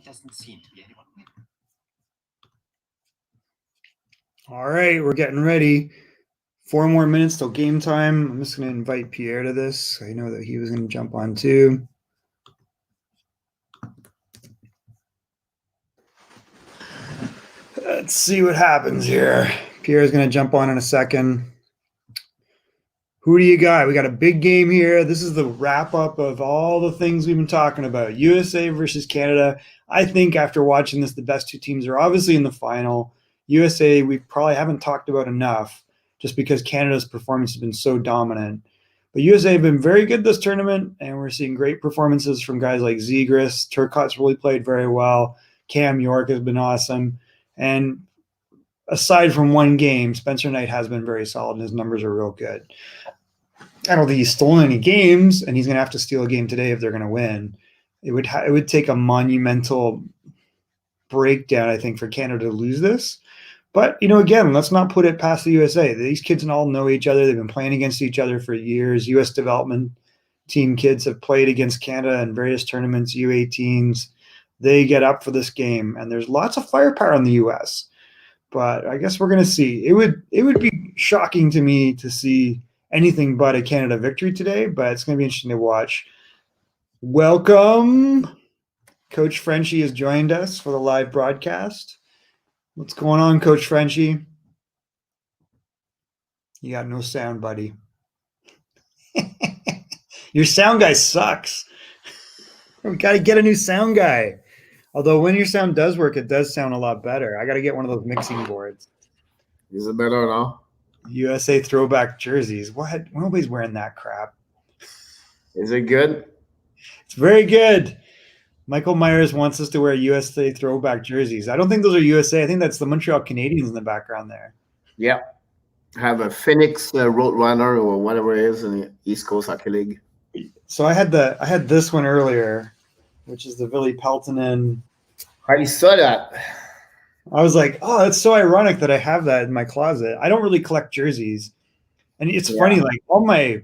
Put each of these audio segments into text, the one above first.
doesn't seem to be anyone with him. All right, we're getting ready. 4 more minutes till game time. I'm just going to invite Pierre to this. I know that he was going to jump on too. Let's see what happens here. Pierre's going to jump on in a second. Who do you got? We got a big game here. This is the wrap-up of all the things we've been talking about. USA versus Canada. I think after watching this, the best two teams are obviously in the final. USA, we probably haven't talked about enough just because Canada's performance has been so dominant. But USA have been very good this tournament, and we're seeing great performances from guys like Zegras. Turcotte's really played very well. Cam York has been awesome. And aside from one game, Spencer Knight has been very solid, and his numbers are real good. I don't think he's stolen any games, and he's going to have to steal a game today if they're going to win. It would take a monumental breakdown, I think, for Canada to lose this. But, again, let's not put it past the USA. These kids all know each other. They've been playing against each other for years. U.S. development team kids have played against Canada in various tournaments, U18s. They get up for this game, and there's lots of firepower in the U.S. But I guess we're going to see. It would be shocking to me to see anything but a Canada victory today, but it's going to be interesting to watch. Welcome. Coach Frenchie has joined us for the live broadcast. What's going on, Coach Frenchie? You got no sound, buddy. Your sound guy sucks. We got to get a new sound guy. Although when your sound does work, it does sound a lot better. I got to get one of those mixing boards. Is it better now? USA throwback jerseys. What? Nobody's wearing that crap. Is it good? It's very good. Michael Myers wants us to wear USA throwback jerseys. I don't think those are USA. I think that's the Montreal Canadiens in the background there. Yeah. I have a Phoenix Roadrunner or whatever it is in the East Coast Hockey League. So I had this one earlier, which is the Ville Peltonen. I saw that. I was like, oh, that's so ironic that I have that in my closet. I don't really collect jerseys. And it's funny, like all my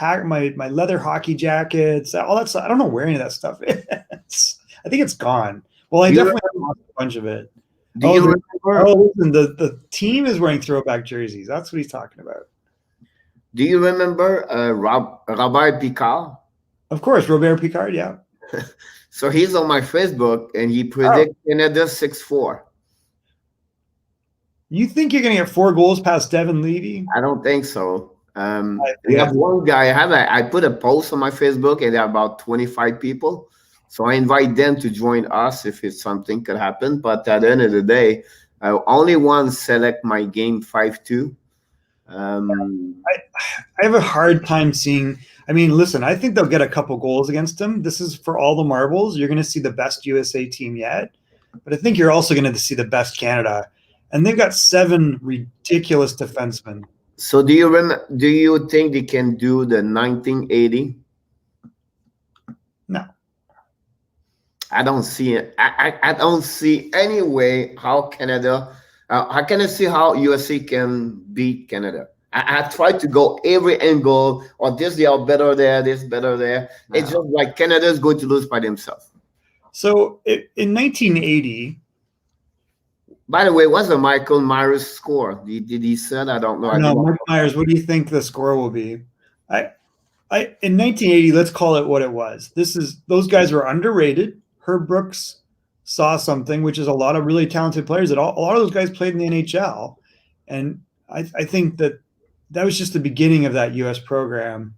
leather hockey jackets, all that stuff, I don't know where any of that stuff is. I think it's gone. Well, I definitely lost a bunch of it. Do you remember? Oh, listen, the team is wearing throwback jerseys. That's what he's talking about. Do you remember Robert Picard? Of course, Robert Picard, yeah. So he's on my Facebook, and he predicts Canada 6-4. You think you're going to get 4 goals past Devin Leary? I don't think so. We have one guy. I put a post on my Facebook, and there are about 25 people. So I invite them to join us if it's something could happen. But at the end of the day, only one select my game 5-2. I have a hard time seeing. I mean, listen, I think they'll get a couple goals against them. This is for all the marbles. You're going to see the best USA team yet. But I think you're also going to see the best Canada. And they've got 7 ridiculous defensemen. So do you think they can do the 1980? No. I don't see it. I don't see any way how Canada. I cannot see how USA can beat Canada. I tried to go every angle. Or this, they are better there. This better there. No. It's just like Canada is going to lose by themselves. So in 1980. By the way, what's the Michael Myers score? Did he say? I don't know. No, Michael Myers. What do you think the score will be? In 1980, let's call it what it was. Those guys were underrated. Herb Brooks saw something, which is a lot of really talented players. A lot of those guys played in the NHL, and I think that was just the beginning of that U.S. program.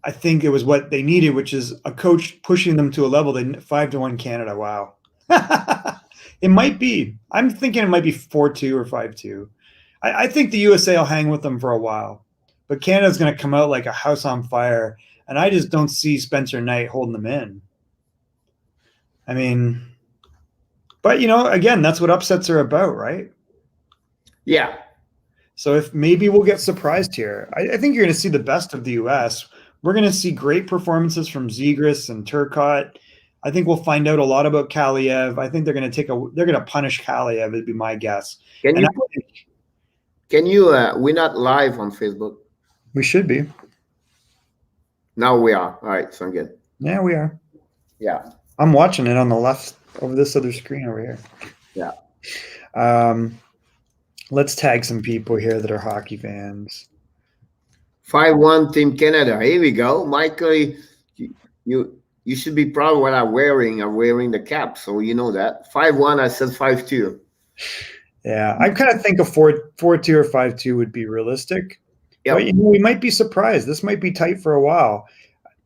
I think it was what they needed, which is a coach pushing them to a level. 5-1 Canada. Wow. It might be. I'm thinking it might be 4-2 or 5-2. I think the USA will hang with them for a while. But Canada's going to come out like a house on fire. And I just don't see Spencer Knight holding them in. I mean, but, again, that's what upsets are about, right? Yeah. So if maybe we'll get surprised here. I think you're going to see the best of the U.S. We're going to see great performances from Zegras and Turcotte. I think we'll find out a lot about Kaliev. I think they're going to punish Kaliev, would be my guess. Can you we're not live on Facebook. We should be. Now we are. All right, so good. Yeah, we are. Yeah. I'm watching it on the left over this other screen over here. Yeah. Let's tag some people here that are hockey fans. 5-1 Team Canada. Here we go. Michael, you should be proud of what I'm wearing. I'm wearing the cap, so you know that. 5-1, I said 5-2. Yeah, I kind of think a 4-2 or 5-2 would be realistic. Yep. But we might be surprised. This might be tight for a while.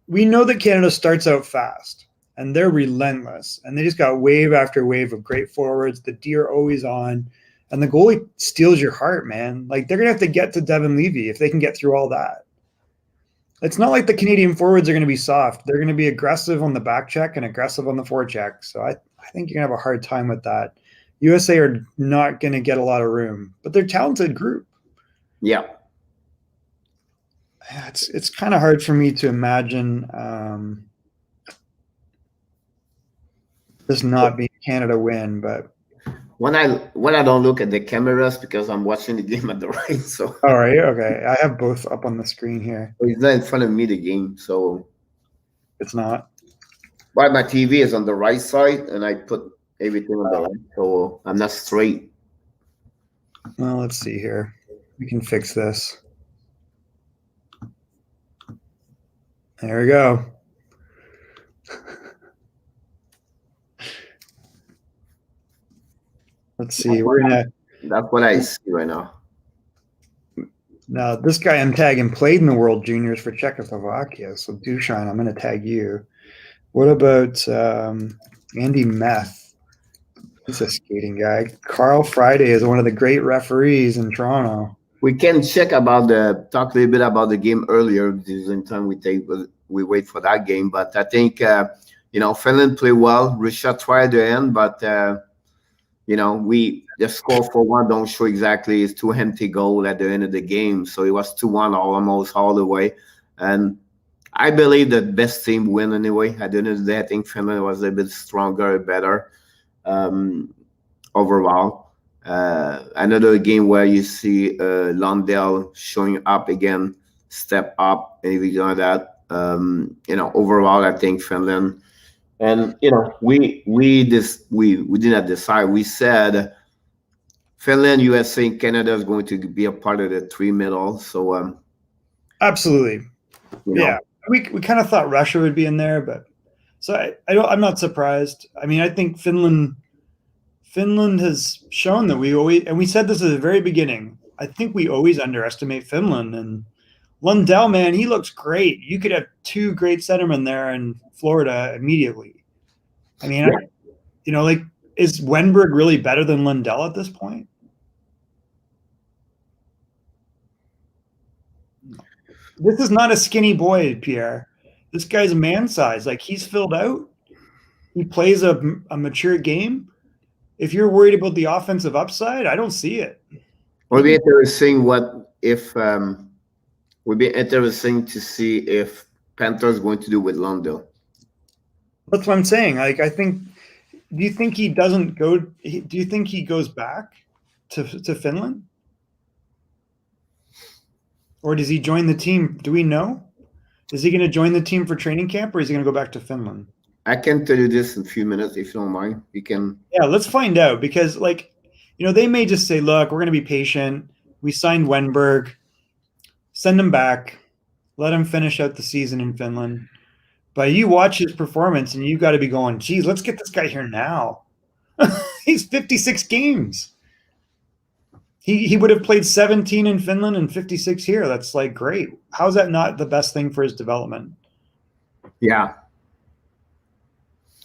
We know that Canada starts out fast, and they're relentless. And they just got wave after wave of great forwards. The D are always on. And the goalie steals your heart, man. Like, they're going to have to get to Devin Levy if they can get through all that. It's not like the Canadian forwards are going to be soft. They're going to be aggressive on the back check and aggressive on the forecheck. So I think you're going to have a hard time with that. USA are not going to get a lot of room, but they're a talented group. Yeah. It's kind of hard for me to imagine this not being Canada win, but when I don't look at the cameras because I'm watching the game at the right, so all right, okay. I have both up on the screen here. it's not in front of me the game, so It's not. but my TV is on the right side and I put everything on the left, so I'm not straight. Well, let's see here. We can fix this. There we go. Let's see. We're gonna That's what I see right now. now. This guy I'm tagging played in the World Juniors for Czechoslovakia. So Dusan, I'm gonna tag you. What about Andy Meth? He's a skating guy. Carl Friday is one of the great referees in Toronto. We can check about talk a little bit about the game earlier. This is time we wait for that game, but I think Finland played well. Richard tried to end, but the score for one don't show exactly. It's 2 empty goal at the end of the game, so it was 2-1 almost all the way. And I believe the best team win anyway. At the end of the day, I think Finland was a bit stronger, better overall. Another game where you see Lundell showing up again, step up, and everything like that. Overall, I think Finland. And we did not decide. We said Finland, USA, and Canada is going to be a part of the 3 middle. So absolutely, yeah. We kind of thought Russia would be in there, but so I'm not surprised. I mean, I think Finland has shown that we said this at the very beginning. I think we always underestimate Finland. And Lundell, man, he looks great. You could have 2 great centermen there in Florida immediately. I mean, is Wenberg really better than Lundell at this point? This is not a skinny boy, Pierre. This guy's a man size. Like, he's filled out. He plays a mature game. If you're worried about the offensive upside, I don't see it. Would be interesting would be interesting to see if Panthers going to do with Lundell. That's what I'm saying. Like, I think. Do you think he doesn't go? Do you think he goes back to Finland, or does he join the team? Do we know? Is he going to join the team for training camp, or is he going to go back to Finland? I can tell you this in a few minutes if you don't mind. You can. Yeah, let's find out because, they may just say, "Look, we're going to be patient. We signed Wenberg. Send him back. Let him finish out the season in Finland." But you watch his performance, and you got to be going, "Geez, let's get this guy here now." He's 56 games. He would have played 17 in Finland and 56 here. That's great. How is that not the best thing for his development? Yeah.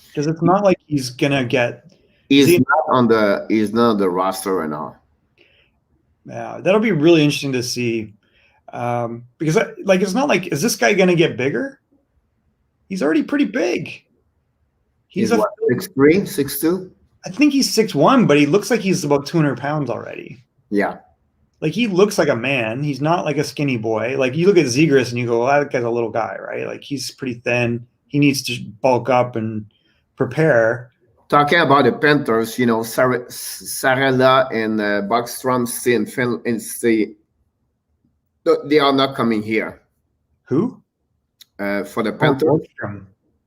Because it's not like he's gonna get. He's not on the roster right now. Yeah, that'll be really interesting to see. Because it's not like, is this guy gonna get bigger? He's already pretty big. He's what, 6'3", 6'2"? I think he's 6'1", but he looks like he's about 200 pounds already. Yeah. He looks like a man. He's not like a skinny boy. You look at Zegras and you go, well, that guy's a little guy, right? He's pretty thin. He needs to bulk up and prepare. Talking about the Panthers, Sarella and Backstrom stay in Finland and stay. They are not coming here. Who? For the Panthers.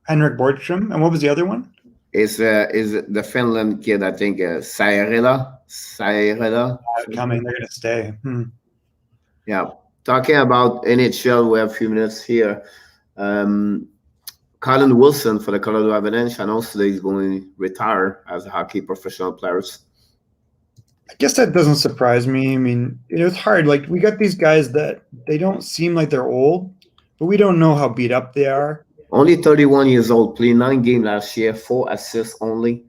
Henrik Borgstrom. And what was the other one? is the Finland kid, I think, Sairela. Coming, they're gonna stay. Yeah. Talking about NHL, we have a few minutes here. Colin Wilson for the Colorado Avalanche announced that he's going to retire as a hockey professional players. I guess that doesn't surprise me. I mean, it's hard. Like, we got these guys that they don't seem like they're old, but we don't know how beat up they are. Only 31 years old, played 9 games last year, 4 assists only.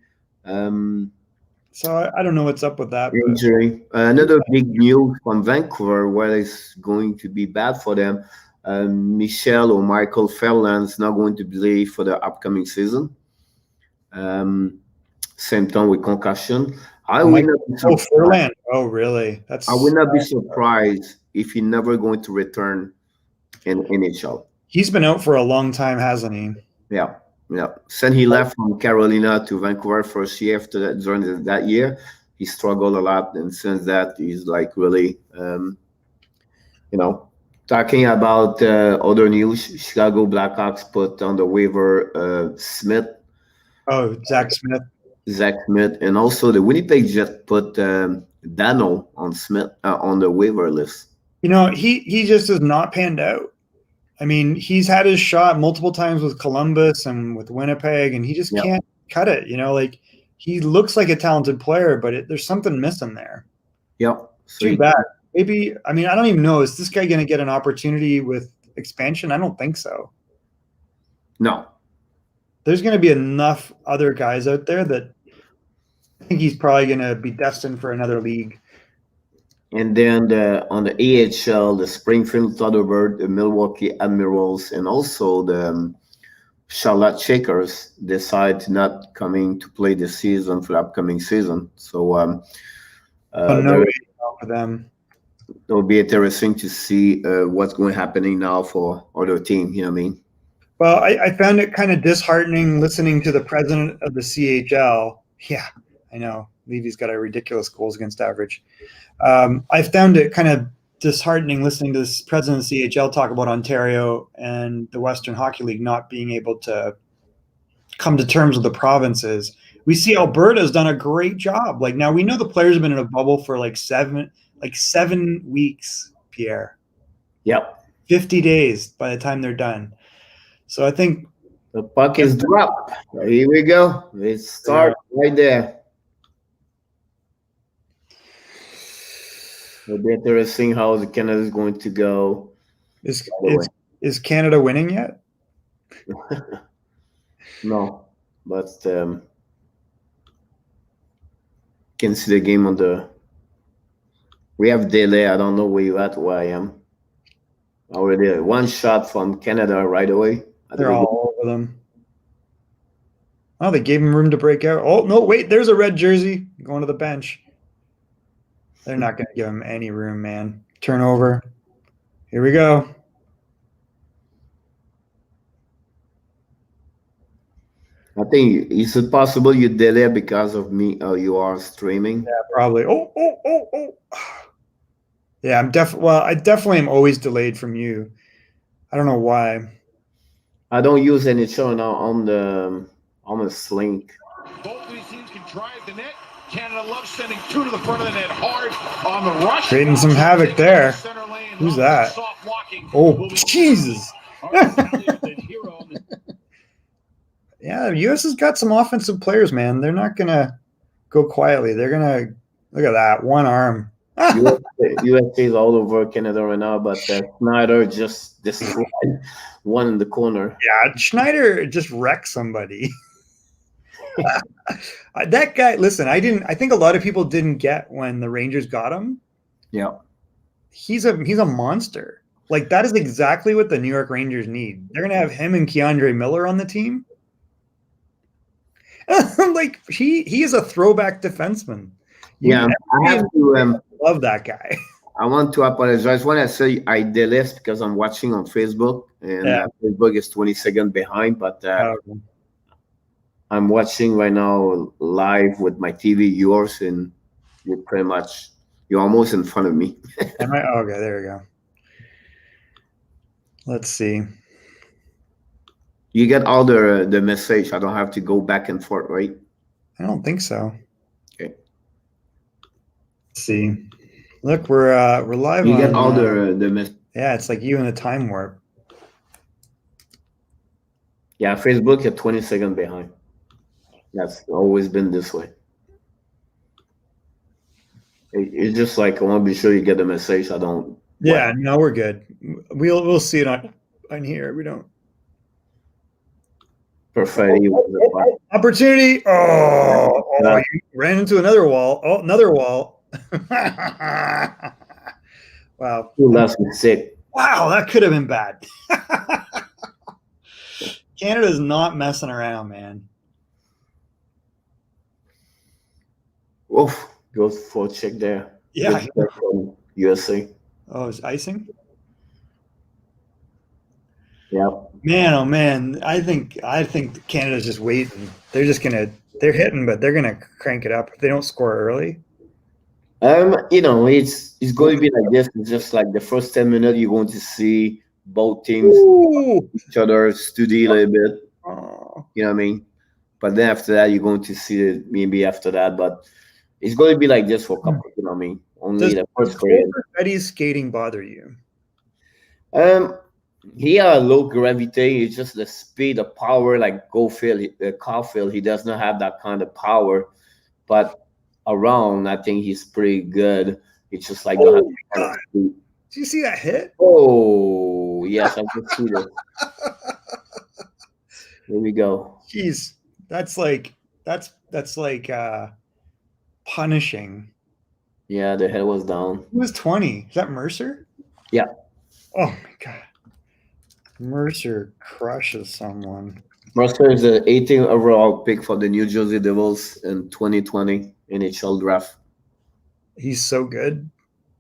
So I don't know what's up with that. Injury. Another big news from Vancouver, where it's going to be bad for them. Michel or Michael Fairland's not going to play for the upcoming season. Same time with concussion. I would not be surprised. Fairland. Oh, really? I would not be surprised if he never going to return in NHL. He's been out for a long time, hasn't he? Yeah. Since he left from Carolina to Vancouver first year after that, during that year, he struggled a lot, and since that, he's like really, talking about other news. Chicago Blackhawks put on the waiver Smith. Oh, Zach Smith, and also the Winnipeg Jets put Dano on Smith on the waiver list. He just has not panned out. I mean, he's had his shot multiple times with Columbus and with Winnipeg, and he just can't cut it. Like, he looks like a talented player, but there's something missing there. Yep. Too bad. Maybe, I mean, I don't even know. Is this guy going to get an opportunity with expansion? I don't think so. No. There's going to be enough other guys out there that I think he's probably going to be destined for another league. And then on the AHL, the Springfield Thunderbird, the Milwaukee Admirals, and also the Charlotte Shakers decide to not coming to play this season for the upcoming season. So no way for them. It'll be interesting to see what's going to happening now for other team. You know what I mean? Well, I found it kind of disheartening listening to the president of the CHL. Yeah, I know. Levy's got a ridiculous goals against average. I found it kind of disheartening listening to this president of the CHL talk about Ontario and the Western Hockey League not being able to come to terms with the provinces. We see Alberta's done a great job. Like, now we know the players have been in a bubble for like 7 weeks, Pierre. Yep. 50 days by the time they're done. So I think the puck is dropped. Here we go. It starts right there. It'll be interesting how the Canada is going to go. Is Canada winning yet? No, but can see the game on the. We have delay. I don't know where you at. Where I am. Already one shot from Canada right away. They're all over them. Oh, they gave him room to break out. Oh, no, wait, there's a red jersey going to the bench. They're not going to give him any room, man. Turnover. Here we go. I think is it possible you delay because of me? You are streaming. Yeah, probably. Oh. Yeah, I definitely am always delayed from you. I don't know why. I don't use any show now on the Slink. Both these teams can drive the net. Canada loves sending two to the front of the net hard on the rush. Creating some havoc there. Who's that? Oh, Jesus. Yeah, the U.S. has got some offensive players, man. They're not going to go quietly. They're going to – look at that, one arm. USA is all over Canada right now, but Schneider just destroyed one in the corner. Yeah, Schneider just wrecked somebody. That guy, listen, I think a lot of people didn't get when the Rangers got him. Yeah. He's a monster. Like, that is exactly what the New York Rangers need. They're going to have him and Keandre Miller on the team. Like, he is a throwback defenseman. I have to love that guy. I want to apologize when I say I delist because I'm watching on Facebook and Facebook is 20 seconds behind, but I'm watching right now live with my TV, yours, and you're almost in front of me. Okay, there we go. Let's see. You get all the message. I don't have to go back and forth, right? I don't think so. Okay. Let's see. Look, we're live You on. get all the message. Yeah, it's like you in a time warp. Yeah, Facebook, you're 20 seconds behind. That's always been this way. It's just like I want to be sure you get the message. I don't. Yeah, no, we're good. We'll see it on here. We don't. Perfect. Opportunity. Oh, you ran into another wall. Oh, another wall. Wow. Last mistake. Wow, that could have been bad. Canada's not messing around, man. Oof. Goes for a check there. Yeah. From USA. Oh, it's icing? Yeah. Man, oh man. I think Canada's just waiting. They're hitting, but they're gonna crank it up if they don't score early. It's going to be like this. It's just like the first 10 minutes you're going to see both teams each other study a little bit. Oh. You know what I mean? But then after that, you're going to see it maybe after that. But it's going to be like this for a couple. You know what I mean? Only the first period. Does Betty's skating bother you? He had a low gravity. It's just the speed, the power, like Caulfield. He does not have that kind of power, but around, I think he's pretty good. It's just like God. Did you see that hit? Oh yes, I can see that. There we go. Jeez, that's like punishing. Yeah, the head was down. Who was 20? Is that Mercer? Yeah. Oh my God. Mercer crushes someone. Mercer is the 18th overall pick for the New Jersey Devils in 2020 NHL draft. He's so good.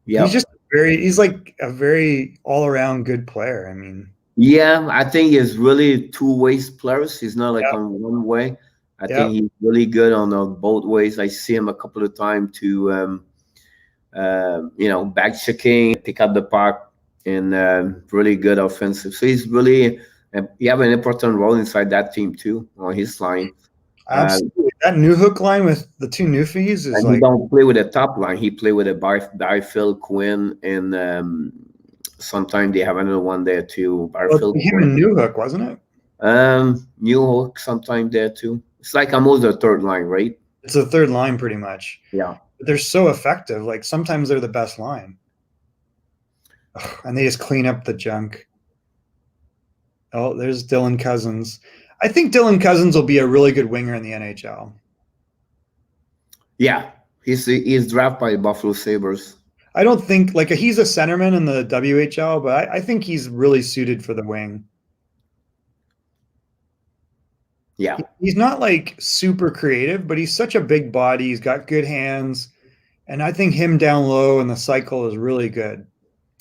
Yeah. He's like a very all-around good player. I mean. Yeah, I think he's really two-way players. He's not like on one way. I think he's really good on both ways. I see him a couple of times to, back checking, pick up the puck, and really good offensive. So he's really he have an important role inside that team too on his line. Absolutely, that new hook line with the two Newfies is he don't play with the top line. He play with a Byfield, Quinn, and sometimes they have another one there too. Byfield, him and New Hook, wasn't it? New Hook sometime there too. It's like almost the third line, right? It's the third line pretty much. Yeah. But they're so effective. Like sometimes they're the best line. And they just clean up the junk. Oh, there's Dylan Cousins. I think Dylan Cousins will be a really good winger in the NHL. Yeah. He's drafted by the Buffalo Sabres. I don't think he's a centerman in the WHL, but I think he's really suited for the wing. Yeah. He's not like super creative, but he's such a big body. He's got good hands. And I think him down low in the cycle is really good.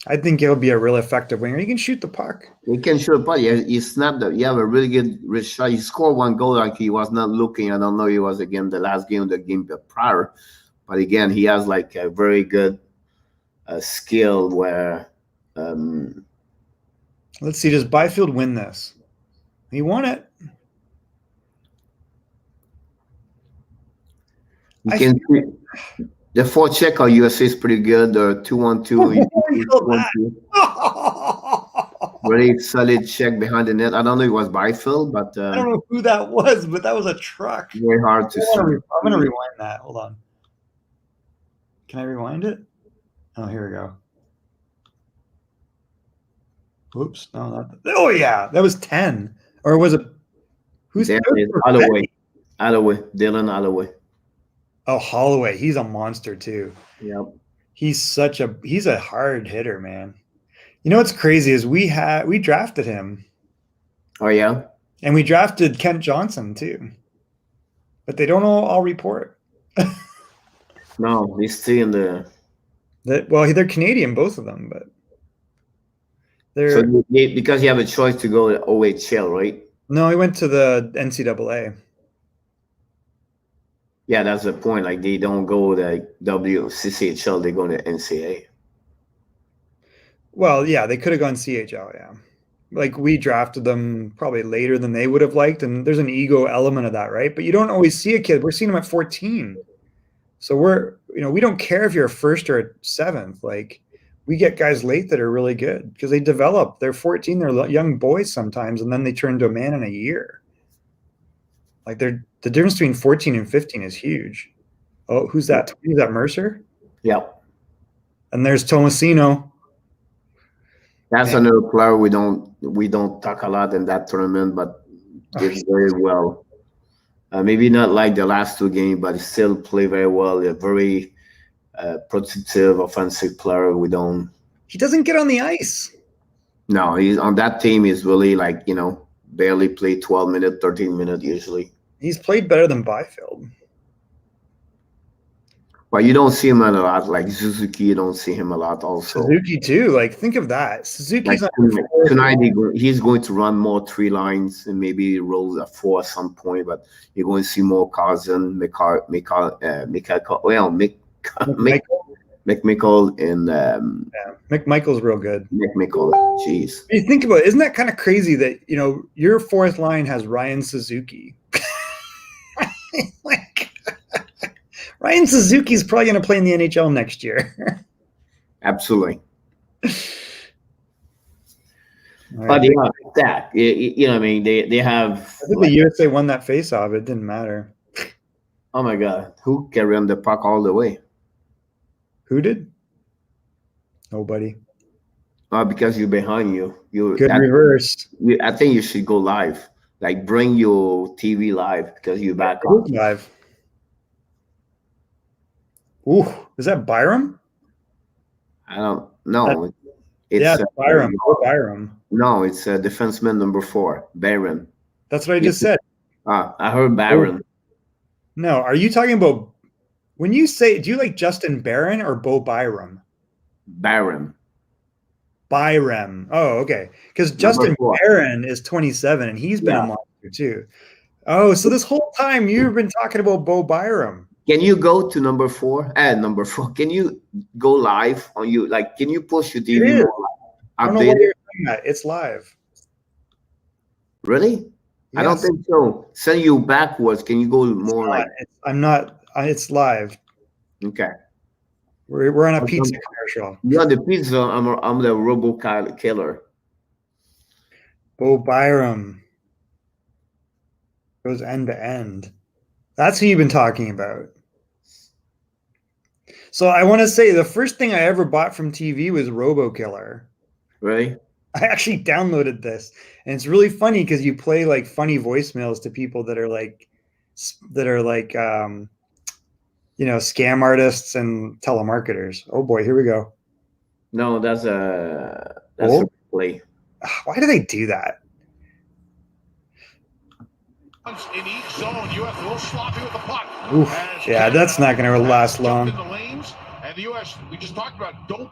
I think he'll be a real effective winger. He can shoot the puck. He can shoot the puck. He snapped up. You have a really good wrist shot. He scored one goal like he was not looking. I don't know. He was again the last game, the game prior. But again, he has like a very good skill where. Let's see. Does Byfield win this? He won it. You can see the forecheck on USA is pretty good. The 2-1-2. Really solid check behind the net. I don't know if it was Byfield, but I don't know who that was, but that was a truck. Very hard to see. I'm gonna rewind that. Hold on. Can I rewind it? Oh, here we go. Whoops! No, not that. Oh yeah, that was 10, or was it? Who's Holloway? Dylan Holloway. Oh, Holloway. He's a monster too. Yep. He's a hard hitter, man. You know what's crazy is we drafted him. Oh yeah. And we drafted Kent Johnson too. But they don't all report. No, he's still in the. They're Canadian, both of them, but they're because you have a choice to go to OHL, right? No, he went to the NCAA. Yeah, that's the point. Like they don't go to WCCHL, they go to NCAA. Well, yeah, they could have gone CHL, yeah. like we drafted them probably later than they would have liked, and there's an ego element of that, right? But you don't always see a kid. We're seeing them at 14. So we don't care if you're a first or a seventh. Like, we get guys late that are really good because they develop. They're 14, they're young boys sometimes, and then they turn to a man in a year. Like, the difference between 14 and 15 is huge. Oh, who's that? Is that Mercer? Yeah. And there's Tomasino. That's another player we don't talk a lot in that tournament, but did very well. Maybe not like the last two games, but still play very well. A very productive offensive player. He doesn't get on the ice. No, he's on that team. He's really like, barely play 12 minutes, 13 minutes usually. He's played better than Byfield. But you don't see him a lot. Like Suzuki, you don't see him a lot also. Suzuki too. Like, think of that. Suzuki's like tonight he's going to run more 3 lines and maybe roll a 4 at some point. But you're going to see more Cousin, McMichael, and McMichael's real good. McMichael, jeez. You think about it, isn't that kind of crazy that your fourth line has Ryan Suzuki? Like, Ryan Suzuki's probably going to play in the NHL next year. Absolutely. Right. But that I mean, they have. I think the USA won that face-off. It didn't matter. Oh my God, who carried on the puck all the way? Who did? Nobody. Because you're behind you. Good reverse. I think you should go live. Like, bring your TV live because you're back on. Live. Ooh, is that Byram? I don't know. It's Byram. Byram. No, it's defenseman number 4, Barron. That's what I just said. I heard Barron. No, are you talking about when you say? Do you like Justin Barron or Bo Byram? Barron. Byram. Oh, okay. Because Justin Barron is 27 and he's been a monster too. Oh, so this whole time you've been talking about Bo Byram. Can you go to number 4? Number 4. Can you go live on you? Like, can you push your TV more? I don't know why you're saying that. It's live. Really? Yes. I don't think so. Send you backwards. Can you go more? It's live. Okay. We're on a pizza commercial. You're on the pizza. I'm the Robo Killer. Bo Byram goes end to end. That's who you've been talking about. So I want to say the first thing I ever bought from TV was Robo Killer. Really? I actually downloaded this, and it's really funny because you play like funny voicemails to people that are like scam artists and telemarketers. Oh boy, here we go. No, that's a play. Why do they do that? In each zone, US a little sloppy with the puck. Oof, yeah, that's not going to last long. In the lanes, and the US, we just talked about, don't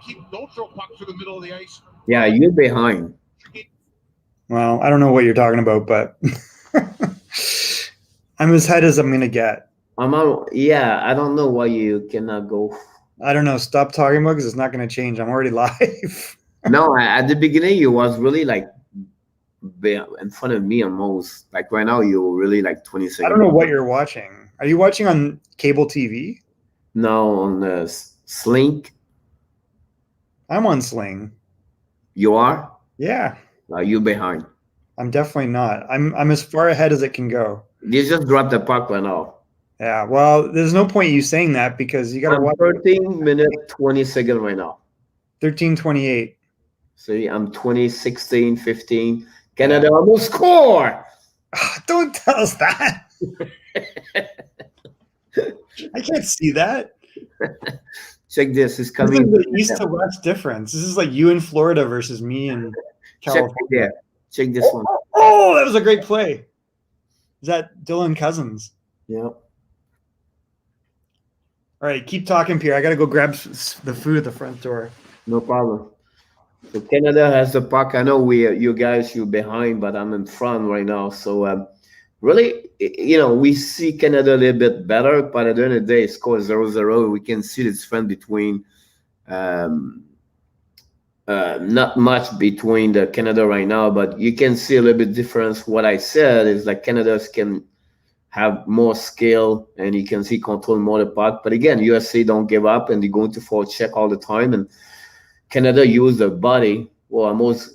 throw pucks through the middle of the ice. Yeah, you're behind. Well, I don't know what you're talking about, but I'm as head as I'm going to get. I don't know why you cannot go. I don't know. Stop talking about it because it's not going to change. I'm already live. No, at the beginning, you was really like in front of me almost. Like right now, you're really like 20 seconds. I don't know what you're watching. Are you watching on cable TV? No, on the Sling. I'm on Sling. You are? Yeah. You're behind. I'm definitely not. I'm as far ahead as it can go. You just dropped the puck right now. Yeah. Well, there's no point you saying that because you got to watch. 13 minutes, 20 seconds right now. 13:28. See, I'm 20, 16, 15. Canada almost score. Don't tell us that. I can't see that. Check this. It's coming. This is the east to west difference. This is like you in Florida versus me in California. Check this one. Oh, that was a great play. Is that Dylan Cousins? Yeah. All right, keep talking, Pierre. I got to go grab the food at the front door. No problem. So Canada has the puck. I know you guys, you're behind, but I'm in front right now. So really, we see Canada a little bit better, but at the end of the day, score 0-0. We can see the trend between not much between the Canada right now, but you can see a little bit difference. What I said is like Canada can have more skill and you can see control more the puck. But again, USA don't give up and they're going to forward check all the time. And Canada use their body. Well, almost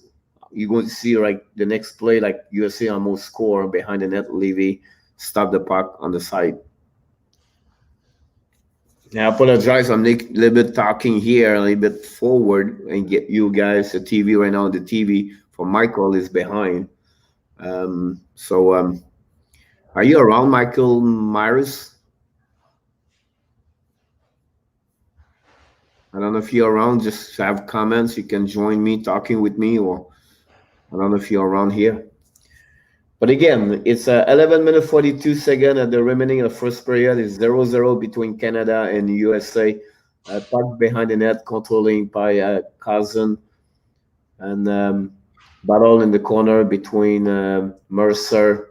you're going to see like the next play, like USA almost score behind the net. Levy stop the puck on the side. Yeah, I apologize. I'm a little bit talking here, a little bit forward, and get you guys the TV right now. The TV for Michael is behind. Are you around, Michael Myers? I don't know if you're around. Just have comments. You can join me talking with me, or I don't know if you're around here. But again, it's 11 minutes 42 seconds at the remaining of the first period. It's 0-0 between Canada and USA. Puck behind the net, controlling by Cousin, and battle in the corner between Mercer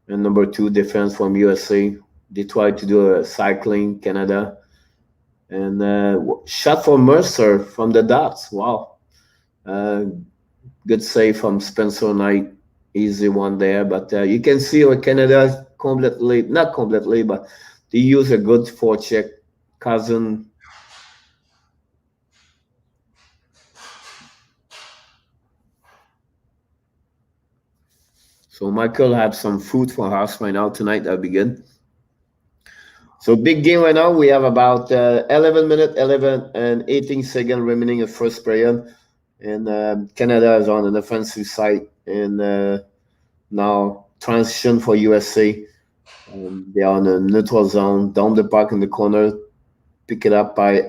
and number 2 defense from USA. They tried to do a cycling Canada, and shot for Mercer from the dots. Wow, good save from Spencer Knight. Easy one there, but you can see what Canada completely, not completely, but they use a good forecheck. Cousin. So Michael have some food for us right now tonight. That'll be good. So big game right now. We have about 11 minutes, 11 and 18 seconds remaining of first period. And Canada is on the offensive side. And now transition for USA. They are in the neutral zone. Down the puck in the corner. Pick it up by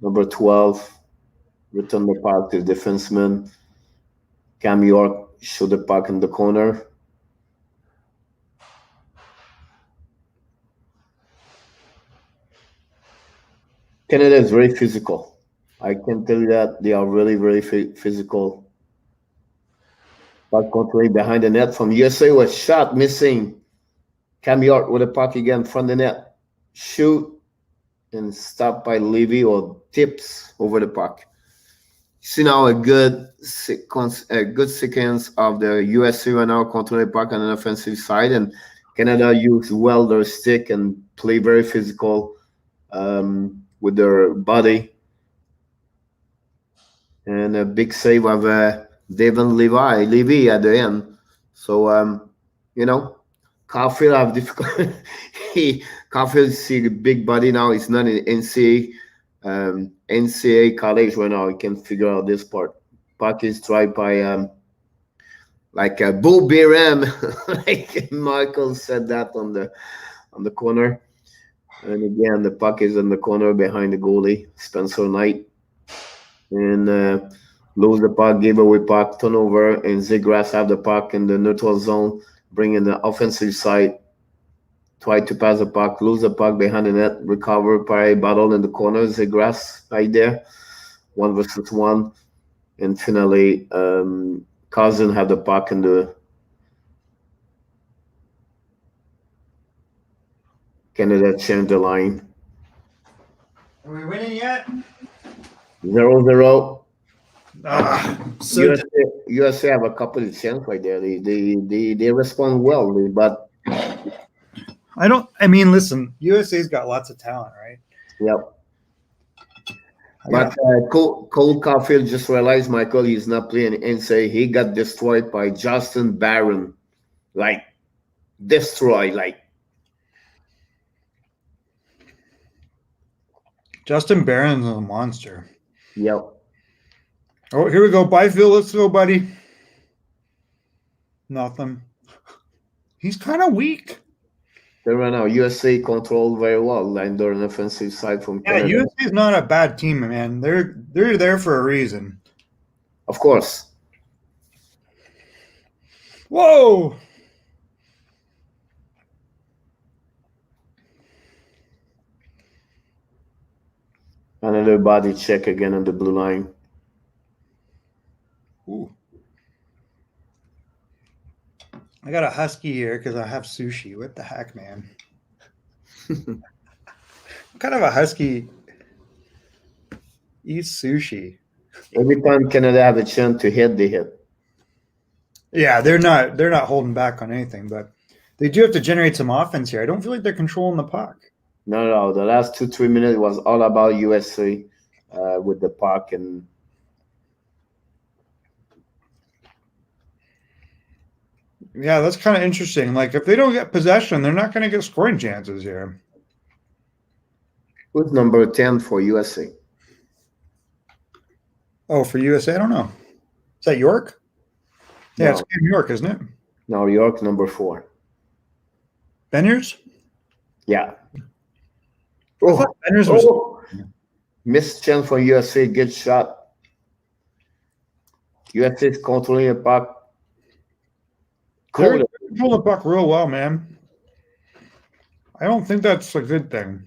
number 12. Return the puck to the defenseman. Cam York shoot the puck in the corner. Canada is very physical. I can tell you that they are really, really physical. Puck control behind the net from USA was shot, missing. Cam York with the puck again from the net. Shoot and stopped by Levy or tips over the puck. See now a good sequence of the USA right now control the puck on an offensive side, and Canada use well their stick and play very physical with their body. And a big save of Devon Levy at the end. So Caulfield have difficulty. Caulfield see the big body now. It's not in NCAA college right now. You can figure out this part. Puck is tried by Bo Biram, like Michael said that on the corner. And again, the puck is in the corner behind the goalie, Spencer Knight. And lose the puck, give away puck, turnover, and Zegras have the puck in the neutral zone, bring in the offensive side, try to pass the puck, lose the puck behind the net, recover by battle in the corner, Zegras right there, 1 versus 1, and finally Cousin have the puck in the Canada change the line. Are we winning yet? 0-0. So USA have a couple of chances right there. They respond well, but listen, USA's got lots of talent, right? yep. But Cole Caulfield just realized, Michael, he's not playing NCAA. He got destroyed by Justin Barron. Destroyed. Justin Barron's a monster. Yep. Oh, here we go. Byfield, let's go, buddy. Nothing. He's kind of weak. Right now, USA control very well, and they're an offensive side from Canada. USA is not a bad team, man. They're there for a reason. Of course. Whoa! Another body check again on the blue line. Ooh. I got a husky here because I have sushi. What the heck, man? What kind of a husky? Eat sushi. Every time Canada have a chance to hit, they hit. Yeah, they're not holding back on anything, but they do have to generate some offense here. I don't feel like they're controlling the puck. No. The last 2-3 minutes was all about USA with the puck, and Yeah, that's kind of interesting. Like if they don't get possession, they're not going to get scoring chances here. who's number 10 for USA? Oh, for USA, I don't know. Is that York? Yeah, it's No. Cam York, isn't it? Now York number 4. Beniers? Yeah. I Oh, thought Beniers was. oh. Missed chance for USA. Good shot. USA is controlling the puck. They're Cool. controlling the puck real well, man. I don't think that's a good thing.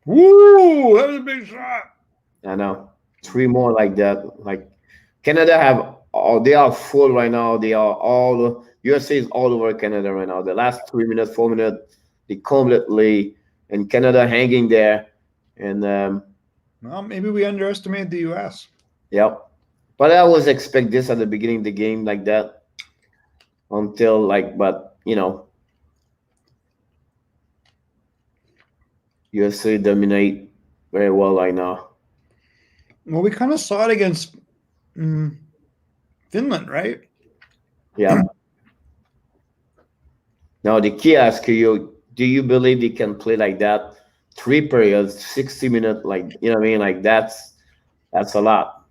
Woo! That was a big shot. I know. 3 more like that. Like Canada have all, they are full right now. They are all USA is all over Canada right now. The last 3 minutes, 4 minutes, they completely and Canada hanging there. And Well, maybe we underestimated the US. yep. But I always expect this at the beginning of the game like that. Until but USA dominate very well right now. Well, we kind of saw it against Finland, right? Yeah. Now the key ask you, do you believe they can play like that? 3 periods, 60 minutes, like you know what I mean? Like that's a lot.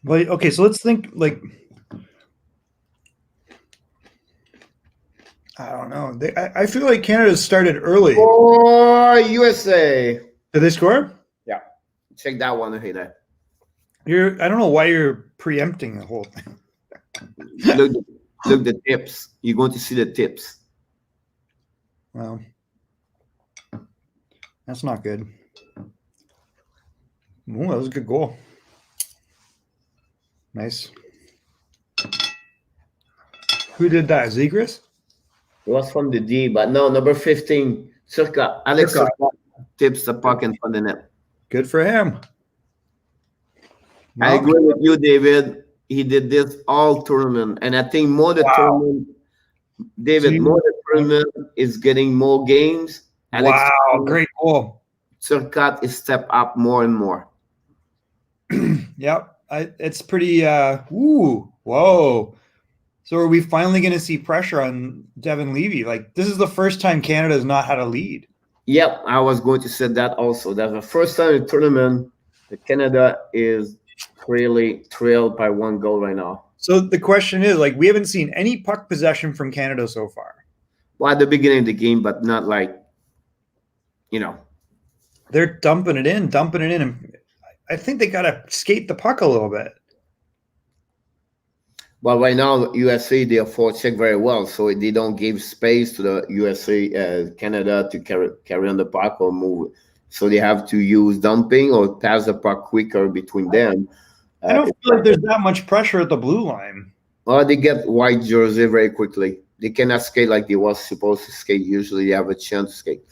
Well, okay, so let's think like I don't know. I feel like Canada started early. For USA. Did they score? Yeah. Check that one here. I don't know why you're preempting the whole thing. Look the tips. You're going to see the tips. Well, that's not good. Oh, that was a good goal. Nice. Who did that? Zegras? It was from the D, but no, number 15, Circa. Alex Circa. Circa tips the puck in front of the net. Good for him. I agree with you, David. He did this all tournament, and I think more the tournament, David, See? more the tournament is getting more games. Alex Wow, great goal. Circa is step up more and more. Yep. It's pretty whoa. So are we finally going to see pressure on Devin Levy? Like this is the first time Canada has not had a lead. Yep, I was going to say that also. That's the first time in the tournament that Canada is really trailed by 1 goal right now. So the question is, like, we haven't seen any puck possession from Canada so far. Well, at the beginning of the game, but not They're dumping it in, and I think they got to skate the puck a little bit. Well, right now, USA, they forecheck very well, so they don't give space to the USA, Canada to carry on the puck or move. So they have to use dumping or pass the puck quicker between them. I don't feel like there's that much pressure at the blue line. Well, they get white jersey very quickly. They cannot skate like they was supposed to skate. Usually they have a chance to skate.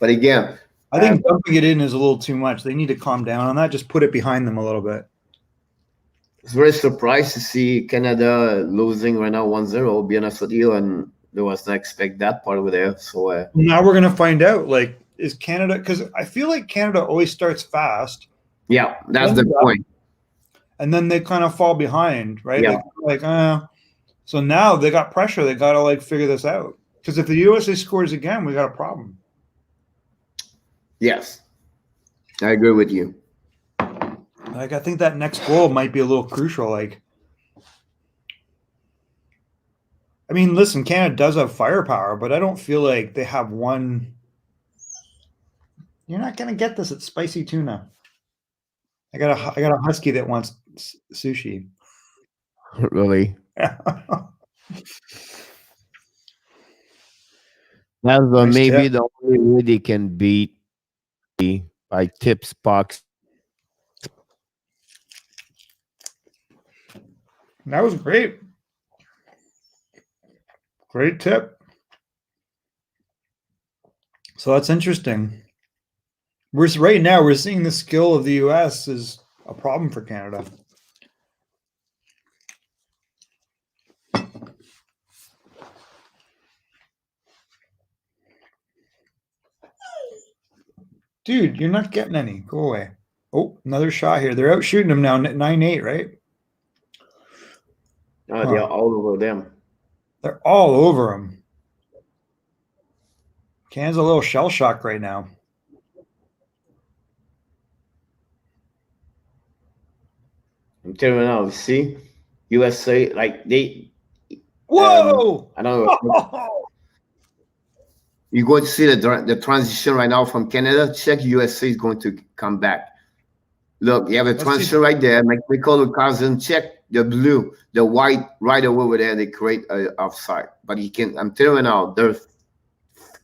But again, I think dumping it in is a little too much. They need to calm down on that. Just put it behind them a little bit. I was very surprised to see Canada losing right now 1-0, be honest with you, and there was not expect that part over there. So now we're going to find out, like, is Canada, because I feel like Canada always starts fast. Yeah, that's the point. And then they kind of fall behind, right? Yeah. So now they got pressure. They got to, like, figure this out. Because if the USA scores again, we got a problem. Yes, I agree with you. Like, I think that next goal might be a little crucial. Like, I mean, listen, Canada does have firepower, but I don't feel like they have one. You're not going to get this at Spicy Tuna. I got a husky that wants sushi. Really? Nice That's maybe tip. the only way they can beat by tips pucks. That was great. Great tip. So that's interesting. Right now we're seeing the skill of the US is a problem for Canada. Dude, you're not getting any. Go away. Oh, another shot here. They're out shooting him now, 9-8, right? Oh, they're all over them. They're all over him. Canada's a little shell shock right now. I'm telling you now, see, USA, like they, Whoa! I don't know. You're going to see the transition right now from Canada. Check USA is going to come back. Look, you have a Let's transition see. right there. Like we call it cousin. Check the blue, the white right over there. They create a offside. But you can. I'm telling you now, there's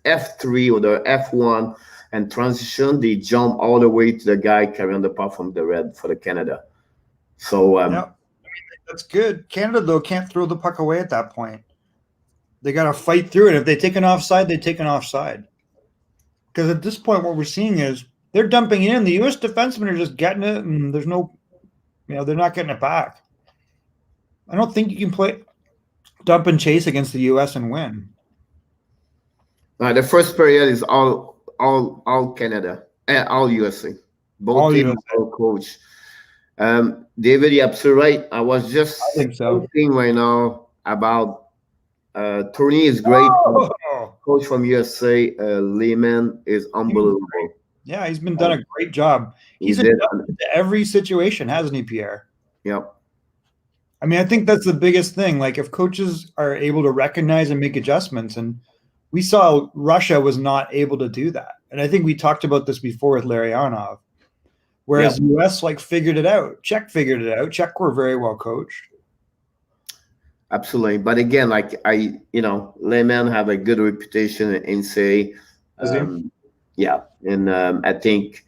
F3 or the F1 and transition. They jump all the way to the guy carrying the puck from the red for the Canada. So Yeah, that's good. Canada though can't throw the puck away at that point. They got to fight through it. If they take an offside, they take an offside. Because at this point, what we're seeing is they're dumping it in. The U.S. defensemen are just getting it, and there's no, they're not getting it back. I don't think you can play dump and chase against the U.S. and win. the first period is all Canada and all USA. Both All teams USA. are coach. David, you're absolutely right. I was just think so. thinking right now about Tony is great. Oh! Coach from USA, Lehman is unbelievable. Yeah, he's been done a great job. He's He did. adapted to every situation, hasn't he, Pierre? Yep. I mean, I think that's the biggest thing. Like, if coaches are able to recognize and make adjustments, and we saw Russia was not able to do that. And I think we talked about this before with Larionov. Whereas US figured it out. Czech figured it out. Czech were very well coached. Absolutely. But again, Lehman have a good reputation in say. Yeah. And I think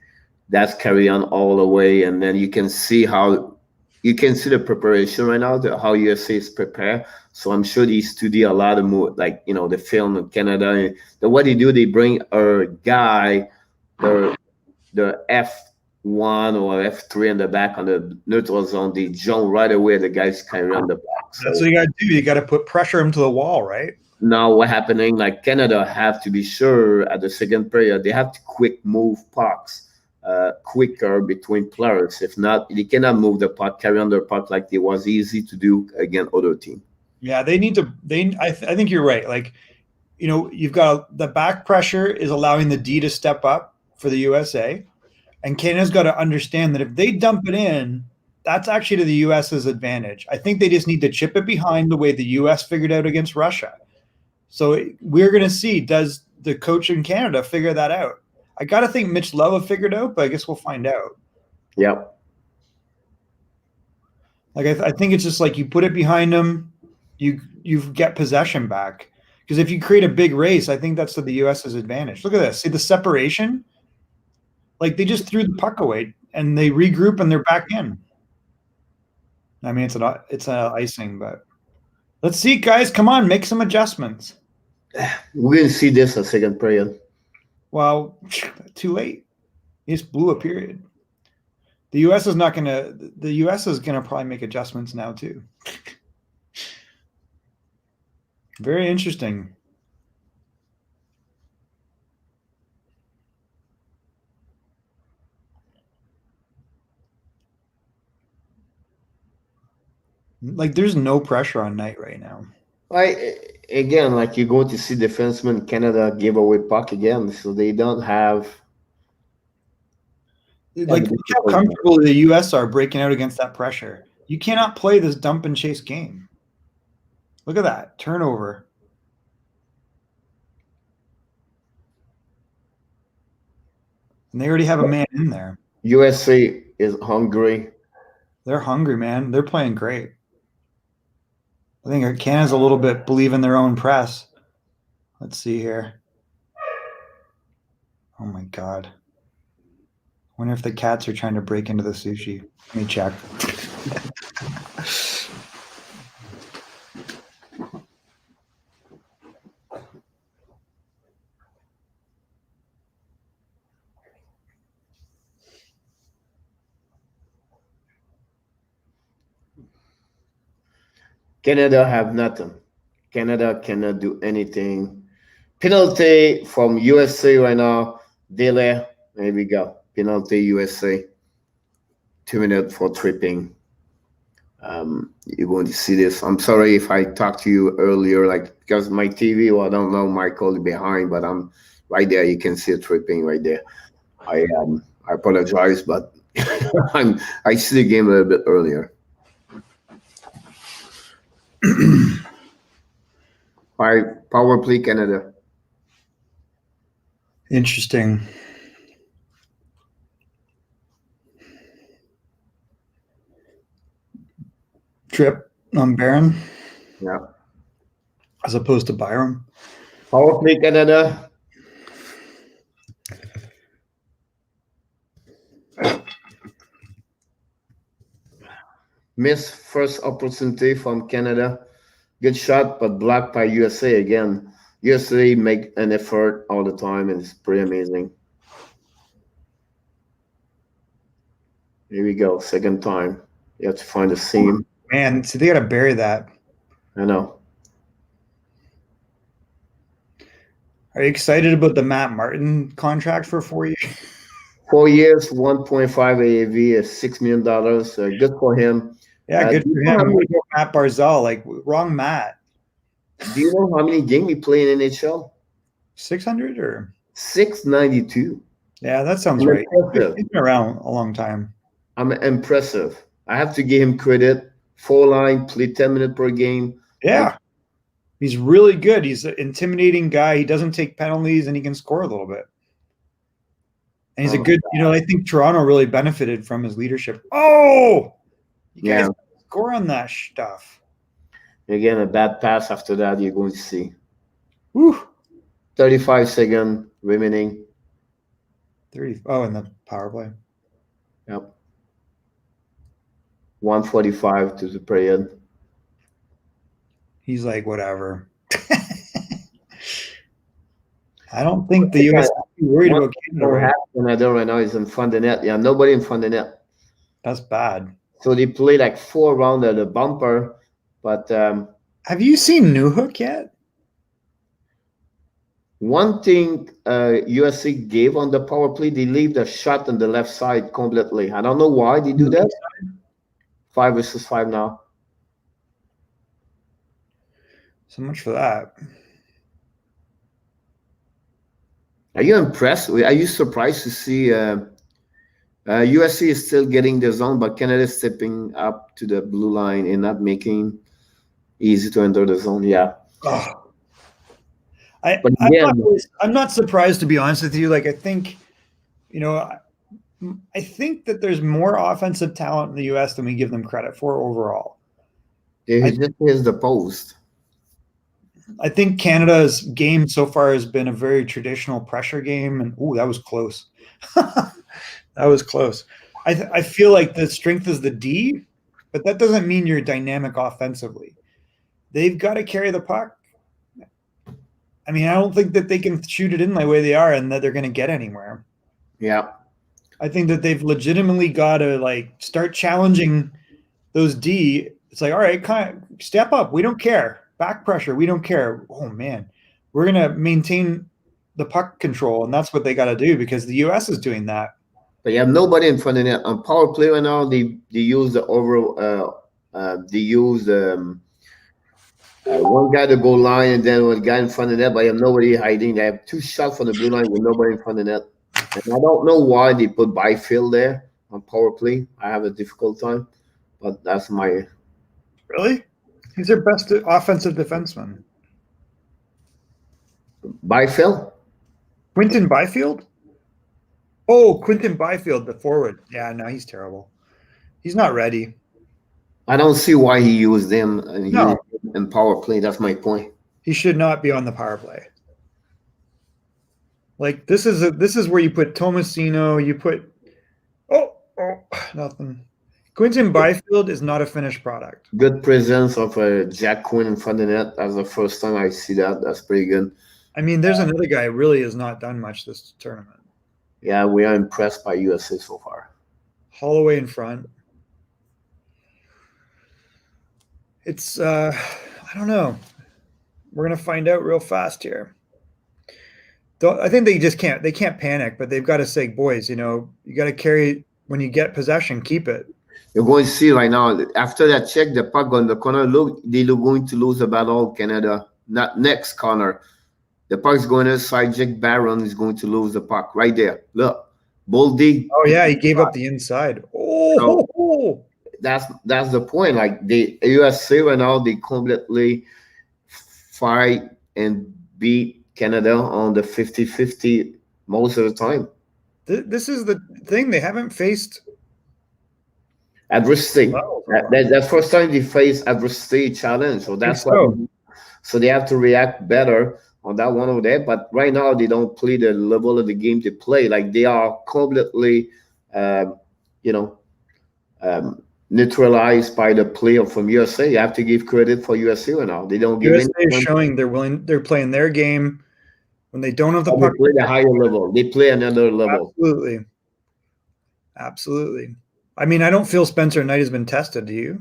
that's carry on all the way. And then you can see the preparation right now, how USA is prepared. So I'm sure they study a lot of more, the film in Canada. What they do, they bring a guy, the F1 or F3 in the back on the neutral zone. They jump right away. The guys carry on the back. That's what you got to do. You got to put pressure him to the wall, right? Now what happening? Like Canada have to be sure at the second period they have to quick move pucks. Quicker between players. If not, they cannot move the puck, carry on their puck like it was easy to do against other team. Yeah, they need to. I think you're right. You've got the back pressure is allowing the D to step up for the USA, and Canada's got to understand that if they dump it in, that's actually to the US's advantage. I think they just need to chip it behind the way the US figured out against Russia. So we're going to see, does the coach in Canada figure that out? I got to think Mitch Love figured out, but I guess we'll find out. Yep. I think it's just you put it behind them, you get possession back. Because if you create a big race, I think that's to the US's advantage. Look at this. See the separation? They just threw the puck away and they regroup and they're back in. I mean, it's an icing, but let's see, guys. Come on, make some adjustments. We're going to see this a second period. Well, too late. He just blew a period. The U.S. is not going to. The U.S. is going to probably make adjustments now too. Very interesting. There's no pressure on Knight right now. Again, you're going to see defensemen Canada give away puck again, so they don't have. Look how comfortable the U.S. are breaking out against that pressure. You cannot play this dump and chase game. Look at that turnover. And they already have a man in there. USA is hungry. They're hungry, man. They're playing great. I think Canada's a little bit believe in their own press. Let's see here. Oh my God. I wonder if the cats are trying to break into the sushi. Let me check. Canada have nothing. Canada cannot do anything. Penalty from USA right now. Delay. There we go. Penalty USA. 2 minutes for tripping. You're going to see this. I'm sorry if I talked to you earlier, like because my TV, well, I don't know, Michael behind, but I'm right there. You can see it tripping right there. I apologize, but I see the game a little bit earlier. Power play Canada. Interesting. Trip on Barron Yeah. as opposed to Byram. Power play Canada. Missed first opportunity from Canada. Good shot, but blocked by USA again. USA make an effort all the time, and it's pretty amazing. Here we go. Second time. You have to find the seam. Man, so they got to bury that. I know. Are you excited about the Matt Martin contract for 4 years? 4 years, 1.5 AAV, $6 million. Good for him. Yeah, good do for you know how him. many- Matt Barzal, like wrong Matt. Do you know how many games he played in NHL? 600 or 692. yeah, that sounds right. Impressive. He's been around a long time. I'm impressive. I have to give him credit. 4-line, play 10 minutes per game. Yeah. He's really good. He's an intimidating guy. He doesn't take penalties and he can score a little bit. And he's a good, I think Toronto really benefited from his leadership. Oh, you guys score on that stuff. Again, a bad pass after that, you're going to see. Woo. 35 seconds remaining. 30. Oh, and the power play. Yep. 1:45 to the period. He's like, whatever. I don't think the U.S. is worried about Canada. Right? Canada right now is in front of the net. Yeah, nobody in front of the net. That's bad. So they play like 4 rounds at the bumper. But have you seen Newhook yet? one thing USC gave on the power play, they leave the shot on the left side completely. I don't know why they do that. 5 versus 5 now. So much for that. Are you impressed? Are you surprised to see USC is still getting the zone, but Canada is stepping up to the blue line and not making easy to enter the zone? Yeah. Oh. I'm not surprised, to be honest with you. Like, I think, I think that there's more offensive talent in the U.S. than we give them credit for overall. This is the post. I think Canada's game so far has been a very traditional pressure game, and that was close. That was close. I feel like the strength is the D, but that doesn't mean you're dynamic offensively. They've got to carry the puck. I mean, I don't think that they can shoot it in the way they are and that they're going to get anywhere. Yeah. I think that they've legitimately got to start challenging those D. It's like, all right, step up. We don't care. Back pressure. We don't care. Oh man, we're going to maintain the puck control. And that's what they got to do because the U.S. is doing that. But you have nobody in front of net. On power play right now, they use the one guy to goal line and then one guy in front of net, but you have nobody hiding. They have 2 shots from the blue line with nobody in front of net. And I don't know why they put Byfield there on power play. I have a difficult time, but that's my. Really? He's their best offensive defenseman. Byfield? Quinton Byfield? Oh, Quinton Byfield, the forward. Yeah, no, he's terrible. He's not ready. I don't see why he used him in power play. That's my point. He should not be on the power play. Like this is where you put Tomasino. You put nothing. Quinton Byfield is not a finished product. Good presence of Jack Quinn in front of the net. That's the first time I see that. That's pretty good. I mean, there's another guy who really has not done much this tournament. Yeah, we are impressed by USA so far. Holloway in front. It's I don't know. We're gonna find out real fast here. I think they just can't. They can't panic, but they've got to say, boys, you got to carry when you get possession, keep it. You're going to see right now, after that check, the puck on the corner, they're going to lose the battle, Canada. Not next corner. The puck's going inside. Jake Barron is going to lose the puck right there. Look, Boldy. Oh, yeah, he gave up the inside. Oh, so that's the point. Like the USA right now, they completely fight and beat Canada on the 50-50 most of the time. This is the thing. They haven't faced adversity. That's the first time they face adversity challenge. So that's why. So they have to react better on that one over there. But right now they don't play the level of the game they play. Like they are completely, neutralized by the player from USA. You have to give credit for USA right now. They don't give. USA is showing they're playing their game when they don't have the puck. They play the higher level. They play another level. Absolutely. I mean, I don't feel Spencer Knight has been tested. Do you?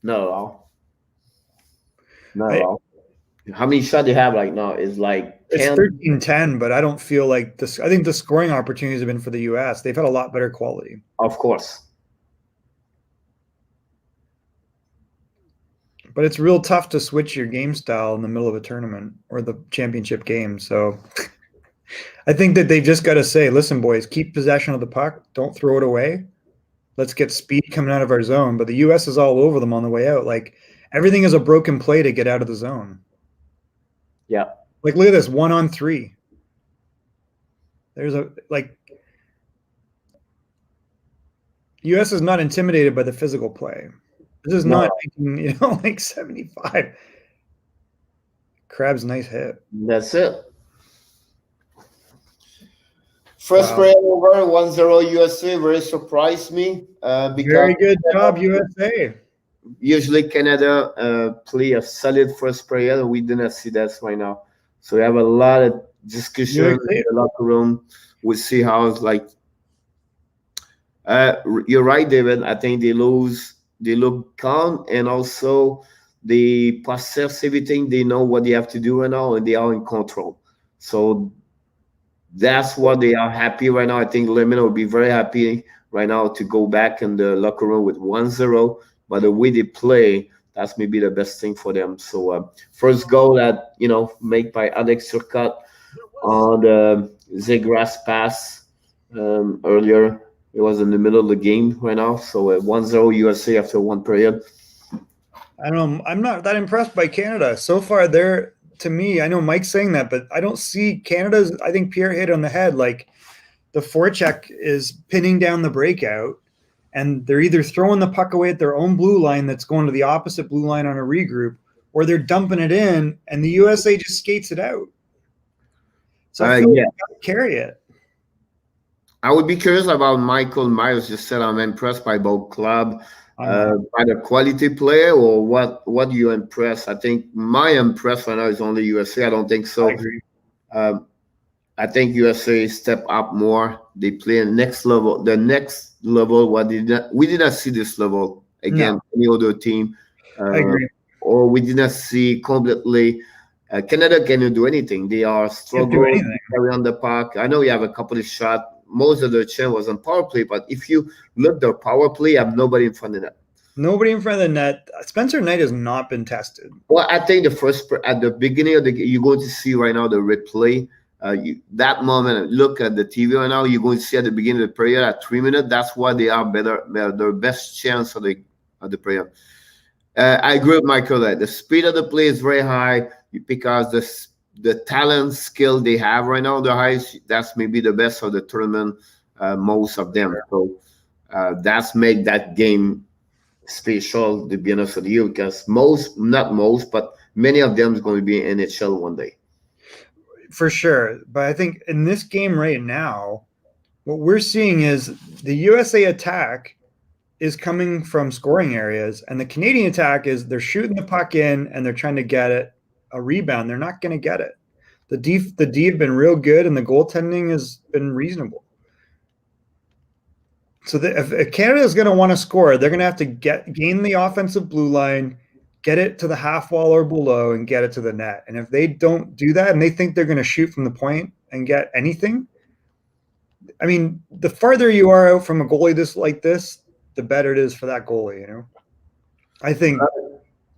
Not at all. Not at all. How many shots they have right now is like 10. It's 13-10, but I don't feel like this. I think the scoring opportunities have been for the U.S. They've had a lot better quality. Of course. But it's real tough to switch your game style in the middle of a tournament or the championship game. So I think that they've just got to say, listen, boys, keep possession of the puck. Don't throw it away. Let's get speed coming out of our zone. But the U.S. is all over them on the way out. Like everything is a broken play to get out of the zone. Yeah. Like look at this 1-on-3. There's U.S. is not intimidated by the physical play. This is not making, like 75. Crab's nice hit. That's it. First play over 1-0 USA very surprised me. Because very good job, USA. Usually Canada play a solid first period. We do not see that right now. So we have a lot of discussion in the locker room. We'll see how it's like. You're right, David. I think they lose. They look calm, and also they possess everything. They know what they have to do right now, and they are in control. So that's what they are happy right now. I think Lemon will be very happy right now to go back in the locker room with 1-0. But the way they play, that's maybe the best thing for them. So first goal that made by Alex Turcotte on the Zegras pass earlier. It was in the middle of the game right now. So 1-0 USA after one period. I don't know. I'm not that impressed by Canada. So far, to me, I know Mike's saying that, but I don't see Canada's. I think Pierre hit on the head. Like the forecheck is pinning down the breakout, and they're either throwing the puck away at their own blue line that's going to the opposite blue line on a regroup, or they're dumping it in, and the USA just skates it out. So I feel like they gotta carry it. I would be curious about Michael Myers. Just said I'm impressed by both club, by the quality player, or what you impressed. I think my impress right now is only USA. I don't think so. I agree. I think USA step up more. They play next level. The next level, we did not see this level again. Any other team, I agree. Or we did not see completely. Canada cannot do anything. They are struggling to carry on the puck. I know you have a couple of shots. Most of the chance was on power play, but if you look their power play, you have nobody in front of the net. Nobody in front of the net. Spencer Knight has not been tested. Well, I think at the beginning of the game, you're going to see right now the replay. That moment, look at the TV right now. You're going to see at the beginning of the period at 3 minutes. That's why they are better. Their best chance of the period. I agree with Michael that the speed of the play is very high because the talent skill they have right now, the highest, that's maybe the best of the tournament, most of them. So that's make that game special, to be honest with you, because not most, but many of them is going to be in NHL one day. For sure. But I think in this game right now, what we're seeing is the USA attack is coming from scoring areas, and the Canadian attack is they're shooting the puck in and they're trying to get it a rebound. They're not going to get it. The D have been real good, and the goaltending has been reasonable. So if Canada is going to want to score, they're going to have to gain the offensive blue line, get it to the half wall or below and get it to the net. And if they don't do that and they think they're going to shoot from the point and get anything, I mean, the farther you are out from a goalie like this, the better it is for that goalie, you know? I think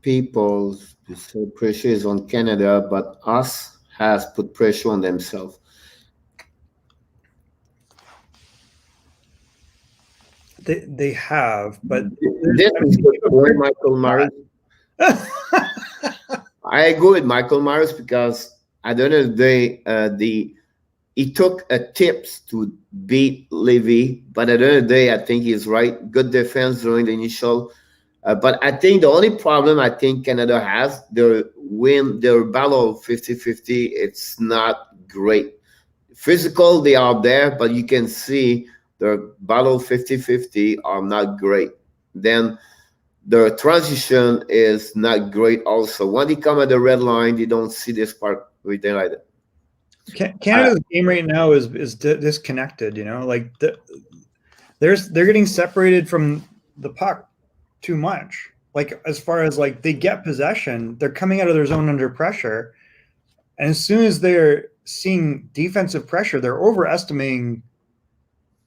People say pressure is on Canada, but us has put pressure on themselves. they have, but This is good point, Michael Myers. I agree with Michael Myers because at the end of the day, he took a tips to beat Levy, but at the end of the day, I think he's right. Good defense during the initial. But I think the only problem I think Canada has, their battle 50-50, it's not great. Physical, they are there, but you can see their battle 50-50 are not great. Then their transition is not great also. When they come at the red line, they don't see this part everything like that. Canada's game right now is disconnected, you know, like they're getting separated from the puck too much. Like as far as like they get possession, they're coming out of their zone under pressure. And as soon as they're seeing defensive pressure, they're overestimating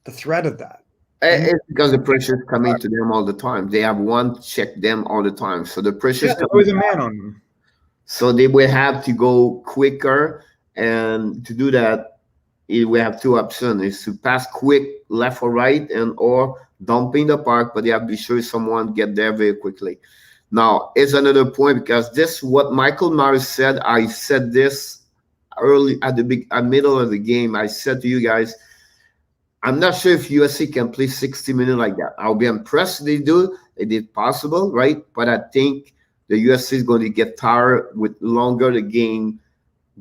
the threat of that. It's because the pressure is coming to them all the time. They have one check them all the time. So the pressure is always a man on them. So they will have to go quicker. And to do that, we have two options: is to pass quick left or right, and or dumping the puck. But they have to be sure someone get there very quickly. Now, it's another point because this what Michael Myers said. I said this early at the middle of the game. I said to you guys, I'm not sure if USC can play 60 minutes like that. I'll be impressed if they do. It is possible, right? But I think the USC is going to get tired with longer the game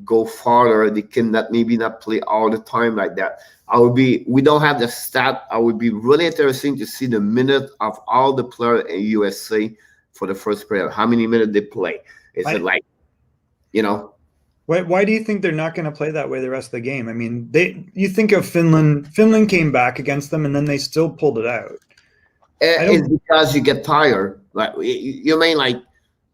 go farther. They cannot maybe not play all the time like that. We don't have the stat. I would be really interesting to see the minute of all the players in USA for the first period. How many minutes they play? Is it like, you know? Why do you think they're not going to play that way the rest of the game? I mean, you think of Finland. Finland came back against them, and then they still pulled it out. It's because you get tired. Like you mean like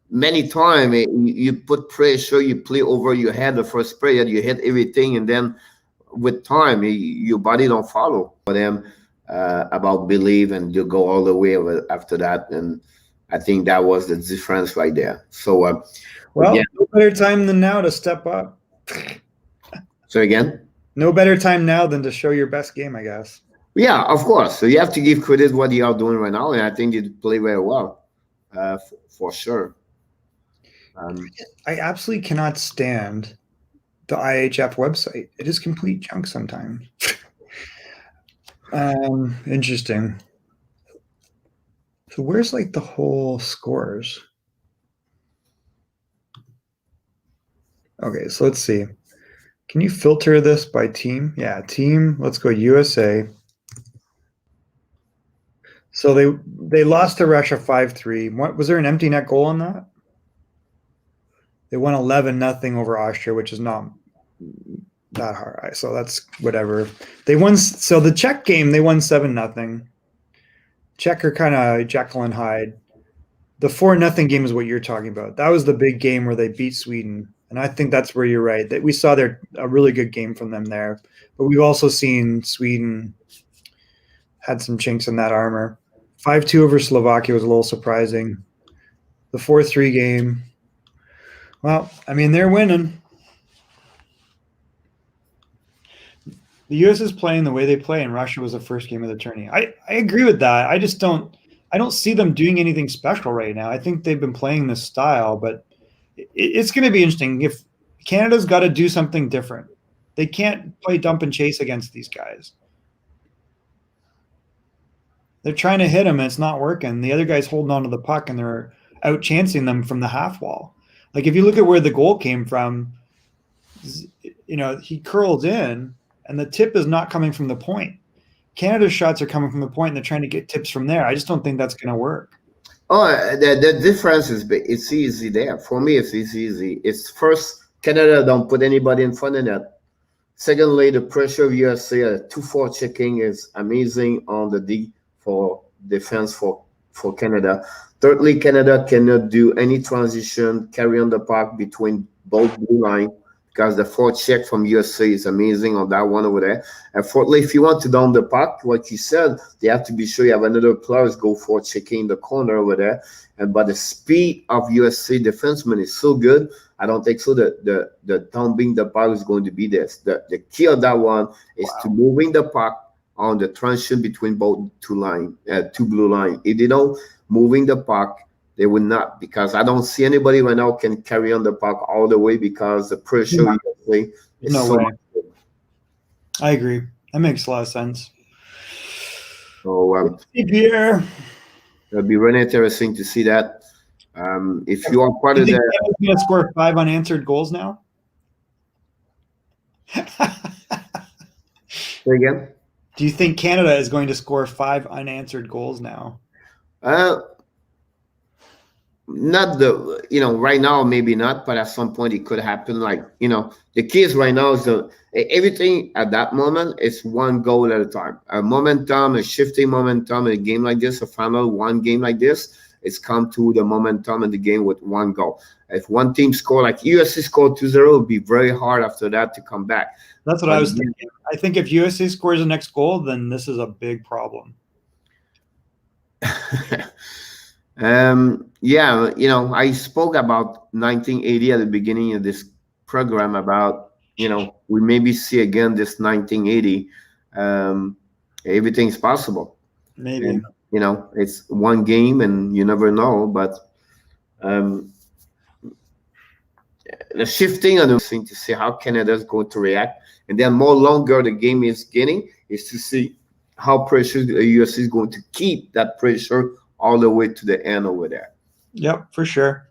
many times you put pressure, you play over your head the first period, you hit everything, and then with time your body don't follow for them about believe, and you go all the way after that. And I think that was the difference right there. So. Well, yeah. No better time than now to step up. So again? No better time now than to show your best game, I guess. Yeah, of course. So you have to give credit what they are doing right now, and I think they play very well, for sure. I absolutely cannot stand the IHF website. It is complete junk sometimes. Interesting. So where's like the whole scores? Okay, so let's see. Can you filter this by team? Yeah, team. Let's go USA. So they lost to Russia 5-3. Was there an empty net goal on that? They won 11-0 over Austria, which is not that hard. So that's whatever. They won. So the Czech game, they won 7-0. Czech are kind of Jekyll and Hyde. The 4-0 game is what you're talking about. That was the big game where they beat Sweden. And I think that's where you're right. That we saw a really good game from them there. But we've also seen Sweden had some chinks in that armor. 5-2 over Slovakia was a little surprising. The 4-3 game. Well, I mean, they're winning. The U.S. is playing the way they play, and Russia was the first game of the tourney. I agree with that. I don't see them doing anything special right now. I think they've been playing this style, but it's going to be interesting. If Canada's got to do something different, they can't play dump and chase against these guys. They're trying to hit them, and it's not working. The other guy's holding on to the puck, and they're out-chancing them from the half wall. Like, if you look at where the goal came from, you know, he curls in, and the tip is not coming from the point. Canada's shots are coming from the point, and they're trying to get tips from there. I just don't think that's going to work. Oh, the difference is it's easy there. For me, it's easy. It's first, Canada don't put anybody in front of that. Secondly, the pressure of USA, 2-4 checking is amazing on the D for defense for for Canada. Thirdly, Canada cannot do any transition, carry on the puck between both blue line because the forecheck from USA is amazing on that one over there. And fourthly, if you want to down the puck, like you said, they have to be sure you have another players go for checking the corner over there. But the speed of USA defensemen is so good. I don't think so. The dumping the puck is going to be this. The key of that one is to moving the puck on the transition between both two blue line. If they don't moving the puck, they will not, because I don't see anybody right now can carry on the puck all the way because the pressure is No so way. much. I agree. That makes a lot of sense. So Hey, Pierre. it'll be really interesting to see that. If you are part You of think the Canada's going to score 5 unanswered goals now? say again. Do you think Canada is going to score 5 unanswered goals now? Not right now, maybe not, but at some point it could happen. Like, the key is right now is everything at that moment is one goal at a time. A momentum, a shifting momentum in a game like this, a final one game like this, it's come to the momentum in the game with one goal. If one team score, like USA scored 2-0, it would be very hard after that to come back. That's what I was thinking. I think if USA scores the next goal, then this is a big problem. Yeah, I spoke about 1980 at the beginning of this program about, we maybe see again this 1980. Everything's possible. Maybe. And, it's one game and you never know, but the shifting and the thing to see how Canada is going to react. And then more longer the game is getting is to see how pressure the US is going to keep that pressure all the way to the end over there. Yep, for sure.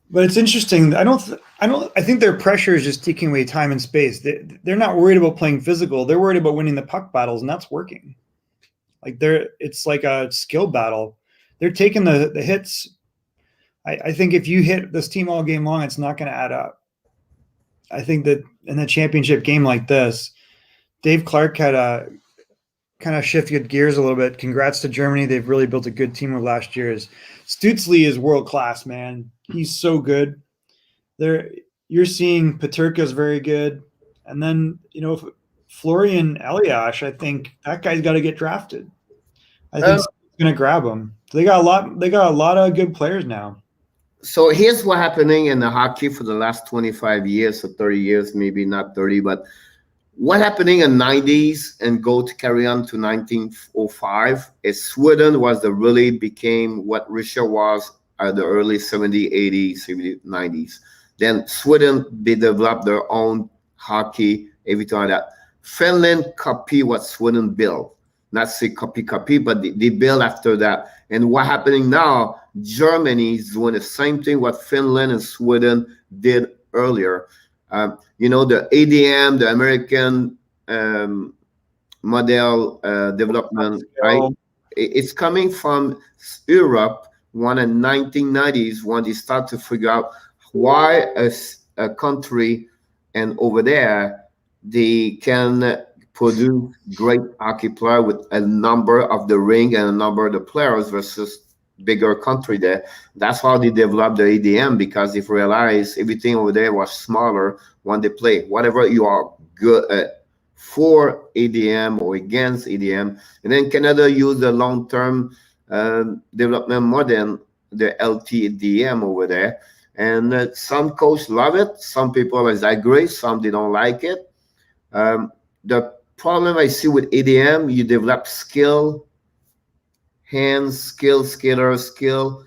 But it's interesting. I think their pressure is just taking away time and space. They're not worried about playing physical. They're worried about winning the puck battles, and that's working. Like it's like a skill battle. They're taking the hits. I think if you hit this team all game long, it's not going to add up. I think that in a championship game like this, Dave Clark had a kind of shifted gears a little bit. Congrats to Germany. They've really built a good team of last year's. Stützle is world-class, man. He's so good. You're seeing Peterka's very good. And then, Florian Elias, I think that guy's got to get drafted. I think someone's going to grab him. So they got a lot of good players now. So here's what's happening in the hockey for the last 25 years or 30 years, maybe not 30, but what happening in 90s and go to carry on to 1905 is Sweden really became what Russia was at the early 70s, 80s, 70s, 90s. Then Sweden, they developed their own hockey, everything like that. Finland copy what Sweden built. Not say copy, but they build after that. And what happening now, Germany is doing the same thing what Finland and Sweden did earlier. The ADM, the American model development, right? It's coming from Europe, one in 1990s, when they start to figure out why a country and over there, they can produce great hockey player with a number of the ring and a number of the players versus bigger country there. That's how they developed the ADM, because they've realized everything over there was smaller when they play. Whatever you are good at for ADM or against ADM. And then Canada used the long-term development model, the LTDM over there. And some coaches love it. Some people disagree. Some they don't like it. The problem I see with ADM, you develop skill, hands, skill, skater, skill.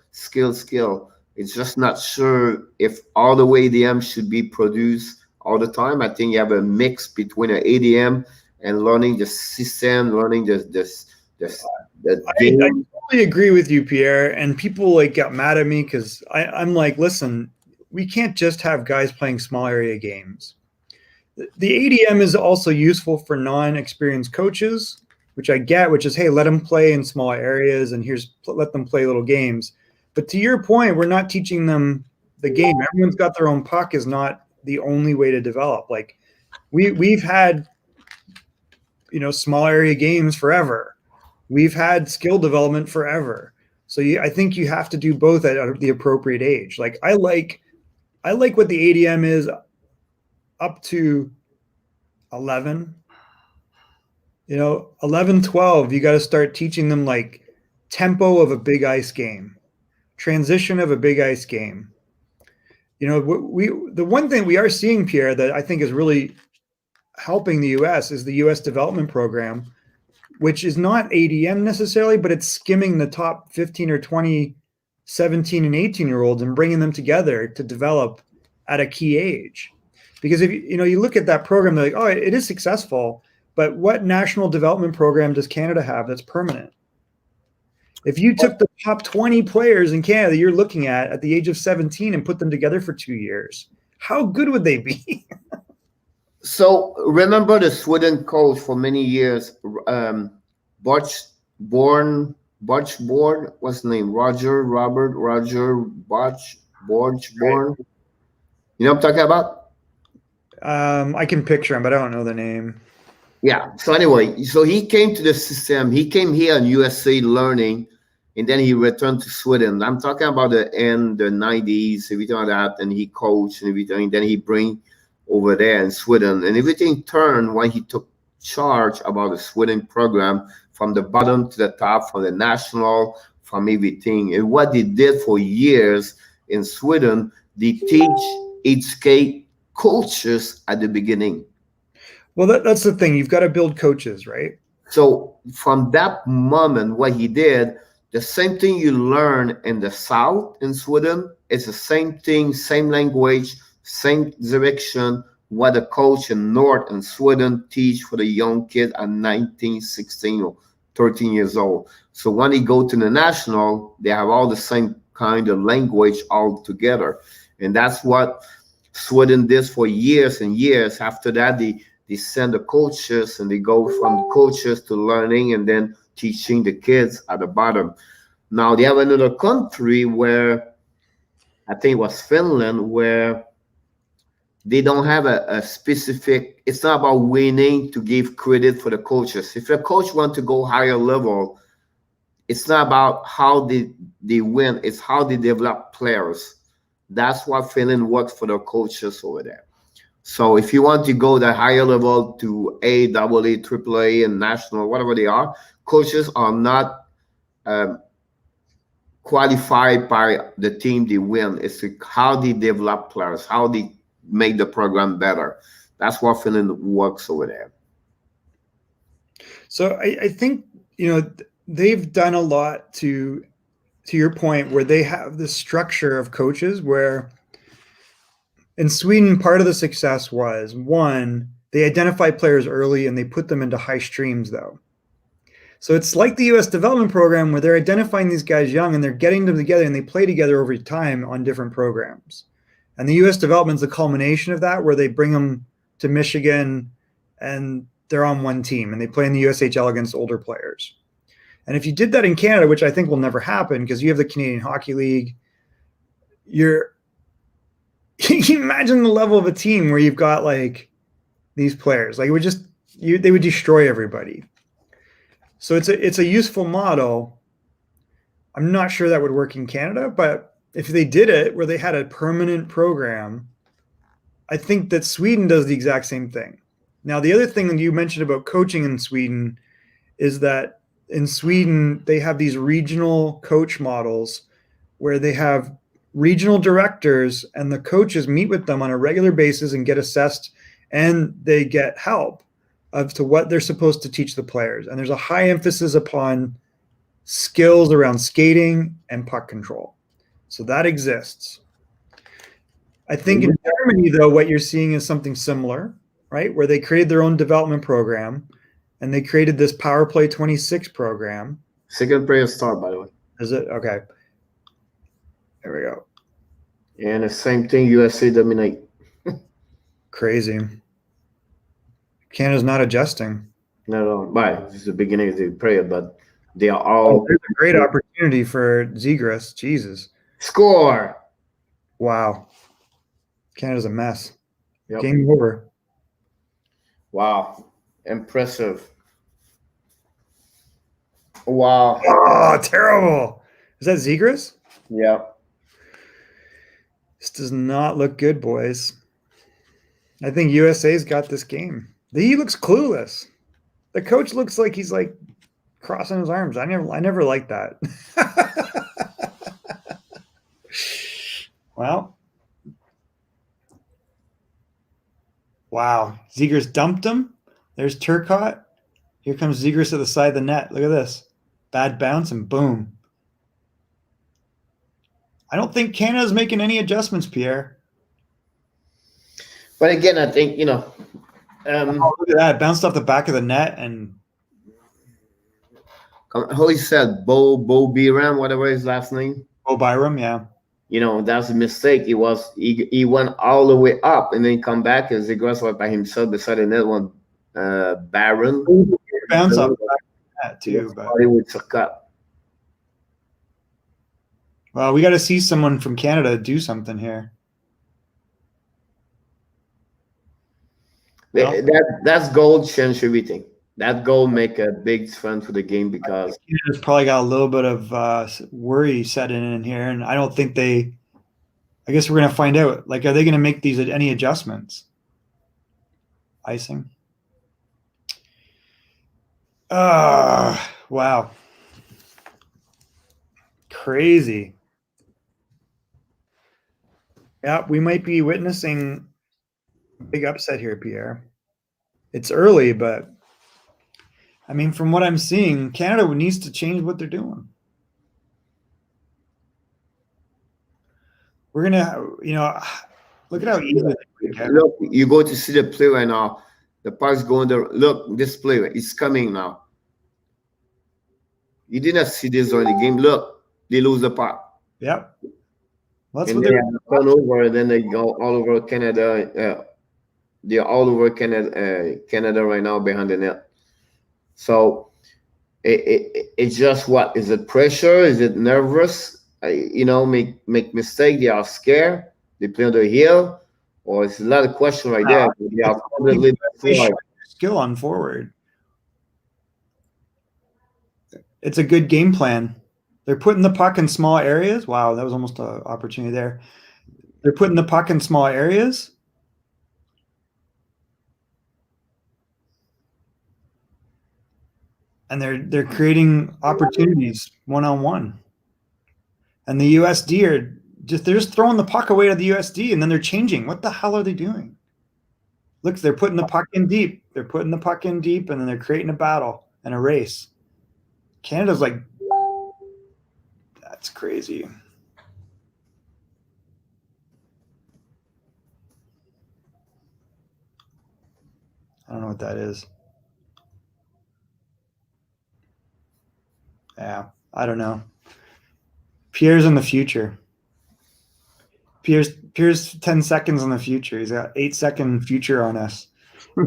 It's just not sure if all the way ADM should be produced all the time. I think you have a mix between an ADM and learning the system, learning the game. I totally agree with you, Pierre. And people got mad at me because I'm like, listen, we can't just have guys playing small area games. The ADM is also useful for non-experienced coaches, which I get, which is, hey, let them play in small areas and let them play little games. But to your point, we're not teaching them the game. Everyone's got their own puck is not the only way to develop. Like we've had, small area games forever. We've had skill development forever. So I think you have to do both at the appropriate age. Like I like what the ADM is up to 11. 11, 12, you got to start teaching them like tempo of a big ice game, transition of a big ice game. The one thing we are seeing, Pierre, that I think is really helping the U.S. is the U.S. development program, which is not ADM necessarily, but it's skimming the top 15 or 20, 17 and 18-year-olds and bringing them together to develop at a key age. Because if you look at that program, they're like, oh, it is successful, but what national development program does Canada have that's permanent? If you took the top 20 players in Canada you're looking at the age of 17 and put them together for 2 years, how good would they be? So remember the Sweden coach for many years, Butch Born, what's his name? Roger Butch Born. You know what I'm talking about? I can picture him, but I don't know the name. Yeah. So anyway, so he came to the system. He came here in USA learning, and then he returned to Sweden. I'm talking about the 90s, everything like that, and he coached and everything. Then he bring over there in Sweden, and everything turned when he took charge about the Sweden program from the bottom to the top, from the national, from everything. And what they did for years in Sweden, they teach each skate coaches at the beginning. Well, that's the thing. You've got to build coaches, right? So from that moment, what he did, the same thing you learn in the South in Sweden, it's the same thing, same language, same direction, what a coach in North in Sweden teach for the young kid at 19, 16, or 13 years old. So when they go to the national, they have all the same kind of language all together. And that's what Sweden did for years and years. After that, they send the coaches, and they go from the coaches to learning and then teaching the kids at the bottom. Now they have another country where, I think it was Finland, where they don't have a specific, it's not about winning to give credit for the coaches. If a coach wants to go higher level, it's not about how they win, it's how they develop players. That's what Finland works for the coaches over there. So if you want to go the higher level to A, AA, AAA, and national, whatever they are, coaches are not qualified by the team they win. It's how they develop players, how they make the program better. That's what Finland works over there. So I think, they've done a lot to your point, where they have this structure of coaches where in Sweden, part of the success was, one, they identify players early and they put them into high streams, though. So it's like the U.S. development program, where they're identifying these guys young and they're getting them together and they play together over time on different programs. And the U.S. development is the culmination of that, where they bring them to Michigan and they're on one team and they play in the USHL against older players. And if you did that in Canada, which I think will never happen because you have the Canadian Hockey League, you imagine the level of a team where you've got like these players, like it would just, they would destroy everybody. So it's a useful model. I'm not sure that would work in Canada, but if they did it where they had a permanent program, I think that Sweden does the exact same thing. Now, the other thing that you mentioned about coaching in Sweden is that in Sweden, they have these regional coach models where they have regional directors and the coaches meet with them on a regular basis and get assessed, and they get help as to what they're supposed to teach the players. And there's a high emphasis upon skills around skating and puck control. So that exists. I think in Germany, though, what you're seeing is something similar, right? Where they created their own development program and they created this Power Play 26 program. Second player start, by the way. Is it? Okay. There we go. And the same thing, USA dominate. Crazy. Canada's not adjusting. No. But it's the beginning of the period, but they are all. There's a great opportunity for Zegras. Jesus. Score. Wow. Canada's a mess. Yep. Game over. Wow. Impressive. Wow. Oh, terrible. Is that Zegras? Yeah. This does not look good, boys. I think USA's got this game. He looks clueless. The coach looks like he's like crossing his arms. I never liked that. Well, wow. Zegras dumped him. There's Turcotte. Here comes Zegras to the side of the net. Look at this. Bad bounce and boom. I don't think Canada's making any adjustments, Pierre. But again, I think, Oh, look at that. Bounced off the back of the net and how he said, Bo Biram, whatever his last name. oh, Byram, yeah. That's a mistake. He went all the way up and then come back as Zegras was by himself beside the net one. Baron. Bounce off the back of the net too. But He would took up. well, we got to see someone from Canada do something here. Well, That's goal change everything. That goal make a big difference to the game because Canada's probably got a little bit of worry setting in here, and I don't think they. I guess we're gonna find out. Like, are they gonna make these any adjustments? Icing. Wow. Crazy. Yeah, we might be witnessing a big upset here, Pierre. It's early, but I mean, from what I'm seeing, Canada needs to change what they're doing. We're gonna, look at how easy. look, you go to see the play right now. The puck's going there. Look, this play is coming now. You didn't see this during the game. Look, they lose the puck. Yep. That's And what they they're. have to turn over, and then they go all over Canada. They're all over Canada right now behind the net. So it's just what is it? Pressure? Is it nervous? Make mistake. They are scared. They play on the hill, or it's a lot of question right there. They are completely They show destroyed. skill on forward. It's a good game plan. They're putting the puck in small areas. Wow, that was almost an opportunity there. They're putting the puck in small areas. And they're creating opportunities one-on-one. And the USD they're just throwing the puck away to the USD and then they're changing. What the hell are they doing? Look, they're putting the puck in deep. They're putting the puck in deep and then they're creating a battle and a race. Canada's like, that's crazy. I don't know what that is. Yeah, I don't know. Pierre's in the future. Pierre's 10 seconds in the future. He's got 8-second future on us.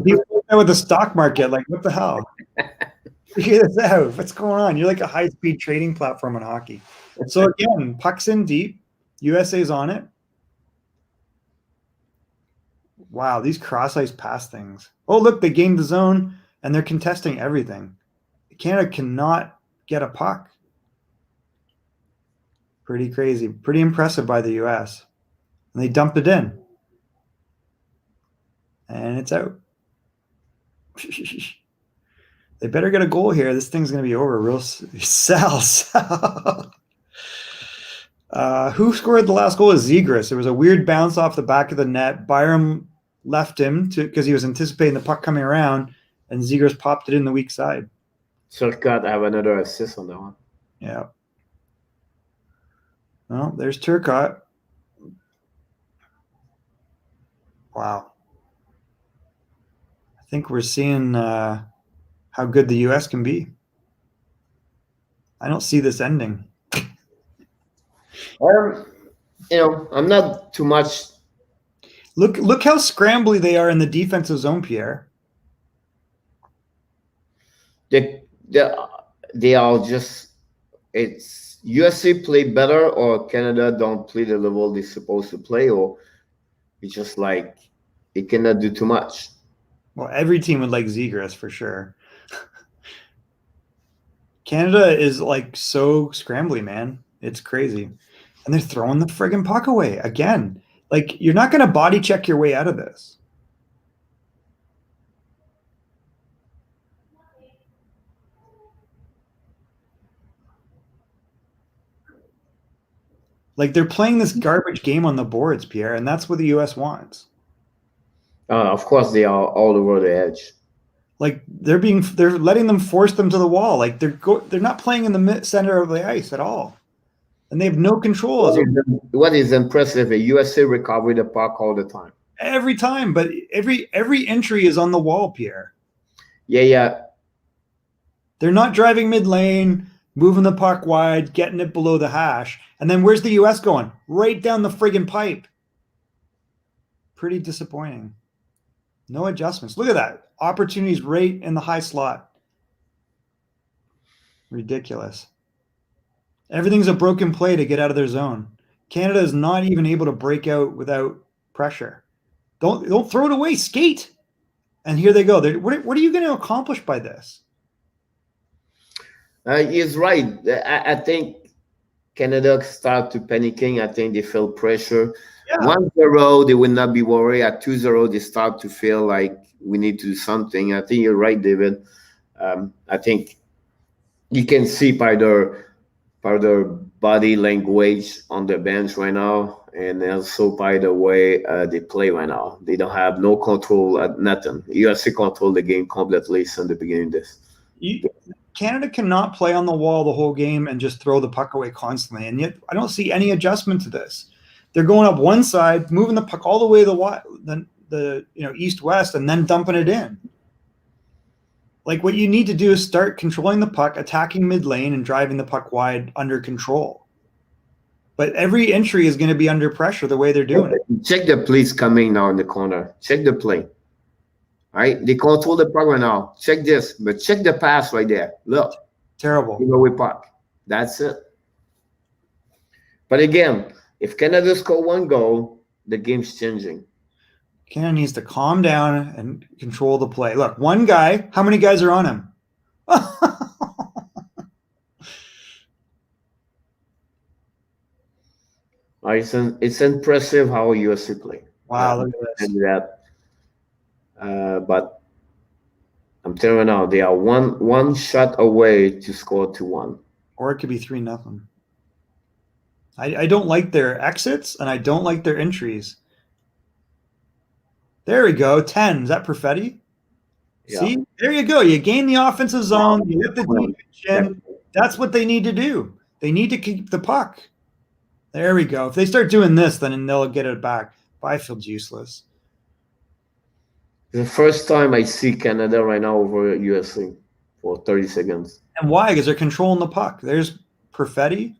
He's with the stock market. Like, what the hell? Figure this out. What's going on? You're like a high-speed trading platform in hockey. So again, puck's in deep. USA's on it. Wow, these cross-ice pass things. Oh, look, they gained the zone, and they're contesting everything. Canada cannot get a puck. Pretty crazy. Pretty impressive by the U.S. And they dumped it in. And it's out. They better get a goal here. This thing's going to be over real sell. Who scored the last goal? Is Zegras. There was a weird bounce off the back of the net. Byram left him because he was anticipating the puck coming around, and Zegras popped it in the weak side. Turcotte have another assist on that one. Yeah. Well, there's Turcotte. Wow. I think we're seeing how good the U.S. can be. I don't see this ending. I'm not too much. Look how scrambly they are in the defensive zone, Pierre. They are just. It's USA play better, or Canada don't play the level they're supposed to play, or it's just like it cannot do too much. Well, every team would like Zegras for sure. Canada is like so scrambly, man. It's crazy. And they're throwing the friggin' puck away again. Like, you're not going to body check your way out of this. Like, they're playing this garbage game on the boards, Pierre, and that's what the U.S. wants. Of course, they are all over the edge. Like, they're letting them force them to the wall. Like, they're not playing in the center of the ice at all, and they have no control. What is impressive? The USA recover the puck all the time. Every time, but every entry is on the wall, Pierre. Yeah. They're not driving mid lane, moving the puck wide, getting it below the hash, and then where's the U.S. going? Right down the friggin' pipe. Pretty disappointing. No adjustments. Look at that. Opportunities right in the high slot. Ridiculous. Everything's a broken play to get out of their zone. Canada is not even able to break out without pressure. Don't throw it away. Skate. And here they go. What are you going to accomplish by this? He's right. I think Canada start to panicking. I think they feel pressure. Yeah. 1-0, they will not be worried. At 2-0, they start to feel like we need to do something. I think you're right, David. I think you can see by their body language on the bench right now, and also by the way they play right now. They don't have no control at nothing. USA control the game completely since the beginning of this. Canada cannot play on the wall the whole game and just throw the puck away constantly, and yet I don't see any adjustment to this. They're going up one side, moving the puck all the way the east-west, and then dumping it in. Like, what you need to do is start controlling the puck, attacking mid lane, and driving the puck wide under control. But every entry is going to be under pressure the way they're doing it. Check the plays coming now in the corner. Check the play. All right, they control the puck right now. Check this, but check the pass right there. Look, terrible. With puck. That's it. But again, if Canada score one goal, the game's changing. Canada needs to calm down and control the play. Look, one guy, how many guys are on him? It's impressive how USA play. Wow, look at this. But I'm telling you now, they are one shot away to score 2-1. Or it could be 3-0. I don't like their exits, and I don't like their entries. There we go. 10. Is that Perfetti? Yeah. See? There you go. You gain the offensive zone. You hit the defense in. That's what they need to do. They need to keep the puck. There we go. If they start doing this, then they'll get it back. Byfield's useless. The first time I see Canada right now over USA for 30 seconds. And why? Because they're controlling the puck. There's Perfetti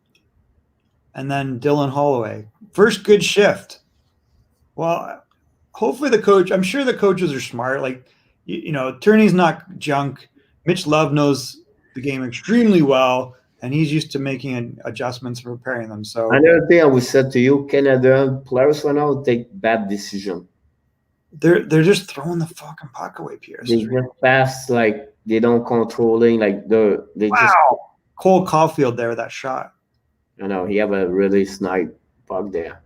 and then Dylan Holloway. First good shift. Well, hopefully I'm sure the coaches are smart. Like, Turney's not junk. Mitch Love knows the game extremely well, and he's used to making adjustments and preparing them. So another thing I would say to you, Canada players right now take bad decision. They're just throwing the fucking puck away, Pierre. They just pass, like they don't controlling, like they just. Cole Caulfield there with that shot. I know he have a really snipe puck there.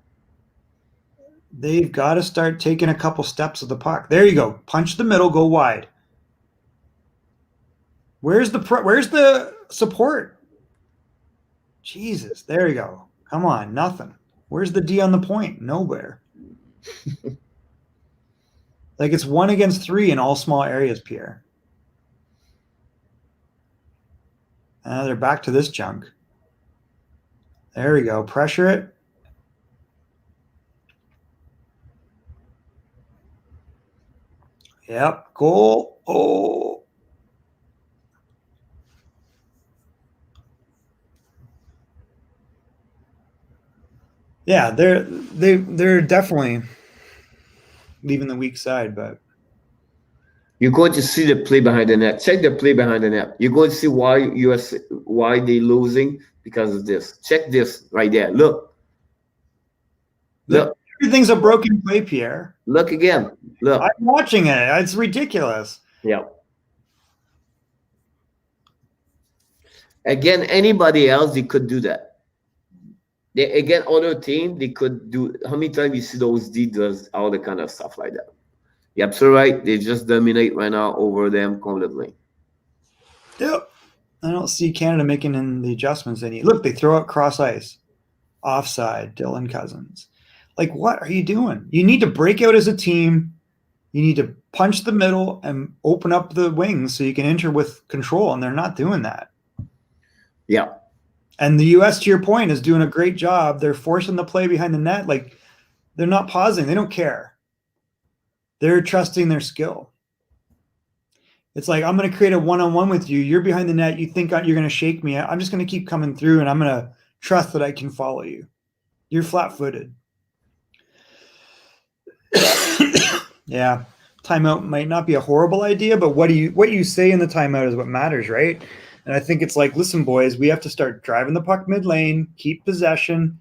They've got to start taking a couple steps of the puck. There you go. Punch the middle, go wide. Where's the support? Jesus, there you go. Come on, nothing. Where's the D on the point? Nowhere. Like, it's 1 against 3 in all small areas, Pierre. They're back to this junk. There we go. Pressure it. Yep. Goal. Oh. Yeah, they're definitely leaving the weak side, but you're going to see the play behind the net. Check the play behind the net. You're going to see why they're losing because of this. Check this right there. Look. Everything's a broken play, Pierre. Look again. Look. I'm watching it. It's ridiculous. Yeah. Again, anybody else, they could do that. Again, other team, they could do. How many times you see those D does all the kind of stuff like that? You're absolutely right. They just dominate right now over them completely. Yep. I don't see Canada making in the adjustments they need. Look, they throw out cross ice, offside, Dylan Cousins. Like, what are you doing? You need to break out as a team. You need to punch the middle and open up the wings so you can enter with control, and they're not doing that. Yeah. And the U.S., to your point, is doing a great job. They're forcing the play behind the net. Like, they're not pausing. They don't care. They're trusting their skill. It's like, I'm going to create a one-on-one with you. You're behind the net. You think you're going to shake me. I'm just going to keep coming through, and I'm going to trust that I can follow you. You're flat-footed. Yeah. Timeout might not be a horrible idea, but what you say in the timeout is what matters, right? And I think it's like, listen, boys, we have to start driving the puck mid-lane, keep possession,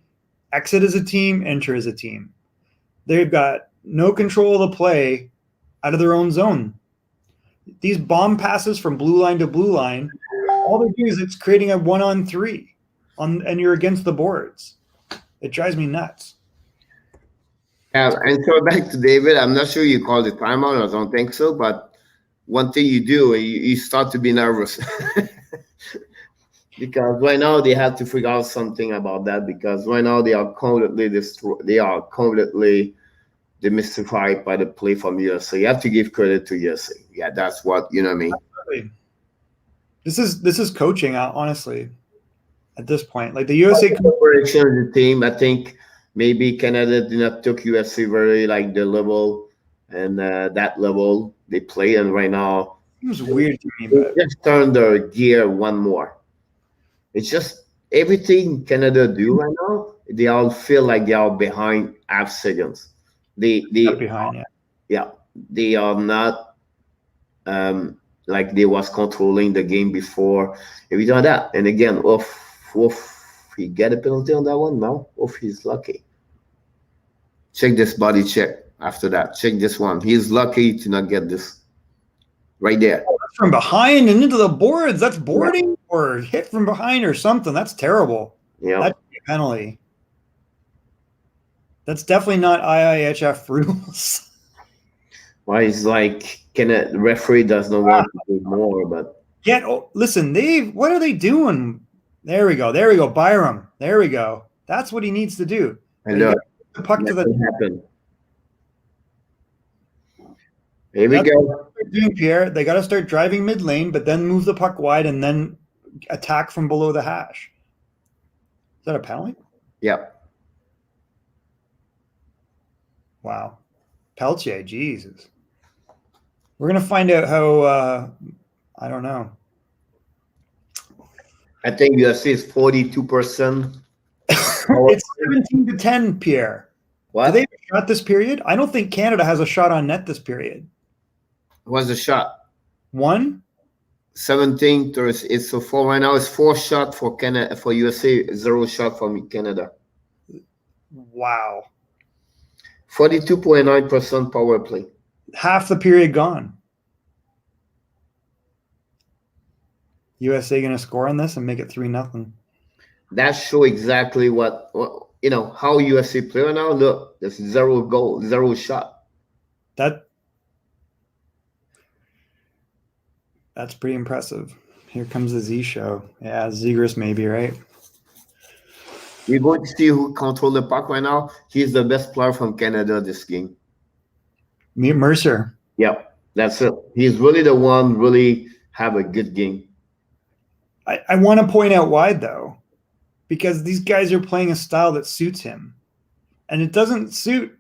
exit as a team, enter as a team. They've got no control of the play out of their own zone. These bomb passes from blue line to blue line, all they do is it's creating a 1-on-3, and you're against the boards. It drives me nuts. And so back to David, I'm not sure you called it timeout. I don't think so. But one thing you do, you start to be nervous. Because right now they have to figure out something about that, because right now they are completely demystified by the play from USA. You have to give credit to USA. Yeah, that's what, you know what I mean? Absolutely. This is coaching, honestly, at this point. Like the USA cooperation of the team, I think maybe Canada did not took USA very like the level and that level they play, and right now it was weird to me, but just turn their gear one more. It's just everything Canada do right now, they all feel like they are behind half seconds. They behind, yeah, they are not like they was controlling the game before. Every time that, and again, he get a penalty on that one. No, he's lucky. Check this body check after that. Check this one. He's lucky to not get this right there. Oh, that's from behind and into the boards. That's boarding or hit from behind or something. That's terrible. Yeah, that's a penalty. That's definitely not IIHF rules. Well, it's like the referee does not want to do more, but listen, what are they doing? There we go, Byram. There we go. That's what he needs to do. I know. The puck to the happen. Here we go. Doing, Pierre, they got to start driving mid lane, but then move the puck wide and then attack from below the hash. Is that a penalty? Yep. Wow. Peltier, Jesus. We're going to find out how, I don't know. I think UFC is 42%. It's 17-10, Pierre. What? Do they have a shot this period? I don't think Canada has a shot on net this period. What's the shot? 1? 17. It's so 4 right now. It's 4 shot for Canada, for USA, 0 shot from Canada. Wow. 42.9% power play. Half the period gone. USA going to score on this and make it 3-0. That show exactly what how USA play right now. Look, there's 0 goal, 0 shot. That's pretty impressive. Here comes the Z show. Yeah, Zegras maybe, right? We're going to see who control the puck right now. He's the best player from Canada this game. Mercer. Yep, that's it. He's really the one really have a good game. I want to point out why, though, because these guys are playing a style that suits him. And it doesn't suit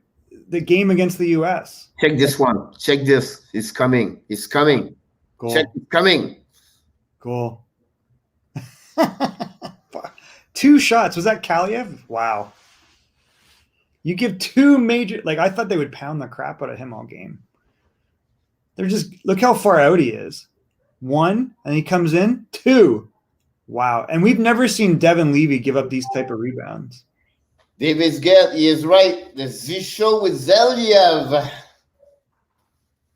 the game against the U.S. Check this one. Check this. It's coming. It's coming. Goal. Check it's coming. Goal. 2 shots. Was that Kaliev? Wow. You give 2 major... Like, I thought they would pound the crap out of him all game. They're just... Look how far out he is. 1, and he comes in. 2. Wow. And we've never seen Devin Levy give up these type of rebounds. David's get, he is right. The Z show with Zeliev.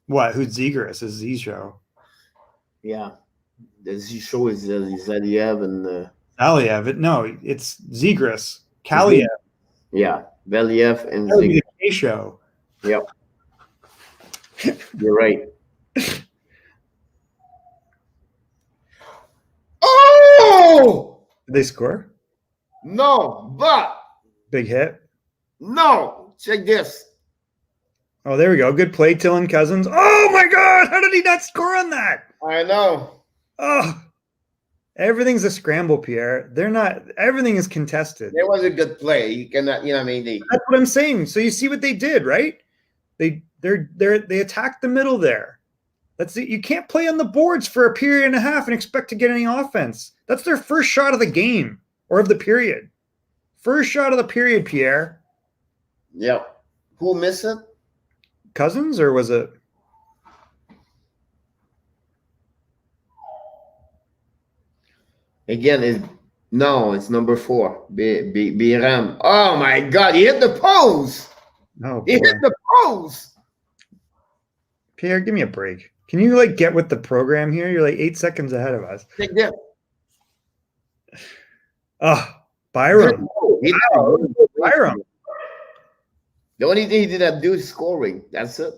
What? Who's Zegras? Is Z show? Yeah. The Z show is Zaliev and Kaliev. No, it's Zegras. Kaliev. yeah, Valiev and That would be Zig. the K show. Yep, you're right. Oh Did they score? no, but Big hit. no. Check this. Oh, there we go. Good play, Tillin Cousins. Oh my God! How did he not score on that? I know. Oh, everything's a scramble, Pierre. They're not. Everything is contested. There was a good play. You cannot, you know what I mean? That's what I'm saying. So you see what they did, right? They attacked the middle there. That's it. You can't play on the boards for a period and a half and expect to get any offense. That's their first shot of the game or of the period. First shot of the period, Pierre. Yep. Who missed it? Cousins, or was it? Again, it's number 4. Biram. Oh my God, he hit the post. Oh, He boy. hit the post. Pierre, give me a break. Can you like get with the program here? You're like 8 seconds ahead of us. Check this. Oh, Byram. Wow. Byram. The only thing he did not do is scoring. That's it.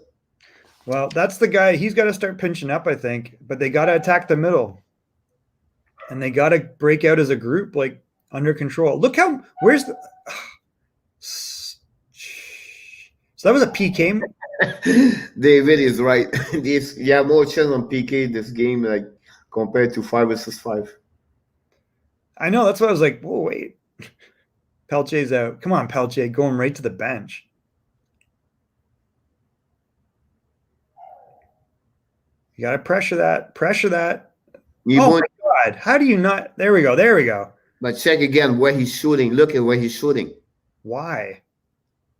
Well, that's the guy. He's got to start pinching up, I think. But they got to attack the middle. And they got to break out as a group, like under control. Look how, where's the. So that was a PK. David is right. You have more chance on PK this game, like compared to 5 versus 5. I know. That's what I was like, whoa, wait. Pelche's out. Come on, Pelche. Going right to the bench. You got to pressure that. Pressure that. You Oh, want- my God. How do you not? There we go. There we go. but check again where he's shooting. Look at where he's shooting. Why?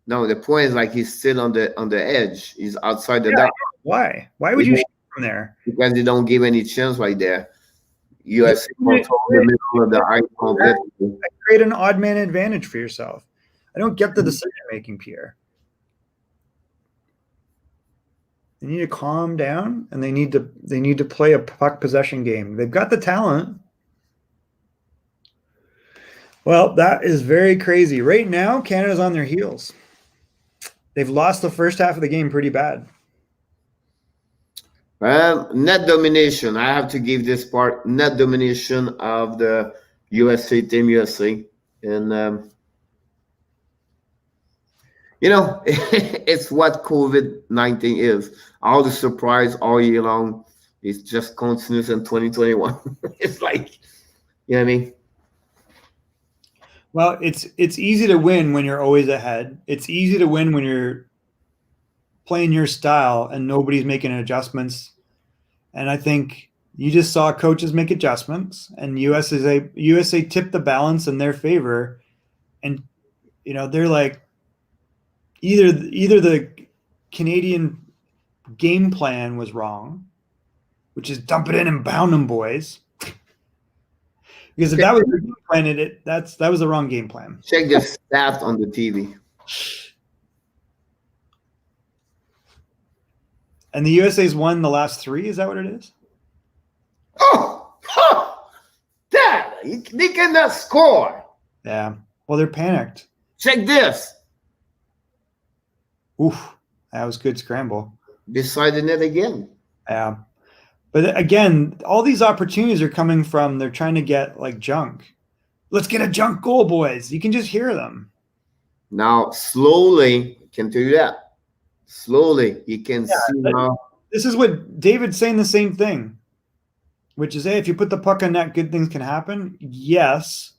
No, the point is like he's still on the edge. He's outside the Yeah, dot Why? Why would you shoot from there? because they don't give any chance right there. USC Wait, control the middle of the ice completely. Create an odd man advantage for yourself. I don't get the decision making, Pierre. They need to calm down, and they need to play a puck possession game. They've got the talent. Well, that is very crazy. Right now, Canada's on their heels. They've lost the first half of the game pretty bad. Net domination. I have to give this part net domination of the USA team USA, and you know it's what COVID-19 is. All the surprise all year long is just continuous in 2021. It's like, you know what I mean? Well, it's easy to win when you're always ahead. It's easy to win when you're playing your style and nobody's making adjustments. And I think you just saw coaches make adjustments, and USA tipped the balance in their favor. And you know, they're like either the Canadian game plan was wrong, which is dump it in and bound them, boys. Because if that was the game plan, that was the wrong game plan. Check the stats on the TV. And the USA's won the last 3. Is that what it is? Dad, they cannot score. Yeah. Well, they're panicked. Check this. Oof. That was good scramble. Beside the net again. Yeah. But again, all these opportunities are coming from they're trying to get like junk. Let's get a junk goal, boys. You can just hear them. Now, slowly, I can tell you that. Slowly, you can see now. This is what David's saying, the same thing, which is, hey, if you put the puck on net, good things can happen. Yes.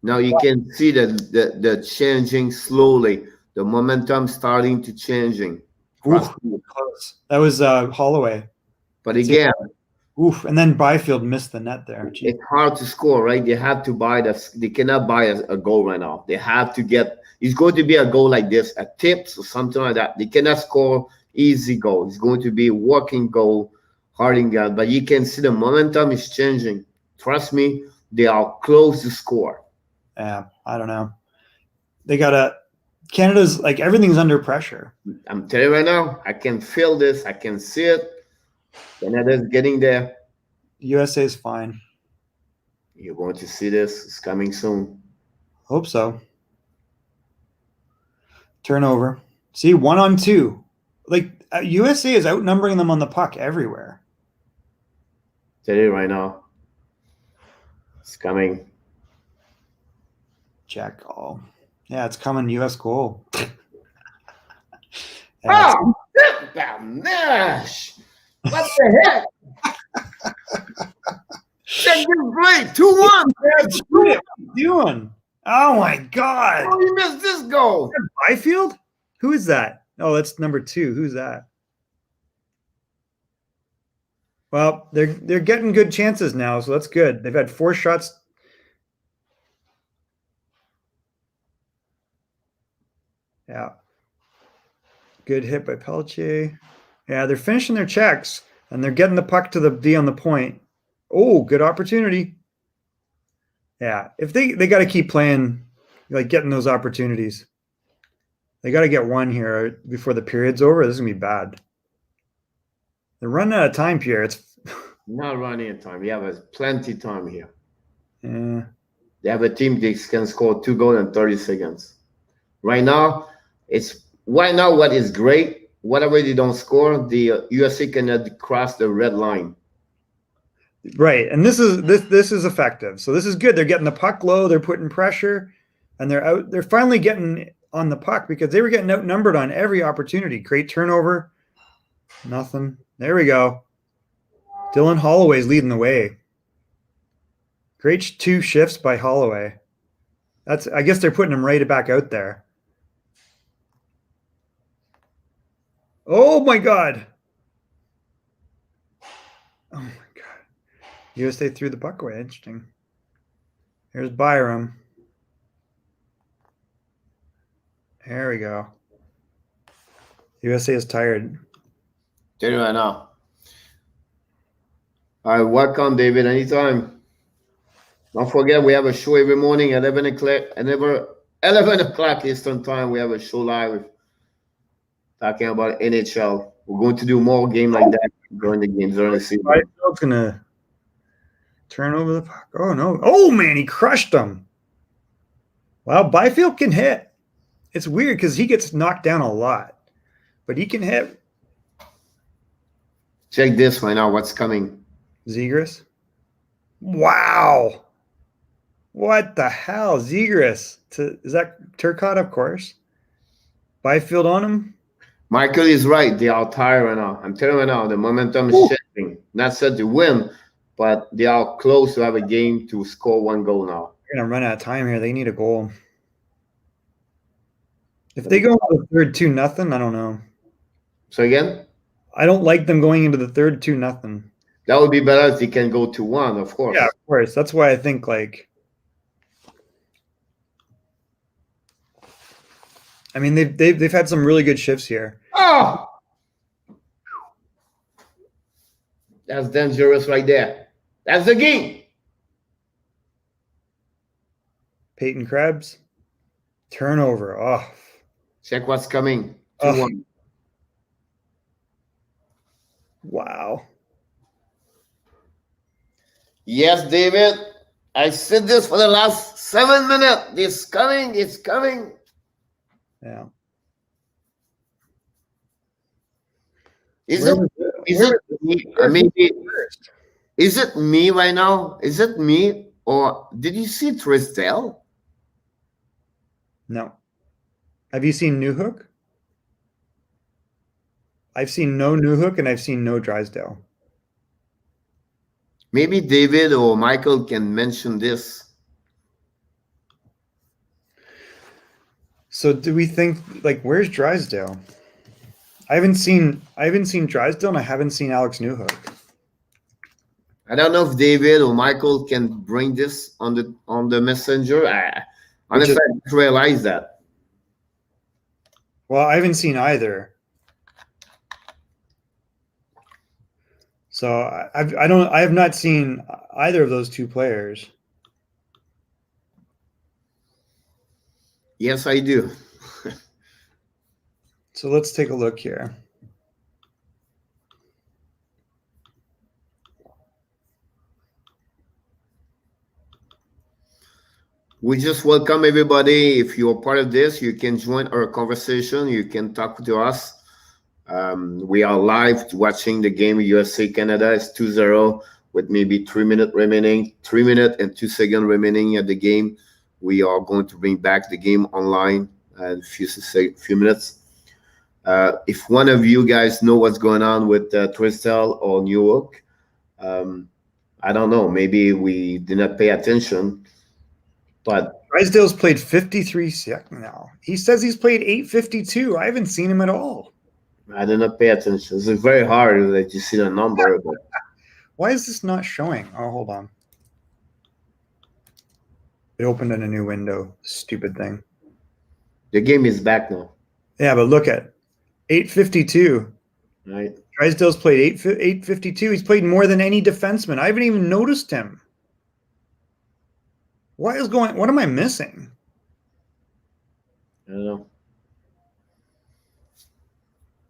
Now you can see the changing slowly. The momentum starting to changing. Oof, close. That was Holloway. But again, oof, and then Byfield missed the net there. Gee. it's hard to score, right? They have to buy they cannot buy a goal right now. They have to get, it's going to be a goal like this, a tips or something like that. They cannot score easy goal. It's going to be a working goal, harding goal. But you can see the momentum is changing. Trust me, they are close to score. Yeah, I don't know. Canada's like everything's under pressure. I'm telling you right now, I can feel this. I can see it. Canada's getting there. USA is fine. You're going to see this. It's coming soon. Hope so. Turnover. See, 1-on-2. Like USA is outnumbering them on the puck everywhere. Tell you right now. It's coming. Jack goal. Yeah, it's coming. US goal. Oh, Nash! What the heck? Check this play. 2-1. What are you doing? Oh my God! How you missed this goal? Byfield? Who is that? Oh, that's number 2. Who's that? Well, they're getting good chances now, so that's good. They've had 4 shots. Yeah. Good hit by Pelletier. Yeah, they're finishing their checks, and they're getting the puck to the D on the point. Oh, good opportunity. Yeah, if they got to keep playing, like getting those opportunities. They got to get one here before the period's over. This is going to be bad. They're running out of time, Pierre. It's not running out of time. We have plenty of time here. Yeah. They have a team that can score 2 goals in 30 seconds. Right now, what is great, whatever they don't score, the USA cannot cross the red line. Right, and this is effective. So this is good. They're getting the puck low. They're putting pressure, and they're finally getting on the puck because they were getting outnumbered on every opportunity. Great turnover. Nothing. There we go. Dylan Holloway's leading the way. Great 2 shifts by Holloway. I guess they're putting him right back out there. Oh my God. Oh my God. USA threw the puck away. Interesting. Here's Byram. There we go. USA is tired. Tell you right now. All right, welcome, David. Anytime. Don't forget, we have a show every morning at 11 o'clock Eastern time. We have a show live talking about NHL. We're going to do more games like that during the games during the season. Byfield's going to turn over the puck. Oh, no. Oh, man, he crushed him. Wow, Byfield can hit. It's weird because he gets knocked down a lot, but he can hit. Check this right now. What's coming? Zegras. Wow. What the hell? Zegras. Is that Turcotte, of course? Byfield on him? Michael is right. They are tired right now. I'm telling you right now, the momentum is shifting. Not said to win, but they are close to have a game to score 1 goal now. They're going to run out of time here. They need a goal. If they go into the third 2-0, I don't know. So again? I don't like them going into the third 2-0. That would be better if they can go 2-1, of course. Yeah, of course. That's why I think I mean they've had some really good shifts here. Oh, that's dangerous right there. That's the game. Peyton Krebs, turnover. Oh, check what's coming. 2-1. Wow. Yes, David. I said this for the last 7 minutes. It's coming. It's coming. Yeah. Is it me right now? Is it me? Or did you see Trisdale? No. Have you seen Newhook? I've seen no Newhook and I've seen no Drysdale. Maybe David or Michael can mention this. So do we think where's Drysdale? I haven't seen Drysdale and I haven't seen Alex Newhook. I don't know if David or Michael can bring this on the messenger. Honestly, I didn't realize that. Well, I haven't seen either. So I have not seen either of those 2 players. Yes, I do. So let's take a look here. We just welcome everybody. If you're part of this, you can join our conversation. You can talk to us. We are live watching the game USA Canada. It's 2-0 with maybe 3 minutes remaining, 3 minutes and 2 seconds remaining at the game. We are going to bring back the game online in a few minutes. If one of you guys know what's going on with Tristel or Newark, I don't know. Maybe we did not pay attention, but Drysdale's played 53 seconds now. He says he's played 8:52. I haven't seen him at all. I did not pay attention. It's very hard that you see the number. But Why is this not showing? Oh, hold on. It opened in a new window. Stupid thing. the game is back now, Yeah, but look at 8:52. right? Drysdale's played 8:52. He's played more than any defenseman. I haven't even noticed him. What am I missing? I don't know.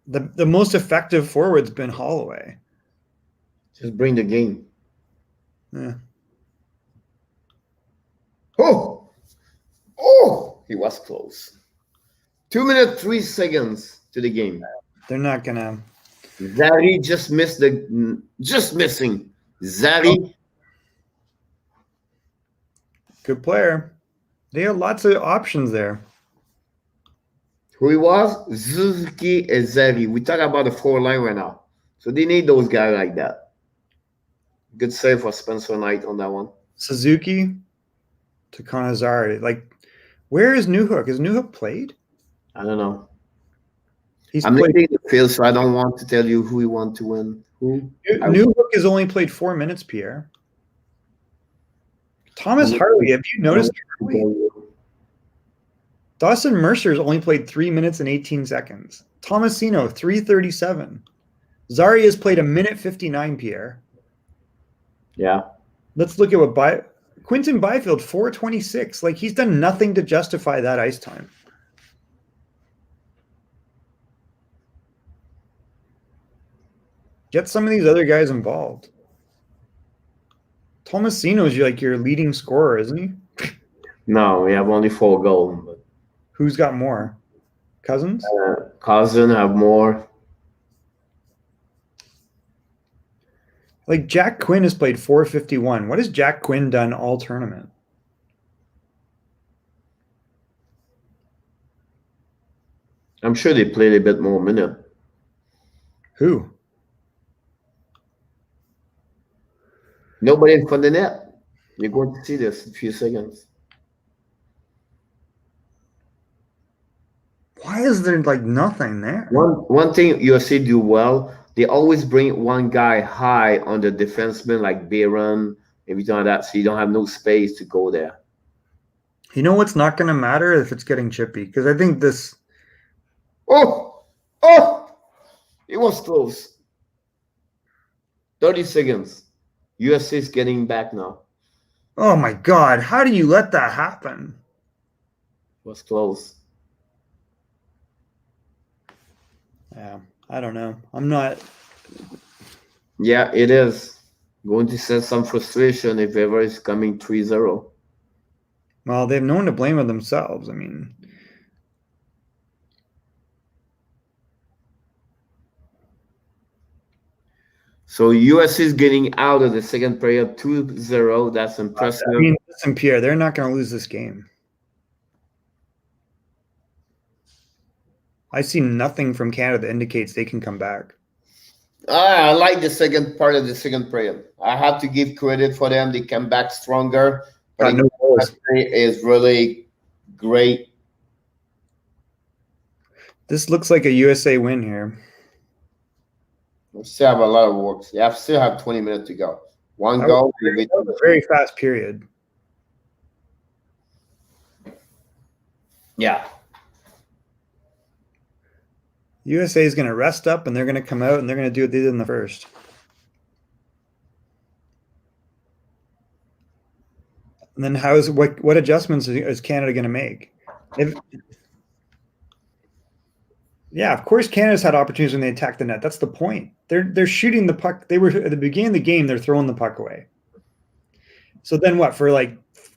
The most effective forward's been Holloway. Just bring the game. Yeah. Oh, he was close. 2 minutes, 3 seconds to the game. They're not gonna. Zari just missing. Zari. Good player. They have lots of options there. Who he was? Suzuki and Zari. We talk about the 4 line right now. So they need those guys like that. Good save for Spencer Knight on that one. Suzuki to Kanazari. Like, where is Newhook? Is Newhook played? I don't know. He's I'm played. leading the field, so I don't want to tell you who we want to win. Who? Newhook has only played 4 minutes, Pierre. Thomas Harley, have you noticed? Dawson Mercer's only played 3 minutes and 18 seconds. Tomasino, 3:37. Zari has played 1:59, Pierre. Yeah. Let's look at what Quinton Byfield, 4:26. Like, he's done nothing to justify that ice time. Get some of these other guys involved. Tomasino's your leading scorer, isn't he? No, we have only 4 goals. But Who's got more? Cousins? Cousin have more. Like, Jack Quinn has played 4:51. What has Jack Quinn done all tournament? I'm sure they played a bit more minute. Who? Nobody in front of the net. You're going to see this in a few seconds. Why is there nothing there? One thing USA do well, they always bring one guy high on the defenseman, like Barron, everything like that, so you don't have no space to go there. You know what's not going to matter if it's getting chippy? Because I think this. Oh! It was close. 30 seconds. USA is getting back now. Oh my God! How do you let that happen? It was close. Yeah, I don't know. I'm not. Yeah, it is. Going to send some frustration if ever it's coming 3-0. Well, they've no one to blame of themselves. I mean, So US is getting out of the second period 2-0. That's impressive. listen, Pierre, they're not going to lose this game. I see nothing from Canada that indicates they can come back. I like the second part of the second period. I have to give credit for them. They come back stronger. But No goals. is really great. This looks like a USA win here. We still have a lot of work. You still have 20 minutes to go. One That goal. That was a very fast period. Yeah. USA is going to rest up, and they're going to come out, and they're going to do what they did in the first. And then what adjustments is Canada going to make? Yeah, of course Canada's had opportunities when they attack the net. That's the point. They're shooting the puck. They were at the beginning of the game, they're throwing the puck away. So then what? For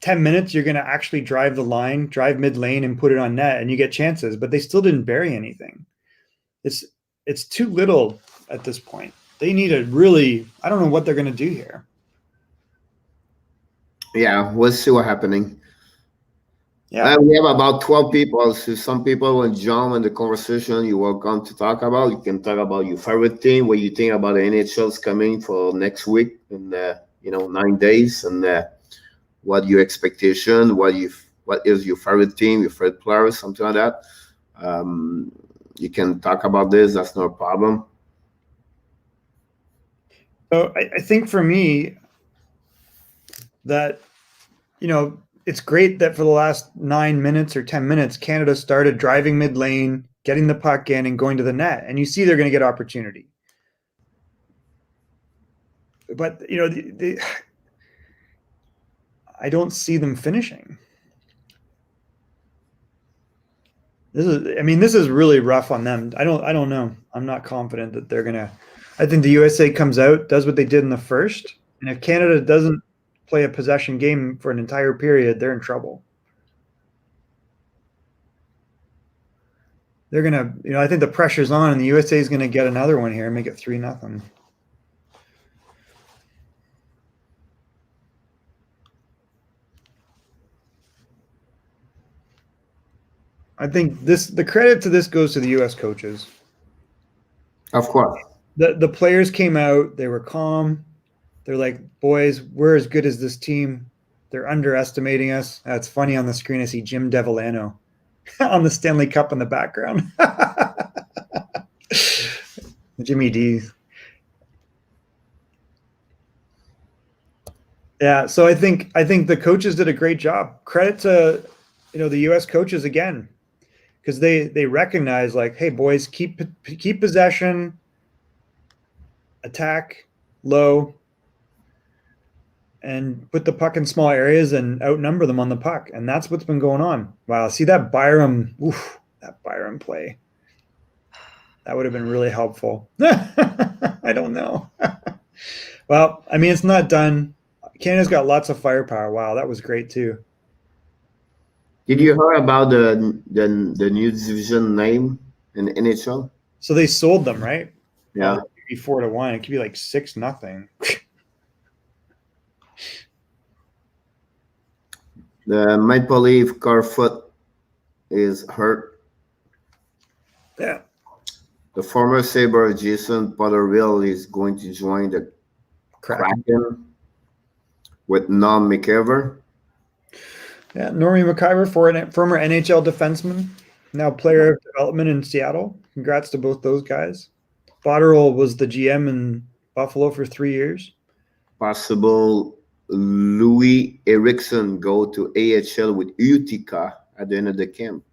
10 minutes, you're going to actually drive the line, drive mid lane and put it on net and you get chances, but they still didn't bury anything. It's too little at this point. They need a really, I don't know what they're going to do here. Yeah, we'll see what's happening. Yeah. We have about 12 people. So some people will join in the conversation. You're welcome to talk about. You can talk about your favorite team, what you think about the NHL's coming for next week in 9 days, and what your expectation, what is your favorite team, your favorite players, something like that. You can talk about this. That's no problem. So I think for me that, it's great that for the last 9 minutes or 10 minutes, Canada started driving mid lane, getting the puck in and going to the net. And you see they're going to get opportunity. But, I don't see them finishing. This is really rough on them. I don't know. I'm not confident that they're going to. I think the USA comes out, does what they did in the first. And if Canada doesn't play a possession game for an entire period, they're in trouble. They're going to, I think the pressure's on and the USA is going to get another one here and make it 3-0. I think the credit to this goes to the US coaches. Of course. The players came out, they were calm. They're like, boys, we're as good as this team. They're underestimating us. That's funny on the screen. I see Jim Devellano on the Stanley Cup in the background. Jimmy D. Yeah, so I think the coaches did a great job. Credit to the US coaches again, because they recognize like, hey boys, keep possession, attack low, and put the puck in small areas and outnumber them on the puck. And that's what's been going on. Wow. See that Byram play. That would have been really helpful. I don't know. Well, it's not done. Canada's got lots of firepower. Wow. That was great too. Did you hear about the new division name in the NHL? So they sold them, right? Yeah. 4-1. It could be like 6-0. The Maple Leaf Carfoot is hurt. Yeah. The former Sabre Jason Potterville is going to join the Kraken with Norm McIver. Yeah, Normie McIver, former NHL defenseman, now player of development in Seattle. Congrats to both those guys. Botterill was the GM in Buffalo for 3 years. Possible Louis Eriksson go to AHL with Utica at the end of the camp.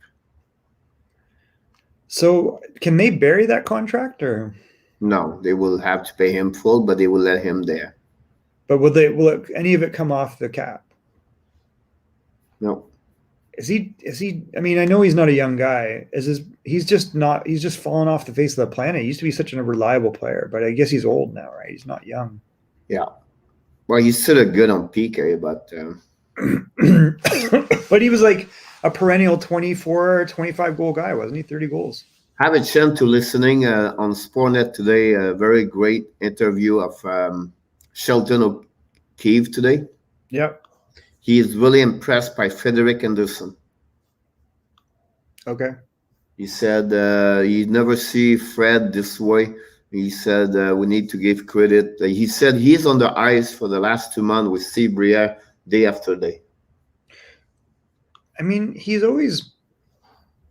So can they bury that contract or? No, they will have to pay him full, but they will let him there. But will any of it come off the cap? No. Is he? I know he's not a young guy. He's just fallen off the face of the planet. He used to be such a reliable player, but I guess he's old now, right? He's not young. Yeah. Well, he's still good on PK, but but he was like a perennial 24, 25 goal guy, wasn't he? 30 goals. I have a chance to listening on Sportnet today, a very great interview of Shelton O'Keefe today. Yep. He is really impressed by Frederik Andersen. Okay. He said he never see Fred this way. He said we need to give credit. He said he's on the ice for the last 2 months with Steve Briere day after day. He's always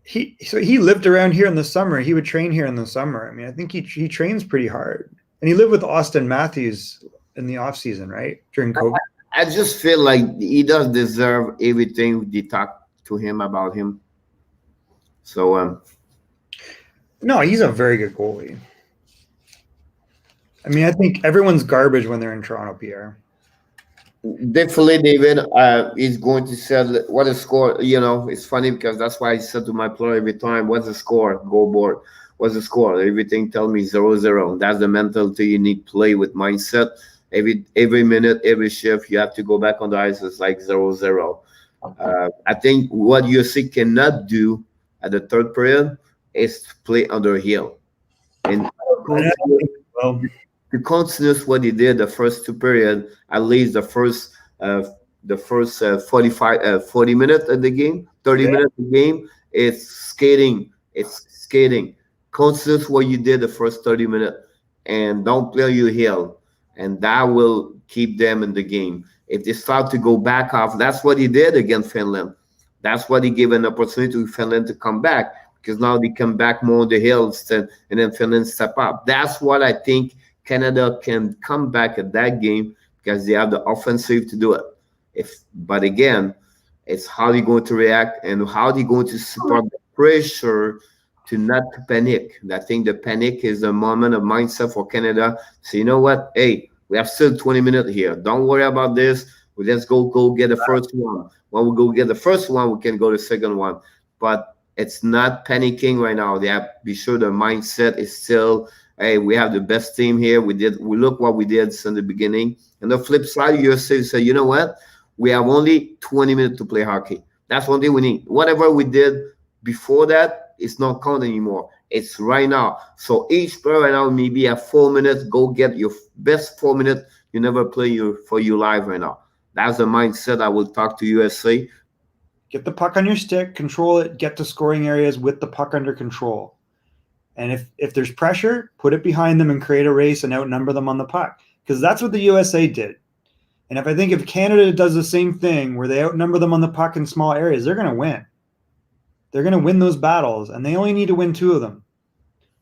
he lived around here in the summer. He would train here in the summer. I think he trains pretty hard. And he lived with Austin Matthews in the off season, right? During COVID. I just feel like he does deserve everything they talk to him about him. So no, he's a very good goalie. I think everyone's garbage when they're in Toronto, Pierre. Definitely, David is going to say what a score. It's funny because that's why I said to my player every time, what's the score? Go board. What's the score? Everything tell me 0-0. That's the mentality you need to play with mindset. every minute, every shift, you have to go back on the ice. It's like 0-0. I think what USA cannot do at the third period is play underhill and Well, to continue what he did the first two period, at least the first 40 minutes of the game, 30 Yeah. minutes of the game, it's skating. It's skating. Continue what you did the first 30 minutes and don't play your heel. And that will keep them in the game. If they start to go back off, that's what he did against Finland. That's what he gave an opportunity to Finland to come back because now they come back more on the hills and then Finland step up. That's what I think Canada can come back at that game because they have the offensive to do it. But again, it's how they're going to react and how they're going to support the pressure to not panic. I think the panic is a moment of mindset for Canada. So you know what? Hey, we have still 20 minutes here. Don't worry about this. Let's go get the first one. When we go get the first one, we can go to the second one. But it's not panicking right now. They have to be sure the mindset is still, hey, we have the best team here. We look what we did since the beginning. And the flip side, you say, you know what? We have only 20 minutes to play hockey. That's one thing we need. Whatever we did before that, it's not count anymore. It's right now. So each player right now maybe have 4 minutes. Go get your best 4 minutes. You never play for your life right now. That's the mindset I will talk to USA. Get the puck on your stick, control it, get to scoring areas with the puck under control. And if there's pressure, put it behind them and create a race and outnumber them on the puck. Because that's what the USA did. And if Canada does the same thing where they outnumber them on the puck in small areas, they're going to win. They're going to win those battles, and they only need to win 2 of them.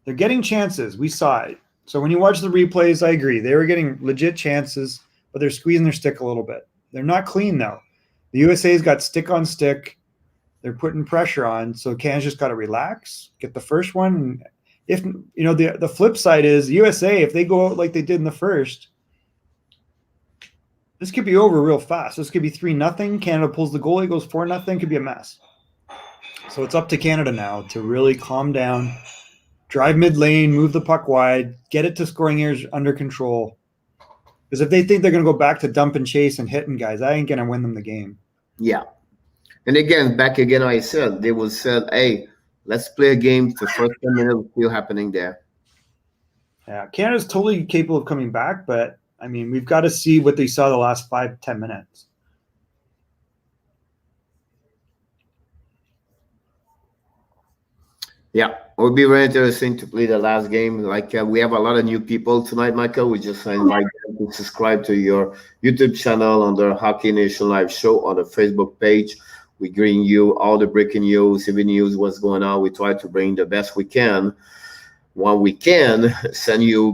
They're getting chances. We saw it. So when you watch the replays, I agree. They were getting legit chances, but they're squeezing their stick a little bit. They're not clean, though. The USA's got stick on stick. They're putting pressure on, so Canada's just got to relax, get the first one. And if the flip side is USA, if they go out like they did in the first, this could be over real fast. This could be 3-0. Canada pulls the goalie, goes 4-0. Could be a mess. So it's up to Canada now to really calm down, drive mid lane, move the puck wide, get it to scoring areas under control. Because if they think they're going to go back to dump and chase and hitting guys, I ain't going to win them the game. Yeah. And again, I said, they will say, hey, let's play a game. The first 10 minutes still happening there. Yeah, Canada's totally capable of coming back, but, I mean, we've got to see what they saw the last 5-10 minutes. Yeah, it would be very interesting to play the last game. Like we have a lot of new people tonight, Michael. We just invite them to subscribe to your YouTube channel on the Hockey Nation Live Show on the Facebook page. We bring you all the breaking news, even news, what's going on. We try to bring the best we can. When we can,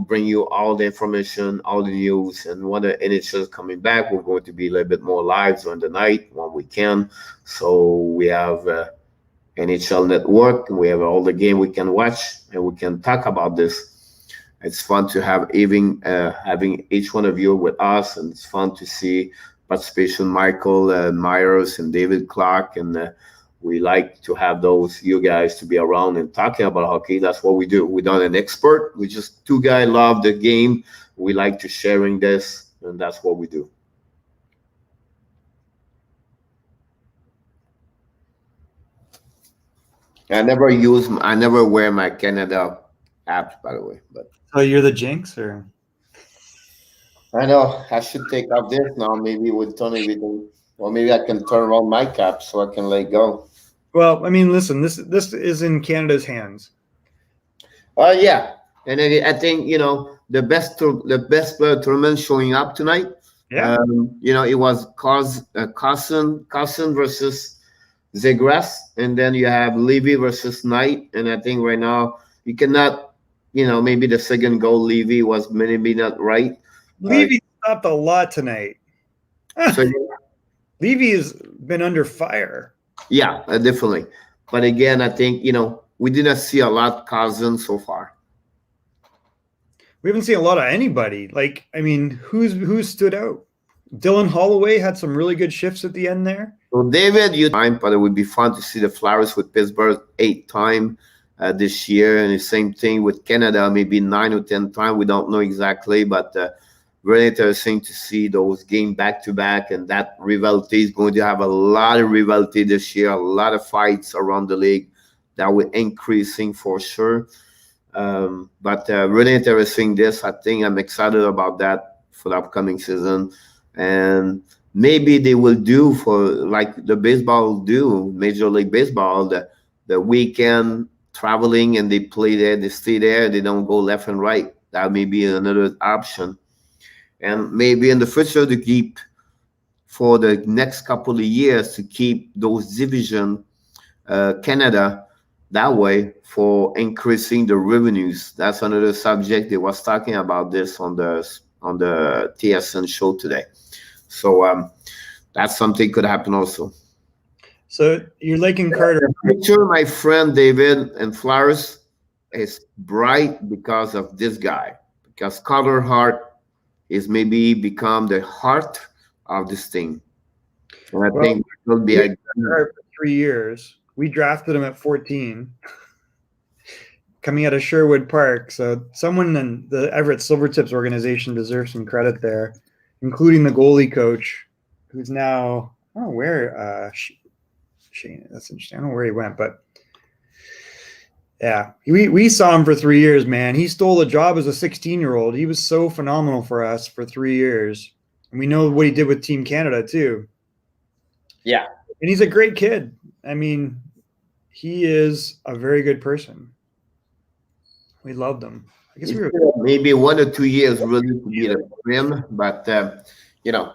bring you all the information, all the news. And when the NHL is coming back, we're going to be a little bit more live during the night when we can. So we have NHL Network. We have all the game we can watch and we can talk about this. It's fun to have having each one of you with us, and it's fun to see participation. Michael Myers and David Clark, and we like to have you guys to be around and talking about hockey. That's what we do. We're not an expert. We just 2 guys love the game. We like to sharing this, and that's what we do. I never wear my Canada app, by the way. But So you're the jinx, or? I know I should take off this now. Maybe with turn everything, or maybe I can turn on my cap so I can let go. Well, I mean, listen, this is in Canada's hands. Yeah, and I think the best player tournament showing up tonight. Yeah. It was Carson versus Zegras, and then you have Levy versus Knight, and I think right now you cannot, maybe the second goal Levy was maybe not right. Levy stopped a lot tonight. So Levy has been under fire. yeah, definitely. But again, I think we didn't see a lot Carson so far. We haven't seen a lot of anybody. Like, I mean, who's stood out? Dylan Holloway had some really good shifts at the end there. So David, but it would be fun to see the Flyers with Pittsburgh 8 times this year, and the same thing with Canada, maybe 9 or 10 times. We don't know exactly, but very interesting to see those games back to back, and that rivalry is going to have a lot of rivalry this year, a lot of fights around the league that will increasing for sure. But really interesting. I think I'm excited about that for the upcoming season, and maybe they will do for like the baseball do, Major League Baseball, the weekend traveling and they play there, they stay there, they don't go left and right. That may be another option, and maybe in the future to keep for the next couple of years to keep those division Canada that way for increasing the revenues. That's another subject. They was talking about this on the TSN show today. So that's something could happen also. So you're liking Carter. Picture my friend David and Flowers is bright because of this guy. Because Carter Hart is maybe become the heart of this team. And I think it will be a for 3 years. We drafted him at 14, coming out of Sherwood Park. So someone in the Everett Silvertips organization deserves some credit there, including the goalie coach, who's now, I don't know where, Shane, that's interesting. I don't know where he went, but yeah, we saw him for 3 years, man. He stole a job as a 16-year-old. He was so phenomenal for us for 3 years. And we know what he did with Team Canada too. Yeah. And he's a great kid. I mean, he is a very good person. We loved him. I guess we were maybe 1 or 2 years really to be the him, but you know,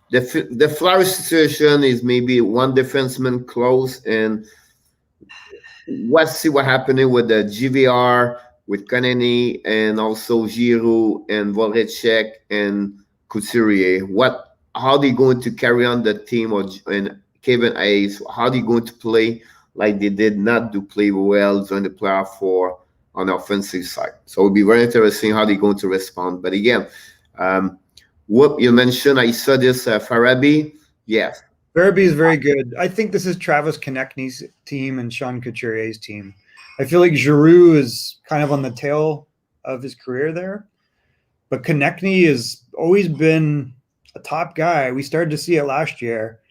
the Flowers situation is maybe one defenseman close, and let's see what happening with the GVR, with Konechny, and also Giroux and Voracek and Couturier. How they going to carry on the team, and Kevin Hayes? How they going to play like they did not do play well during the playoff for on the offensive side? So it'll be very interesting how they're going to respond. But again, what you mentioned, I saw this Farabi. Yes, Farabi is very good. I think this is Travis Konechny's team and Sean Couturier's team. I feel like Giroux is kind of on the tail of his career there, but Konechny has always been a top guy. We started to see it last year,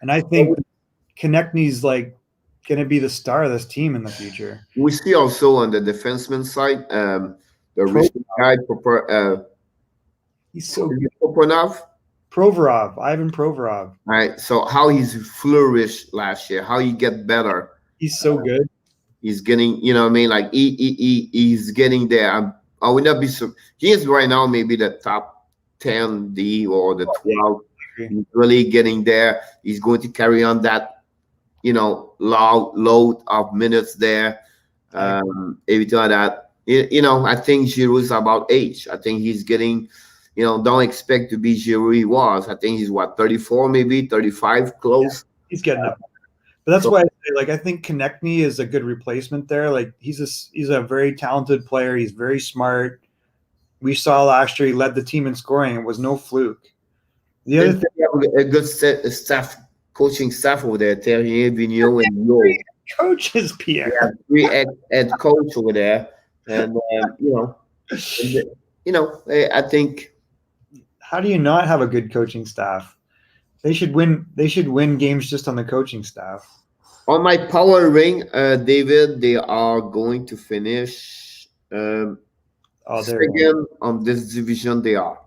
and I think Konechny's like going to be the star of this team in the future. We see also on the defenseman side, the recent guy, he's so good. Provorov. Ivan Provorov. All right. So how he's flourished last year, how he get better. He's so good. He's getting, you know what I mean? Like he's getting there. I would not be so. He is right now maybe the top 10 D or the 12. He's really getting there. He's going to carry on that, you know, load of minutes there. Everything like that. You know, I think Giroux is about age. I think he's getting, you know, don't expect to be Giroux he was. I think he's 34, maybe 35, close. Yeah, he's getting up. But that's why I say, like, I think Konechny is a good replacement there. Like, he's a very talented player. He's very smart. We saw last year he led the team in scoring. It was no fluke. The other thing, a good staff, coaching staff over there, Terrier, Vigneault, and Yo. Coaches, Pierre. Yeah, 3 head coach over there, and you know, I think. How do you not have a good coaching staff? They should win. They should win games just on the coaching staff. On my power ring, David, they are going to finish second on this division. They are.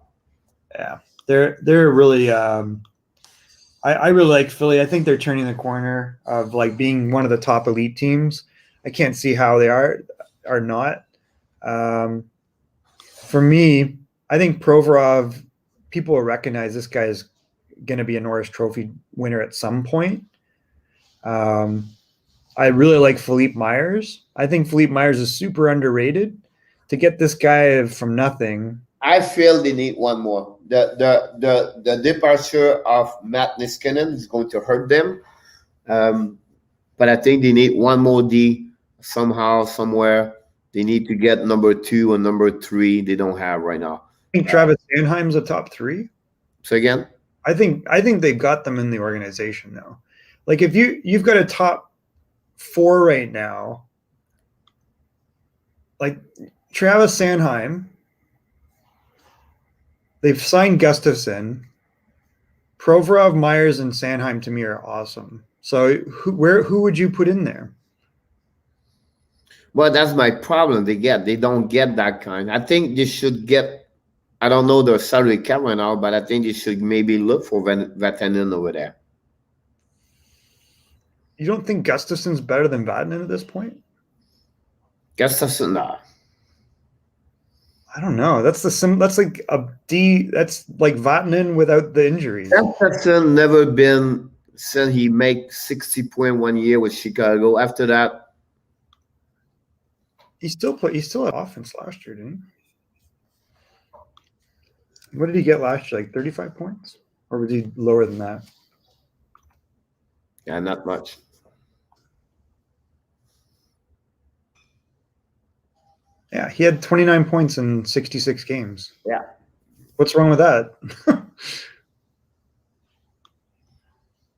Yeah, they're really. I really like Philly. I think they're turning the corner of like being one of the top elite teams. I can't see how they are not. For me, I think Provorov. People will recognize this guy is going to be a Norris Trophy winner at some point. I really like Philippe Myers. I think Philippe Myers is super underrated. To get this guy from nothing, I feel they need one more. The departure of Matt Niskanen is going to hurt them, but I think they need one more D somehow, somewhere. They need to get number 2 and number 3. They don't have right now. I think Travis Sanheim's a top 3. So again, I think they've got them in the organization now. Like if you've got a top 4 right now, like Travis Sanheim, They've signed Gustafson. Provorov, Myers, and Sanheim to me are awesome. So who would you put in there? Well, that's my problem. They don't get that kind. I think they should get. I don't know the salary cap right now, but I think they should maybe look for Vatanen over there. You don't think Gustafson's better than Vatanen at this point? Gustafson, nah. I don't know. That's like a D. That's like Vatanen without the injuries. Gustafson never been since he make 60 point 1 year with Chicago. After that, He still had offense last year, didn't he? What did he get last year? Like 35 points? Or was he lower than that? yeah, not much. Yeah, he had 29 points in 66 games. Yeah. What's wrong with that?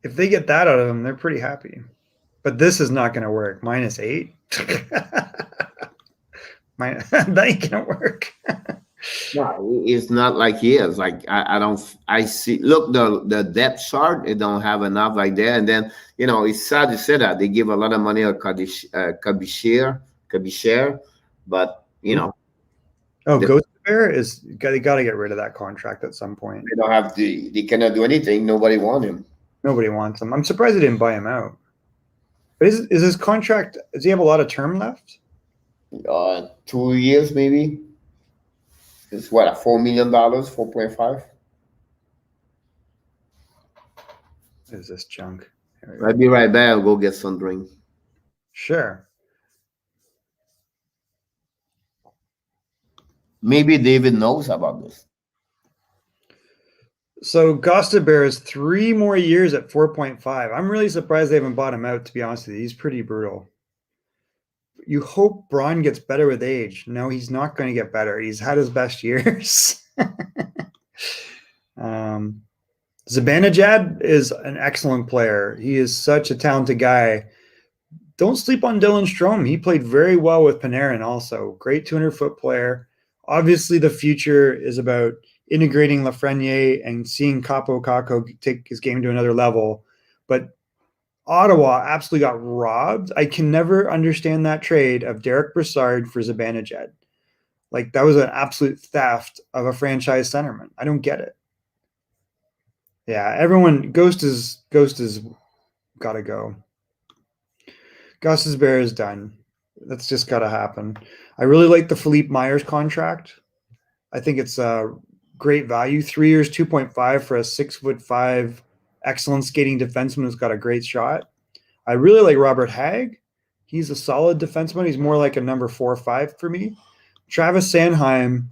If they get that out of him, they're pretty happy. But this is not going to work. -8? That ain't going to work. No, it's not like he is. Like I see. Look, the depth chart, they don't have enough like that. And then it's sad to say that they give a lot of money to Kabishir, but Oh, Ghost Bear they got to get rid of that contract at some point. they don't have they cannot do anything. Nobody wants him. Nobody wants him. I'm surprised they didn't buy him out. But is his contract? Does he have a lot of term left? 2 years maybe. It's what, $4 million, 4.5. What is this junk? I'll be right back. I'll go get some drink. Sure. Maybe David knows about this. So Bear is 3 more years at 4.5. I'm really surprised they haven't bought him out, to be honest with you. He's pretty brutal. You hope Braun gets better with age. No, he's not going to get better. He's had his best years. Zibanejad is an excellent player. He is such a talented guy. Don't sleep on Dylan Strome. He played very well with Panarin also. Great 200-foot player. Obviously, the future is about integrating Lafreniere and seeing Capo Caco take his game to another level. But Ottawa absolutely got robbed. I can never understand that trade of Derek Brassard for Zibanejad. Like, that was an absolute theft of a franchise centerman. I don't get it. Yeah, Ghost is got to go. Gus's Bear is done. That's just got to happen. I really like the Philippe Myers contract. I think it's a great value. 3 years, 2.5 for a 6'5", excellent skating defenseman who's got a great shot. I really like Robert Hagg. He's a solid defenseman. He's more like a number 4 or 5 for me. Travis Sanheim,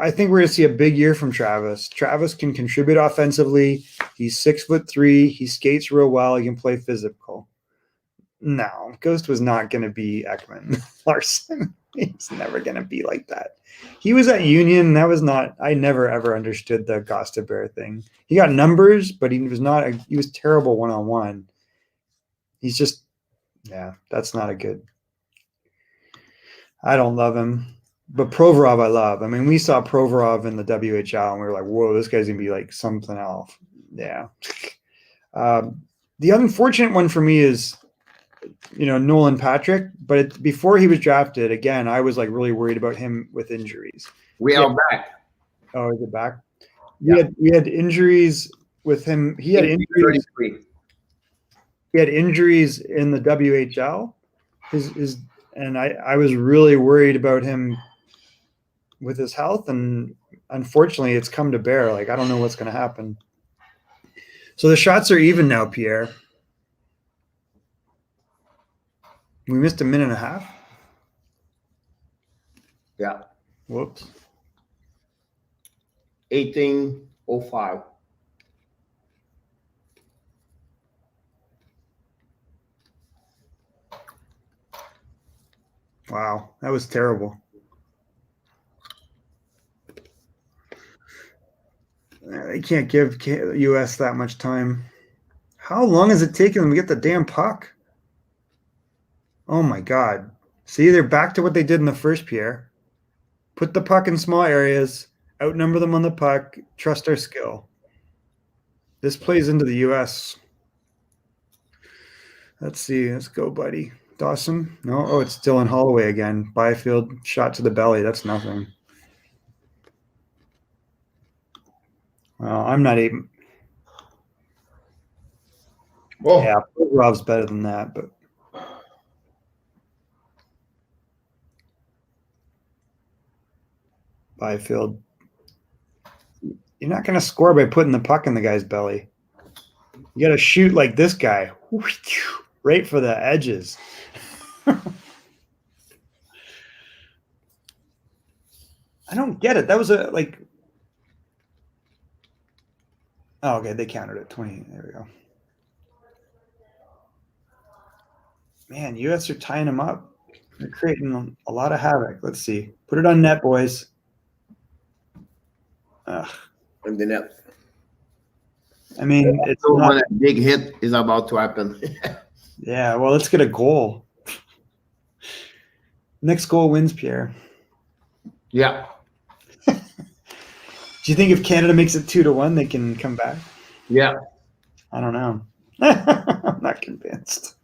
I think we're going to see a big year from Travis. Travis can contribute offensively. He's 6'3". He skates real well. He can play physical. No, Ghost was not going to be Ekman Larson. He's never going to be like that. He was at Union. That was not. I never ever understood the Gosta Bear thing. He got numbers, but he was not. He was terrible one-on-one. He's just, yeah. That's not a good. I don't love him, but Provorov I love. I mean, we saw Provorov in the WHL, and we were like, "Whoa, this guy's gonna be like something else." Yeah. The unfortunate one for me is, Nolan Patrick, but before he was drafted, again, I was like really worried about him with injuries. We are back. Oh, is it back? Yeah. We had injuries with him. He had injuries. 33. He had injuries in the WHL. And I was really worried about him with his health, and unfortunately, it's come to bear. Like, I don't know what's going to happen. So the shots are even now, Pierre. We missed a minute and a half. Yeah. Whoops. 18:05. Wow, that was terrible. They can't give U.S. that much time. How long is it taking them to get the damn puck? Oh, my God. See, they're back to what they did in the first, Pierre. Put the puck in small areas, Outnumber them on the puck. Trust our skill. This plays into the U.S. Let's see. Let's go, buddy. Dawson? No. Oh, it's Dylan Holloway again. Byfield shot to the belly. That's nothing. Well, I'm not even. Oh, Yeah, Rob's better than that, but Byfield. You're not going to score by putting the puck in the guy's belly. You got to shoot like this guy, right for the edges. I don't get it. That was a like. Oh, okay. They counted it. 20. There we go. Man, US are tying them up. They're creating a lot of havoc. Let's see. Put it on net, boys. Ugh. and the net. I mean, it's So not. when a big hit is about to happen. Yeah, well, let's get a goal. Next goal wins, Pierre. Yeah. Do you think if Canada makes it 2-1, they can come back? Yeah. I don't know. I'm not convinced.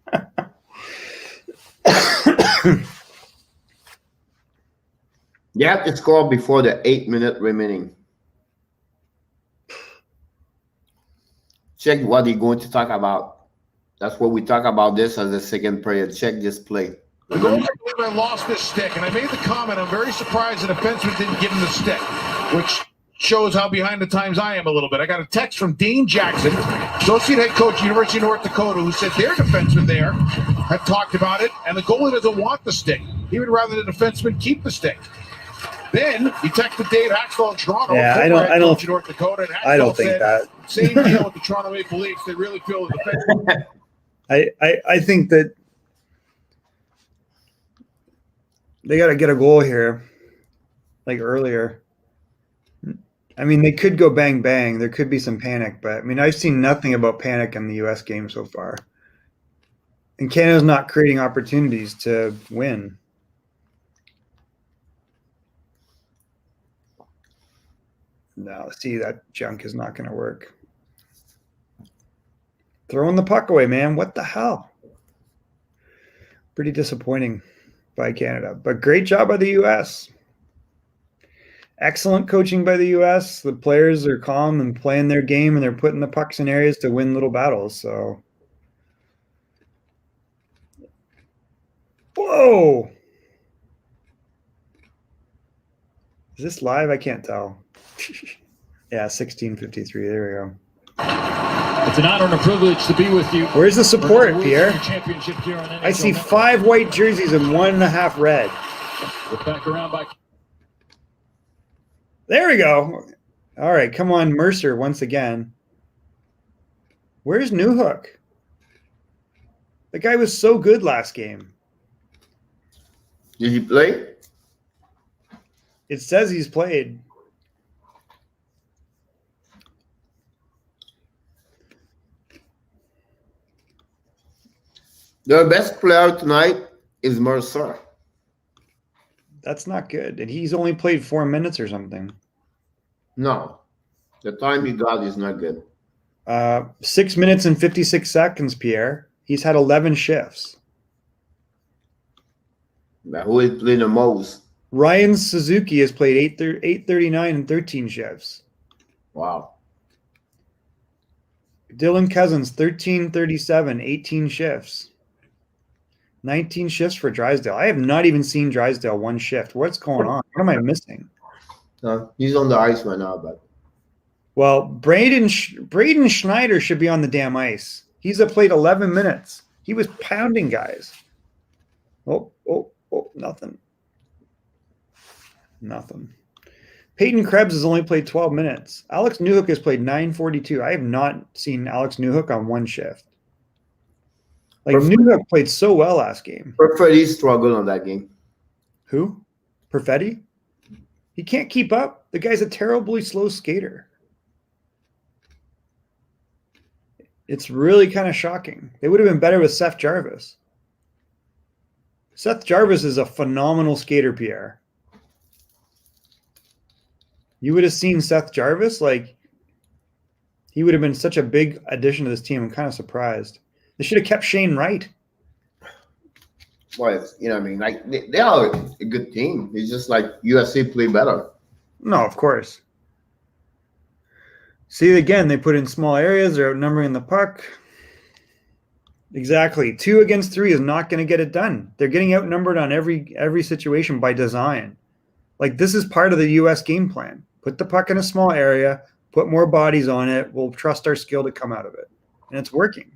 You have to score before the 8-minute remaining. Check what you're going to talk about. That's what we talk about this as the second period. Check this play. The goalkeeper believe I lost this stick, and I made the comment, I'm very surprised the defenseman didn't give him the stick, which shows how behind the times I am a little bit. I got a text from Dean Jackson, associate head coach, University of North Dakota, who said their defenseman there had talked about it, and the goalie doesn't want the stick. He would rather the defenseman keep the stick. Then he texted Dave Haxtell in Toronto. Yeah, former I don't- head I don't- coach of North Dakota, and I don't Haxtell think said, that. Same deal with the Toronto Maple Leafs. They really feel the defenseman. I think that they got to get a goal here, like earlier. I mean, they could go bang bang. There could be some panic, but I mean, I've seen nothing about panic in the U.S. game so far. And Canada's not creating opportunities to win. No, see, that junk is not going to work. Throwing the puck away, man. What the hell? Pretty disappointing by Canada, but great job by the U.S. Excellent coaching by the U.S. The players are calm and playing their game, and they're putting the pucks in areas to win little battles. So, whoa! Is this live? I can't tell. Yeah, 16:53. There we go. It's an honor and a privilege to be with you. Where's the support, For the Pierre? Championship here on I see NHL Network. 5 white jerseys and 1.5 red. We're back around by There we go. All right, come on, Mercer once again. Where's Newhook? The guy was so good last game. Did he play? It says he's played. The best player tonight is Mercer. That's not good. And he's only played 4 minutes or something. No. The time he got is not good. 6 minutes and 56 seconds, Pierre. He's had 11 shifts. But who is playing the most? Ryan Suzuki has played 8:39 and 13 shifts. Wow. Dylan Cousins, 13:37, 18 shifts. 19 shifts for Drysdale. I have not even seen Drysdale 1 shift. What's going on? What am I missing? He's on the ice right now, but Well, Braden Schneider should be on the damn ice. He's played 11 minutes. He was pounding guys. Oh, nothing. Nothing. Peyton Krebs has only played 12 minutes. Alex Newhook has played 9:42. I have not seen Alex Newhook on 1 shift. Like, Perfect. Newhook played so well last game. Perfetti struggled on that game. Who? Perfetti? He can't keep up. The guy's a terribly slow skater. It's really kind of shocking. They would have been better with Seth Jarvis. Seth Jarvis is a phenomenal skater, Pierre. You would have seen Seth Jarvis, like he would have been such a big addition to this team. I'm kind of surprised. They should have kept Shane Wright. Well, you know what I mean? Like, they are a good team. It's just like USA play better. No, of course. See, again, they put in small areas. They're outnumbering the puck. Exactly. 2 against 3 is not going to get it done. They're getting outnumbered on every situation by design. Like, this is part of the U.S. game plan. Put the puck in a small area, put more bodies on it. We'll trust our skill to come out of it. And it's working.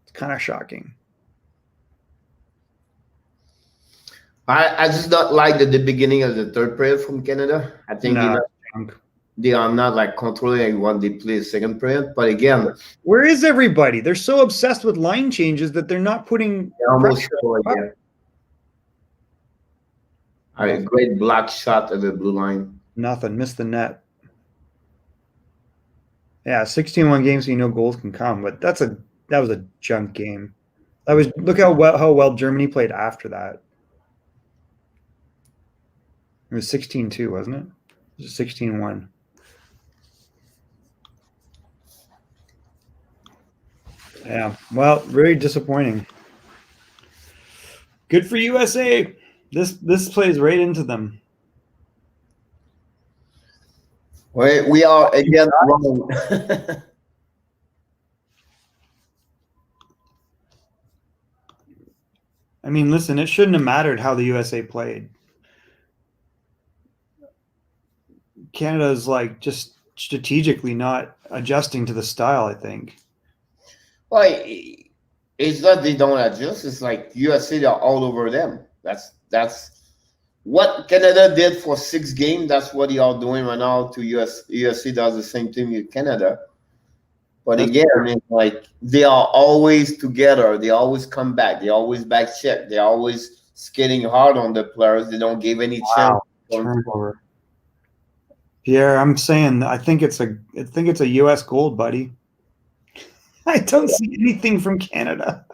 It's kind of shocking. I just don't like the beginning of the third period from Canada. I think they are not like controlling when they play the second period. But again, where is everybody? They're so obsessed with line changes that they're not putting almost pressure sure on the again. A great block shot of the blue line. Nothing. Missed the net. Yeah, 16-1 games, so you know goals can come, but that was a junk game. Look how well Germany played after that. It was 16-2, wasn't it? It was 16-1. Yeah, well, very disappointing. Good for USA. This plays right into them. We are again wrong. I mean, listen, it shouldn't have mattered how the USA played. Canada's like just strategically not adjusting to the style, I think. Well, it's not they don't adjust. It's like USA are all over them. That's what Canada did for 6 games. That's what they are doing right now to US. USA does the same thing with Canada. But again, I mean, like they are always together. They always come back. They always back check. They're always skating hard on the players. They don't give any chance. Turnover. Pierre, I'm saying I think it's a US goal, buddy. I don't see anything from Canada.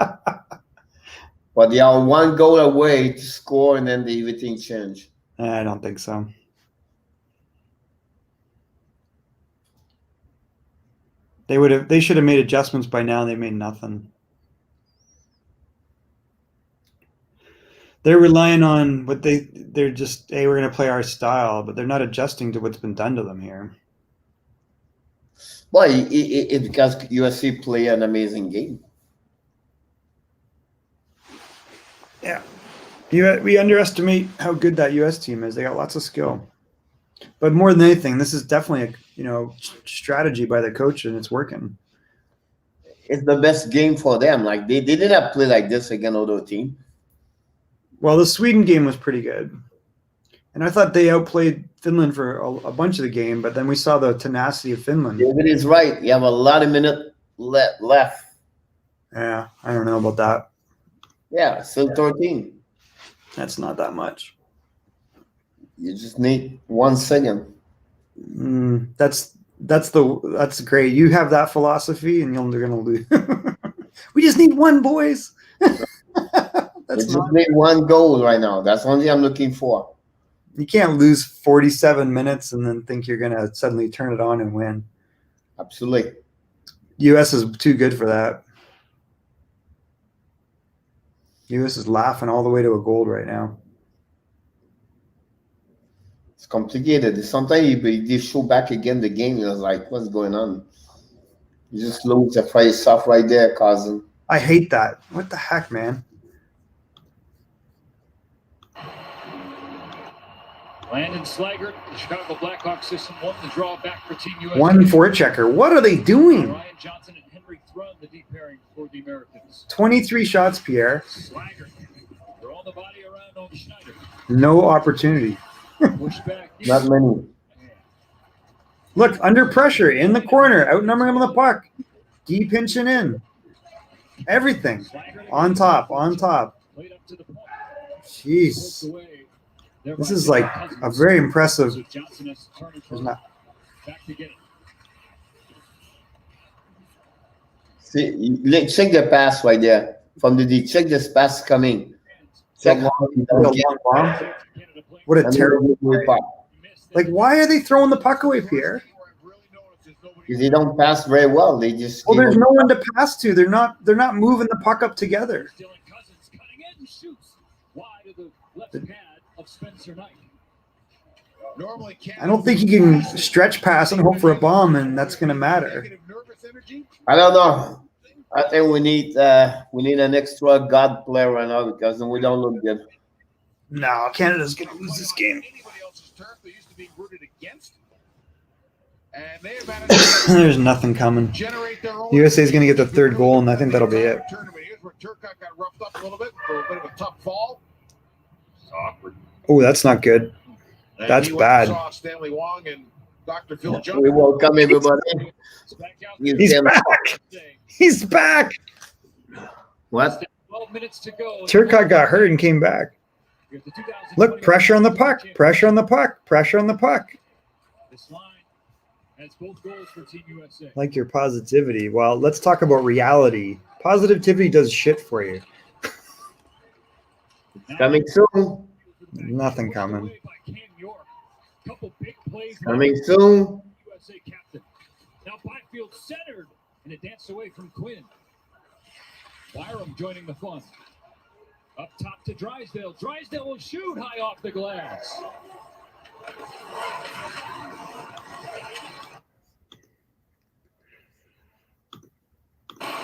But they are 1 goal away to score, and then everything change. I don't think so. They should have made adjustments by now. They made nothing. They're relying on what they're just, hey, we're going to play our style, but they're not adjusting to what's been done to them here. Well, it's because USC play an amazing game. Yeah. We underestimate how good that U.S. team is. They got lots of skill. But more than anything, this is definitely a strategy by the coach, and it's working. It's the best game for them. Like they did not play like this against other team. Well, the Sweden game was pretty good. And I thought they outplayed Finland for a bunch of the game, but then we saw the tenacity of Finland. David is right. You have a lot of minutes left. Yeah, I don't know about that. Yeah, still 13. That's not that much. You just need 1 second. That's great. You have that philosophy, and you're going to lose. We just need 1, boys. You just need 1 goal right now. That's the only thing I'm looking for. You can't lose 47 minutes and then think you're going to suddenly turn it on and win. Absolutely. U.S. is too good for that. U.S. is laughing all the way to a goal right now. It's complicated. Sometimes they show back again the game. You're like, what's going on? You just lose the face off right there, cousin. I hate that. What the heck, man? Landon Slaggert, the Chicago Blackhawks system, won the draw back for Team USA. 1 forechecker. What are they doing? Ryan Johnson and Henry Thrun, the deep pairing for the Americans. 23 shots, Pierre. Slaggert throwing the body around on Schneider. No opportunity. Push back. Not many. Look, under pressure, in the corner, outnumbering him on the puck. D pinching in. Everything. On top. Played up to the point. Jeez. This is like a very impressive. There's not. Back to get it. See, check the pass right there from the D. Check this pass coming. Check What a terrible. Like, why are they throwing the puck away, Pierre? Because they don't pass very well. They just Well, there's no one to pass to. They're not moving the puck up together. Stealing Cousins, cutting in, shoots wide of the left pad of Spencer Knight. Normally, I don't think you can stretch pass and hope for a bomb, and that's going to matter. I don't know. I think we need an extra God player right now because we don't look good. No, Canada's going to lose this game. Anybody else's turf they used to be rooted against. And they have managed There's nothing coming. to generate their own. USA is going to get the third goal, and I think that'll be it. Tournament. Here's where Turcotte got roughed up a little bit for a bit of a tough fall. It's awkward. Oh, that's not good. And That's he went and bad. Saw Stanley Wong and Dr. Phil Jones. We welcome everybody. It's back out He's Yeah. back. today. He's back. What? 12 minutes to go. Turcotte got hurt and came back. Here's the 2021 Look, pressure on the puck. Pressure on the puck. Pressure on the puck. This line has both goals for Team USA. Like your positivity. Well, let's talk about reality. Positivity does shit for you. Coming soon. Nothing coming. Couple big plays. Coming soon. USA captain. Now Byfield centered, and it danced away from Quinn. Byram joining the fun. Up top to Drysdale. Drysdale will shoot high off the glass.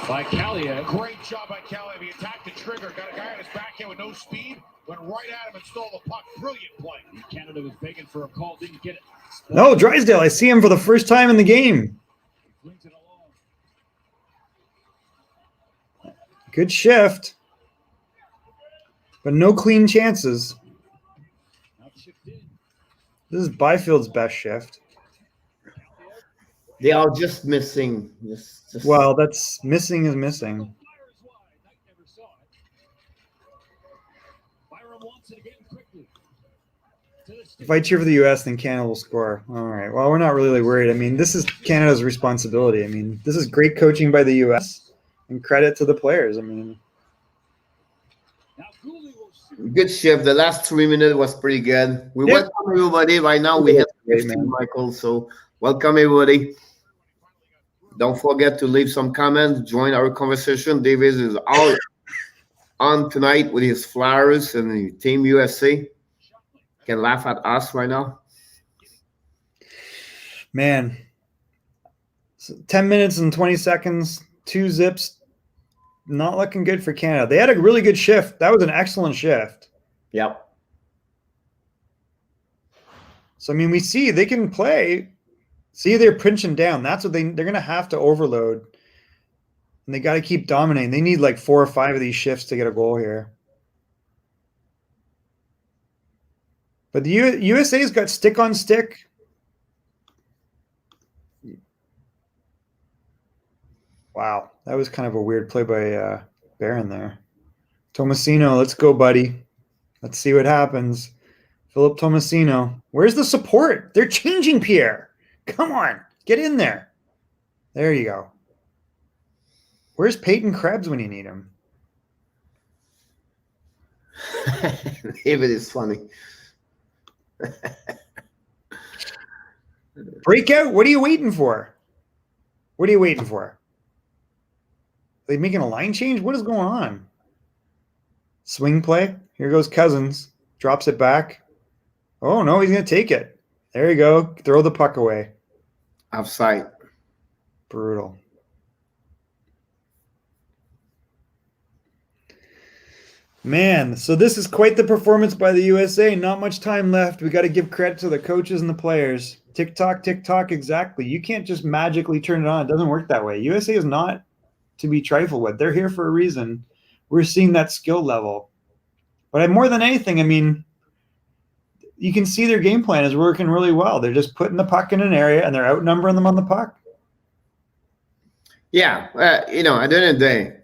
By Kaliev. Great job by Caleb. He attacked the trigger, got a guy on his backhand with no speed, went right at him and stole the puck. Brilliant play. Canada was begging for a call, didn't get it. No, Drysdale. I see him for the first time in the game. Brings it along. Good shift. But no clean chances. Now chipped in. This is Byfield's best shift. They are just missing. Just Well, that's missing is missing. Fires wide. Knight never saw it. Byram wants it again quickly. To the stick. If I cheer for the U.S., then Canada will score. All right. Well, we're not really worried. I mean, this is Canada's responsibility. I mean, this is great coaching by the U.S. and credit to the players. I mean, Now Gooley will shoot. good shift. The last 3 minutes was pretty good. We Yeah. welcome everybody. Right now we have Great, 15, man. Michael. So welcome everybody. Don't forget to leave some comments. Join our conversation. Davis is all on tonight with his flowers and the Team USA. Can laugh at us right now. man, so 10 minutes and 20 seconds, 2 zips. Not looking good for Canada. They had a really good shift. That was an excellent shift. Yep. So, I mean, we see they can play. See, they're pinching down. That's what they're going to have to overload. And they got to keep dominating. They need like 4 or 5 of these shifts to get a goal here. But the USA's got stick on stick. Wow, that was kind of a weird play by Barron there. Tomasino, let's go, buddy. Let's see what happens. Philip Tomasino. Where's the support? They're changing Pierre. Come on, get in there. There you go. Where's Peyton Krebs when you need him? David is funny. Breakout? What are you waiting for? What are you waiting for? Are they making a line change? What is going on? Swing play. Here goes Cousins. Drops it back. Oh, no, he's going to take it. There you go. Throw the puck away. Offside. Brutal. Man, so this is quite the performance by the USA. Not much time left. We got to give credit to the coaches and the players. Tick tock, exactly. You can't just magically turn it on. It doesn't work that way. USA is not to be trifled with. They're here for a reason. We're seeing that skill level. But more than anything, I mean, you can see their game plan is working really well. They're just putting the puck in an area and they're outnumbering them on the puck. Yeah, at the end of the day,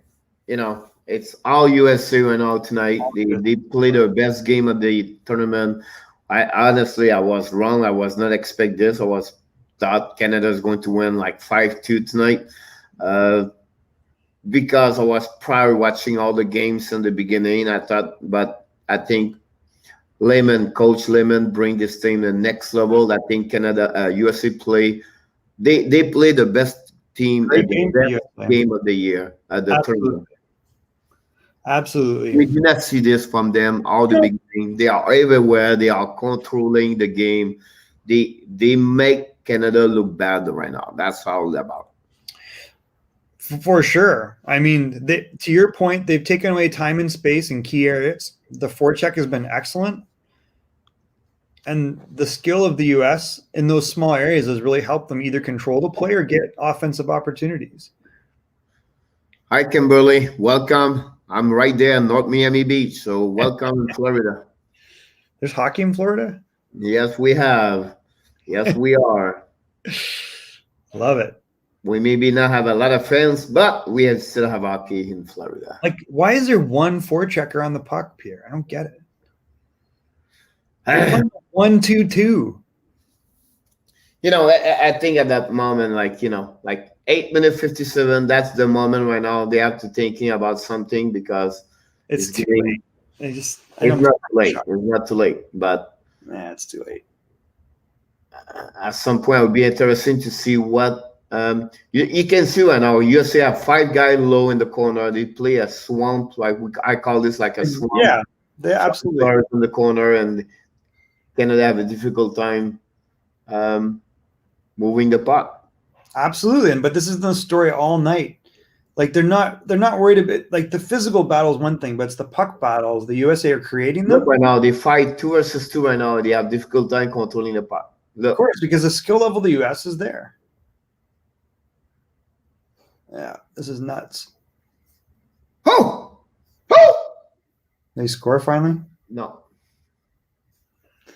it's all USA right now tonight. They played their best game of the tournament. I was wrong. I was not expect this. Thought Canada is going to win like 5-2 tonight. Because I was prior watching all the games in the beginning, but I think Coach Lehman bring this team to the next level. I think Canada, USA play. They play the best team Great and the game for best USA. game of the year at the tournament. Absolutely. We did not see this from them all the beginning. They are everywhere. They are controlling the game. They make Canada look bad right now. That's all about. For sure. I mean, to your point, they've taken away time and space in key areas. The forecheck has been excellent. And the skill of the U.S. in those small areas has really helped them either control the play or get offensive opportunities. Hi, Kimberly. Welcome. I'm right there in North Miami Beach. So welcome in Florida. There's hockey in Florida? Yes, we have. Yes, we are. Love it. We maybe not have a lot of fans, but we still have hockey in Florida. Like, why is there one forechecker on the puck, Pierre? I don't get it. 1-2-2. You know, I think at that moment, like 8 minutes 57, that's the moment right now they have to thinking about something because It's too getting, late. it's not too late. It's not too late, but it's too late. at some point it would be interesting to see what you can see right now. USA have 5 guys low in the corner. They play a swamp, I call this like a swamp. Yeah, they absolutely Stars in the corner, and Canada have a difficult time moving the puck. Absolutely, but this is the story all night. Like they're not worried about like the physical battle is one thing, but it's the puck battles. The USA are creating them. Look right now, they fight 2 versus 2 right now. They have difficult time controlling the puck. Look. Of course, because the skill level of the US is there. Yeah, this is nuts. Oh! Oh! They score finally? No.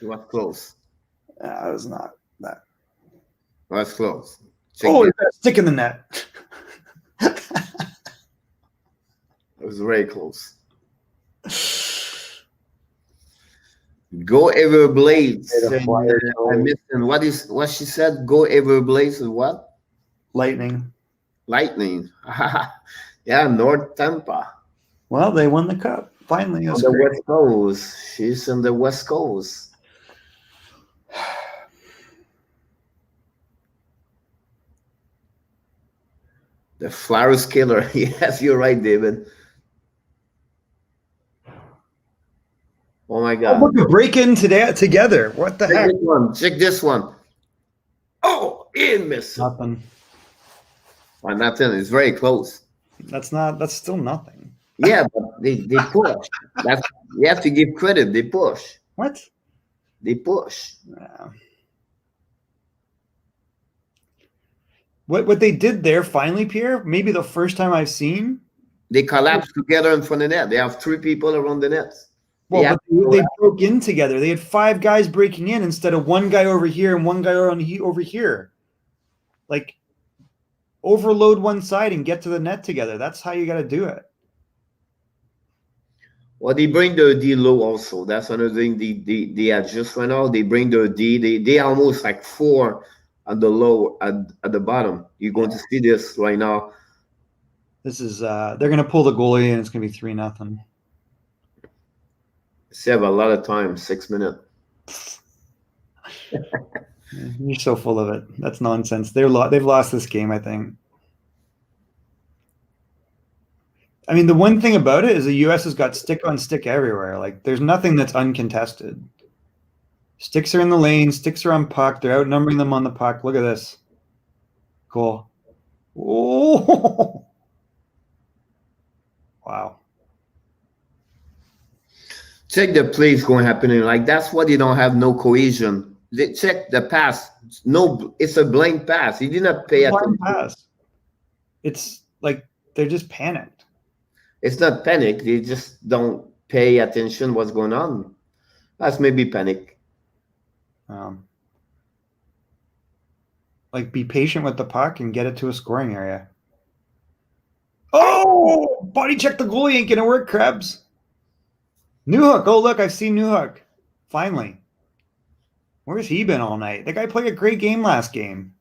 It was close. That was not that. It was close. Check Oh, it. stick in the net. It was very close. Go Everblades. I missed it. What she said? Go Everblades is what? Lightning. Lightning. Yeah, North Tampa. Well, they won the cup. Finally. On the West Coast. She's on the West Coast. The Flowers Killer. Yes, you're right, David. Oh my God. Look, a break in together. What the heck? Check this one. Check this one. Oh, in miss. Nothing. Well, nothing. It's very close. That's still nothing. Yeah, but they push. You have to give credit. They push. What? They push. Yeah. What they did there finally, Pierre, maybe the first time I've seen. They collapse together in front of the net. They have 3 people around the net. Well, but they broke in together. They had 5 guys breaking in instead of 1 guy over here and 1 guy over here. Like, overload one side and get to the net together. That's how you got to do it. Well, they bring the D low also. That's another thing they adjust right now. They bring the D. They almost like 4 at the low at the bottom. You're going to see this right now. This is they're going to pull the goalie and it's going to be 3-0. They have a lot of time. 6 minutes. You're so full of it. That's nonsense. They've lost this game, I think. I mean, the one thing about it is the U.S. has got stick on stick everywhere. Like, there's nothing that's uncontested. Sticks are in the lane. Sticks are on puck. They're outnumbering them on the puck. Look at this. Cool. Oh! Wow. Check the plays going happening. Like, that's why they don't have no cohesion. They check the pass. No, it's a blank pass. He did not pay attention. Pass. It's like they're just panicked. It's not panic. They just don't pay attention what's going on. That's maybe panic. Like, be patient with the puck and get it to a scoring area. Oh! Body check the goalie ain't gonna work, Krebs. Newhook. Oh, look, I've seen Newhook. Finally. Where's he been all night? That guy played a great game last game.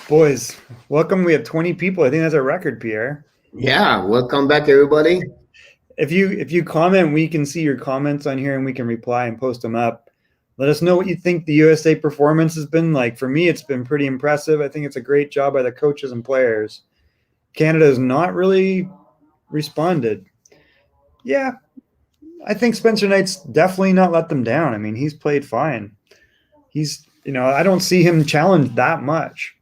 Boys, welcome. We have 20 people. I think that's a record, Pierre. Yeah, welcome back, everybody. if you comment, we can see your comments on here and we can reply and post them up. Let us know what you think the USA performance has been like. For me, it's been pretty impressive. I think it's a great job by the coaches and players. Canada has not really responded. Yeah, I think Spencer Knight's definitely not let them down. I mean, he's played fine. I don't see him challenged that much.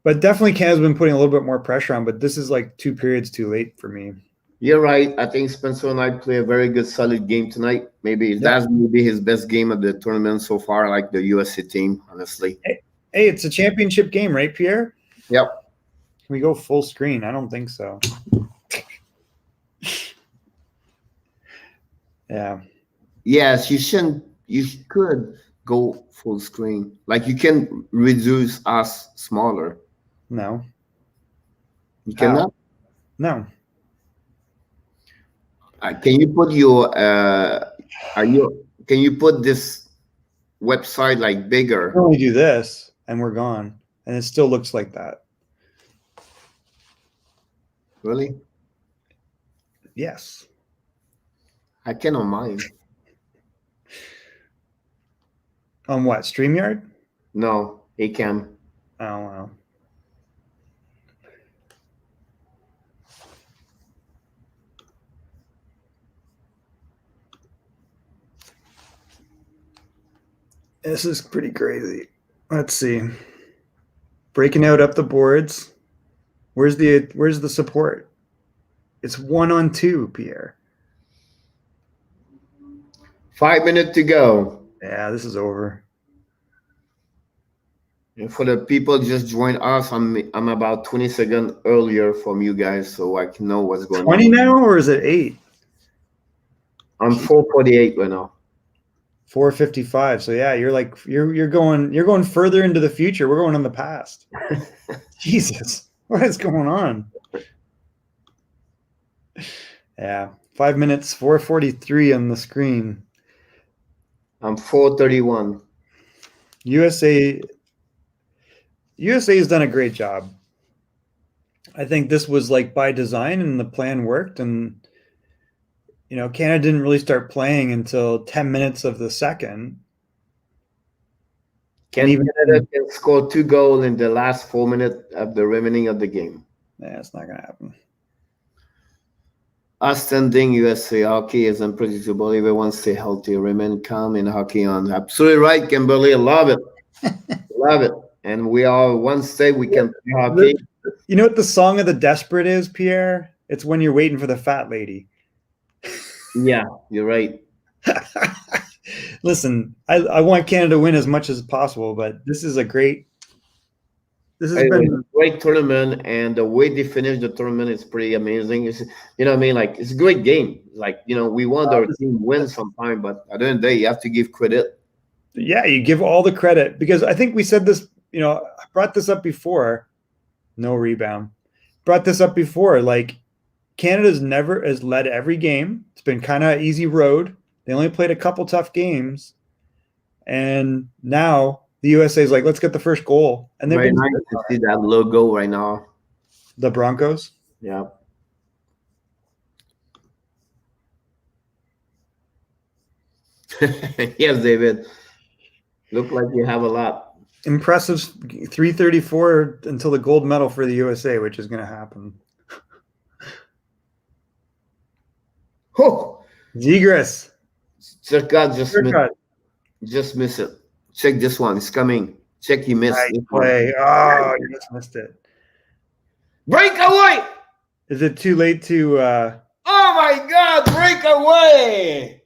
But definitely Canada's been putting a little bit more pressure on, but this is like 2 periods too late for me. You're right. I think Spencer Knight play a very good, solid game tonight. Maybe that's maybe his best game of the tournament so far, like the USA team, honestly. Hey, it's a championship game, right, Pierre? Yep. Can we go full screen? I don't think so. Yeah. Yes, you could go full screen. Like you can reduce us smaller. No. You cannot? No. Can you put your can you put this website like bigger? We only do this and we're gone. And it still looks like that. Really? Yes. I cannot mind. On what? StreamYard? No, he can. Oh, wow. This is pretty crazy. Let's see. Breaking out up the boards. Where's the support? It's 1-on-2, Pierre. 5 minutes to go. Yeah, this is over. And for the people just join us, I'm about 20 seconds earlier from you guys, so I can know what's going 20 on. now, or is it 8? I'm 4:48 right now. 4:55. So yeah, you're going further into the future. We're going in the past. Jesus, what is going on? Yeah, 5 minutes, 4:43 on the screen. I'm 4:31. USA has done a great job. I think this was like by design and the plan worked. And, Canada didn't really start playing until 10 minutes of the second. Canada can score 2 goals in the last 4 minutes of the remaining of the game. Yeah, it's not going to happen. Outstanding USA hockey is unpredictable. Everyone stay healthy, remain calm in hockey on. Absolutely right, Kimberly. Love it. Love it. And we are one state we can play hockey. You know what the song of the desperate is, Pierre? It's When You're Waiting for the Fat Lady. Yeah, you're right. Listen, I want Canada to win as much as possible, but this is a great. This has been a great tournament, and the way they finished the tournament is pretty amazing. It's, what I mean? Like, it's a great game. Like, we want our team win sometime, but at the end of the day, you have to give credit. Yeah, you give all the credit, because I think we said this, I brought this up before. No rebound. Brought this up before. Like, Canada's never has led every game. It's been kind of easy road. They only played a couple tough games. And now the USA is like, let's get the first goal. And they've Very been nice to see that logo right now. The Broncos. Yeah. Yes, David. Look like you have a lot. Impressive 334 until the gold medal for the USA, which is going to happen. Oh, Zegras. Circa just miss it. Check this one. It's coming. Check, he missed. Nice play. Oh, you just missed it. Breakaway! Is it too late to Oh my God! Breakaway!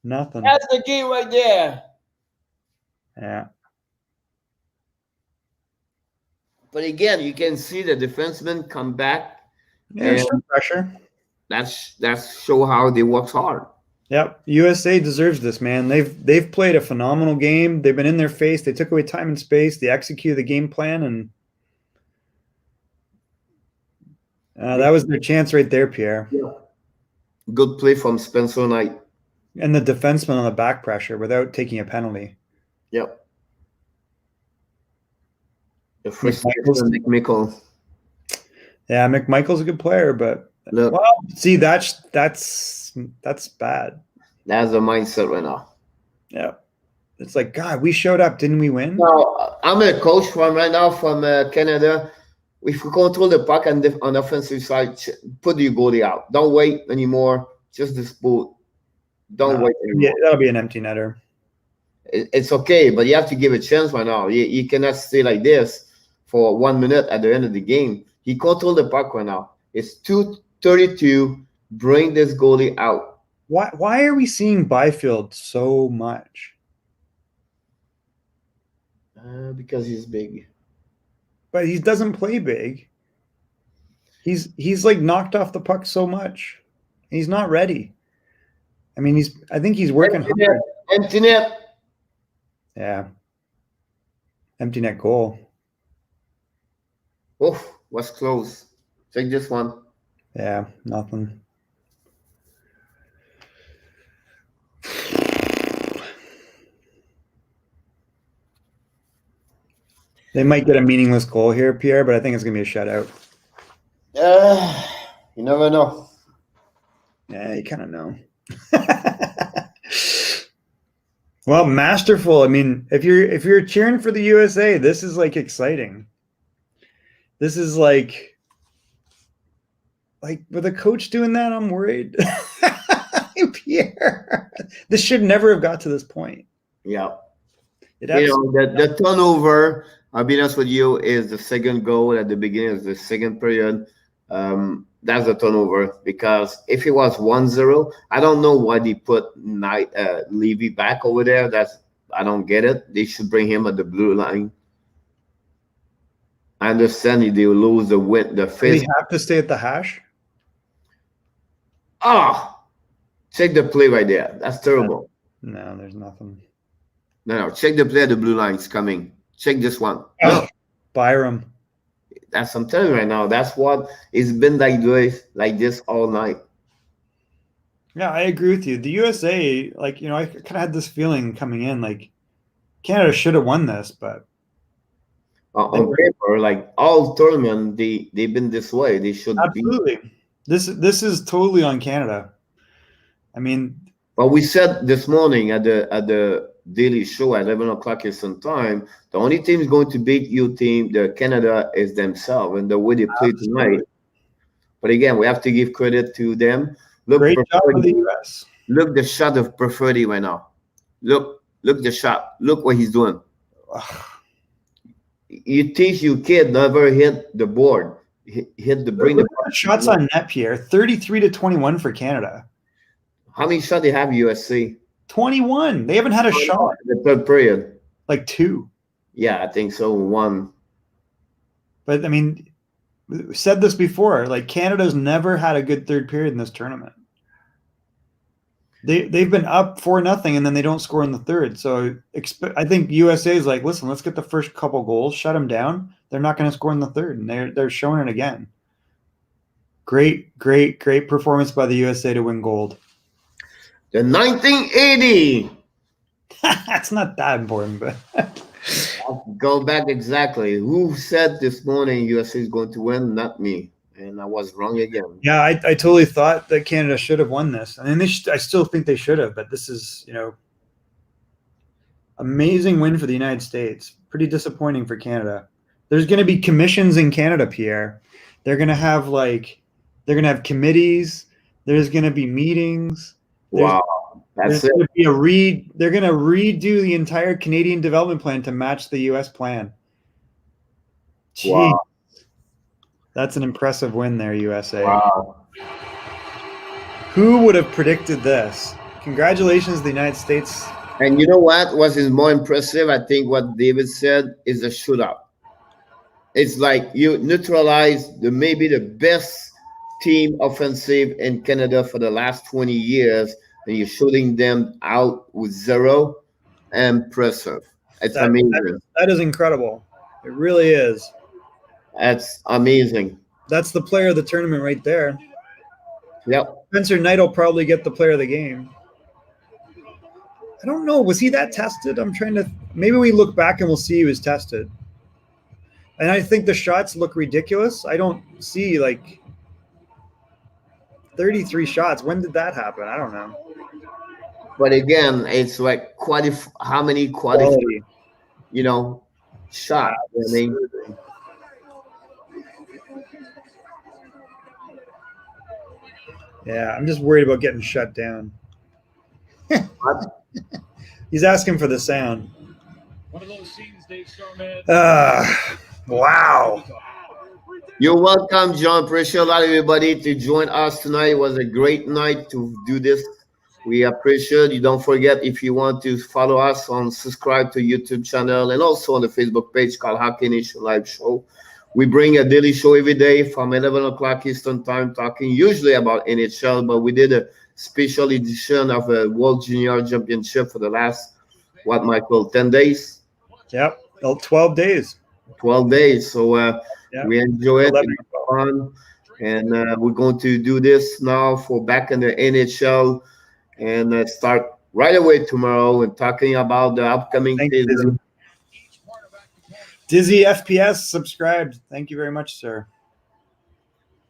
nothing? That's the key right there. Yeah. But again, you can see the defensemen come back. Yeah, And- some pressure. That's show how they work hard. Yep. USA deserves this, man. They've played a phenomenal game. They've been in their face. They took away time and space. They executed the game plan, and that was their chance right there, Pierre. Good play from Spencer Knight. And the defenseman on the back pressure without taking a penalty. Yep. The first McMichael's- McMichael. Yeah, McMichael's a good player, but Look, Well, see, that's bad. that's the mindset right now. Yeah. It's like, God, we showed up. Didn't we win? Now, I'm a coach from right now from Canada. If we control the puck on the offensive side, put your goalie out. Don't wait anymore. Just dispute. Don't No, wait yeah, anymore. that'll be an empty netter. It's okay, but you have to give a chance right now. You cannot stay like this for 1 minute at the end of the game. He controlled the puck right now. It's 2:32. Bring this goalie out. Why are we seeing Byfield so much? Because he's big. But he doesn't play big. He's like knocked off the puck so much. He's not ready. I mean, I think he's working hard. Empty net. Yeah. Empty net goal. Oof, was close. Take this one. Yeah, nothing. They might get a meaningless goal here, Pierre, but I think it's going to be a shutout. You never know. Yeah, you kind of know. Well, masterful. I mean, if you're cheering for the USA, this is like exciting. This is like with a coach doing that, I'm worried. Pierre, this should never have got to this point. Yeah. It You know, the turnover, I'll be honest with you, is the second goal at the beginning of the second period. That's the turnover, because if it was 1-0, I don't know why they put Levy back over there. I don't get it. They should bring him at the blue line. I understand they will lose the win, the Do face. we have to stay at the hash? Check the play right there. That's terrible. No, there's nothing. No, check the play at the blue line. It's coming. Check this one. Oh, Byram. That's I'm telling you right now. That's what it's been like this all night. Yeah, I agree with you. The USA, I kind of had this feeling coming in, like Canada should have won this, but On paper, like all tournament, they've been this way. They should absolutely. This is totally on Canada. I mean, but we said this morning at the daily show at 11 o'clock Eastern time, the only team is going to beat the Canada is themselves and the way they play tonight. But again, we have to give credit to them. Look, great job for the US. Look the shot of Perfetti right now. Look the shot. Look what he's doing. You teach your kid never hit the board. Hit the bring the shots on net, Pierre. 33-21 for Canada. How many shots they have USC? 21. They haven't had a shot. In the third period. Like 2. Yeah, I think so. 1. But I mean, we said this before. Like Canada's never had a good third period in this tournament. They've been up 4-0 and then they don't score in the third. So I think USA is like, listen, let's get the first couple goals, shut them down. They're not going to score in the third, and they're showing it again. Great performance by the USA to win gold. The 1980. That's not that important, but go back exactly. Who said this morning USA is going to win? Not me, and I was wrong again. Yeah, I totally thought that Canada should have won this. I mean, I still think they should have, but this is amazing win for the United States. Pretty disappointing for Canada. There's going to be commissions in Canada, Pierre. They're going to have committees. There's going to be meetings. Wow, that's it. They're going to redo the entire Canadian development plan to match the U.S. plan. Jeez. Wow, that's an impressive win there, USA. wow. Who would have predicted this? Congratulations to the United States. And you know what was more impressive? I think what David said is a shootout. It's like you neutralize maybe the best team offensive in Canada for the last 20 years, and you're shooting them out with 0. Impressive. It's amazing. That is incredible. It really is. That's amazing. That's the player of the tournament right there. Yep. Spencer Knight will probably get the player of the game. I don't know. Was he that tested? Maybe we look back and we'll see he was tested. And I think the shots look ridiculous. I don't see 33 shots. When did that happen? I don't know. But again, it's like how many Quality. shots. I mean, Yeah, I'm just worried about getting shut down. He's asking for the sound. One of those scenes, Dave Starman. Wow. you're welcome, John. Appreciate a lot of everybody to join us tonight. It was a great night to do this. We appreciate you. Don't forget, if you want to follow us subscribe to YouTube channel and also on the Facebook page called Hockey Nation Live Show. We bring a daily show every day from 11 o'clock Eastern Time, talking usually about NHL, but we did a special edition of a World Junior Championship for the last, Michael, 10 days? Yep. 12 days. 12 days. So Yeah. we enjoy it. 11. It's fun. And we're going to do this now for back in the NHL and start right away tomorrow and talking about the upcoming Thank you, season. Dizzy FPS subscribed. Thank you very much, sir.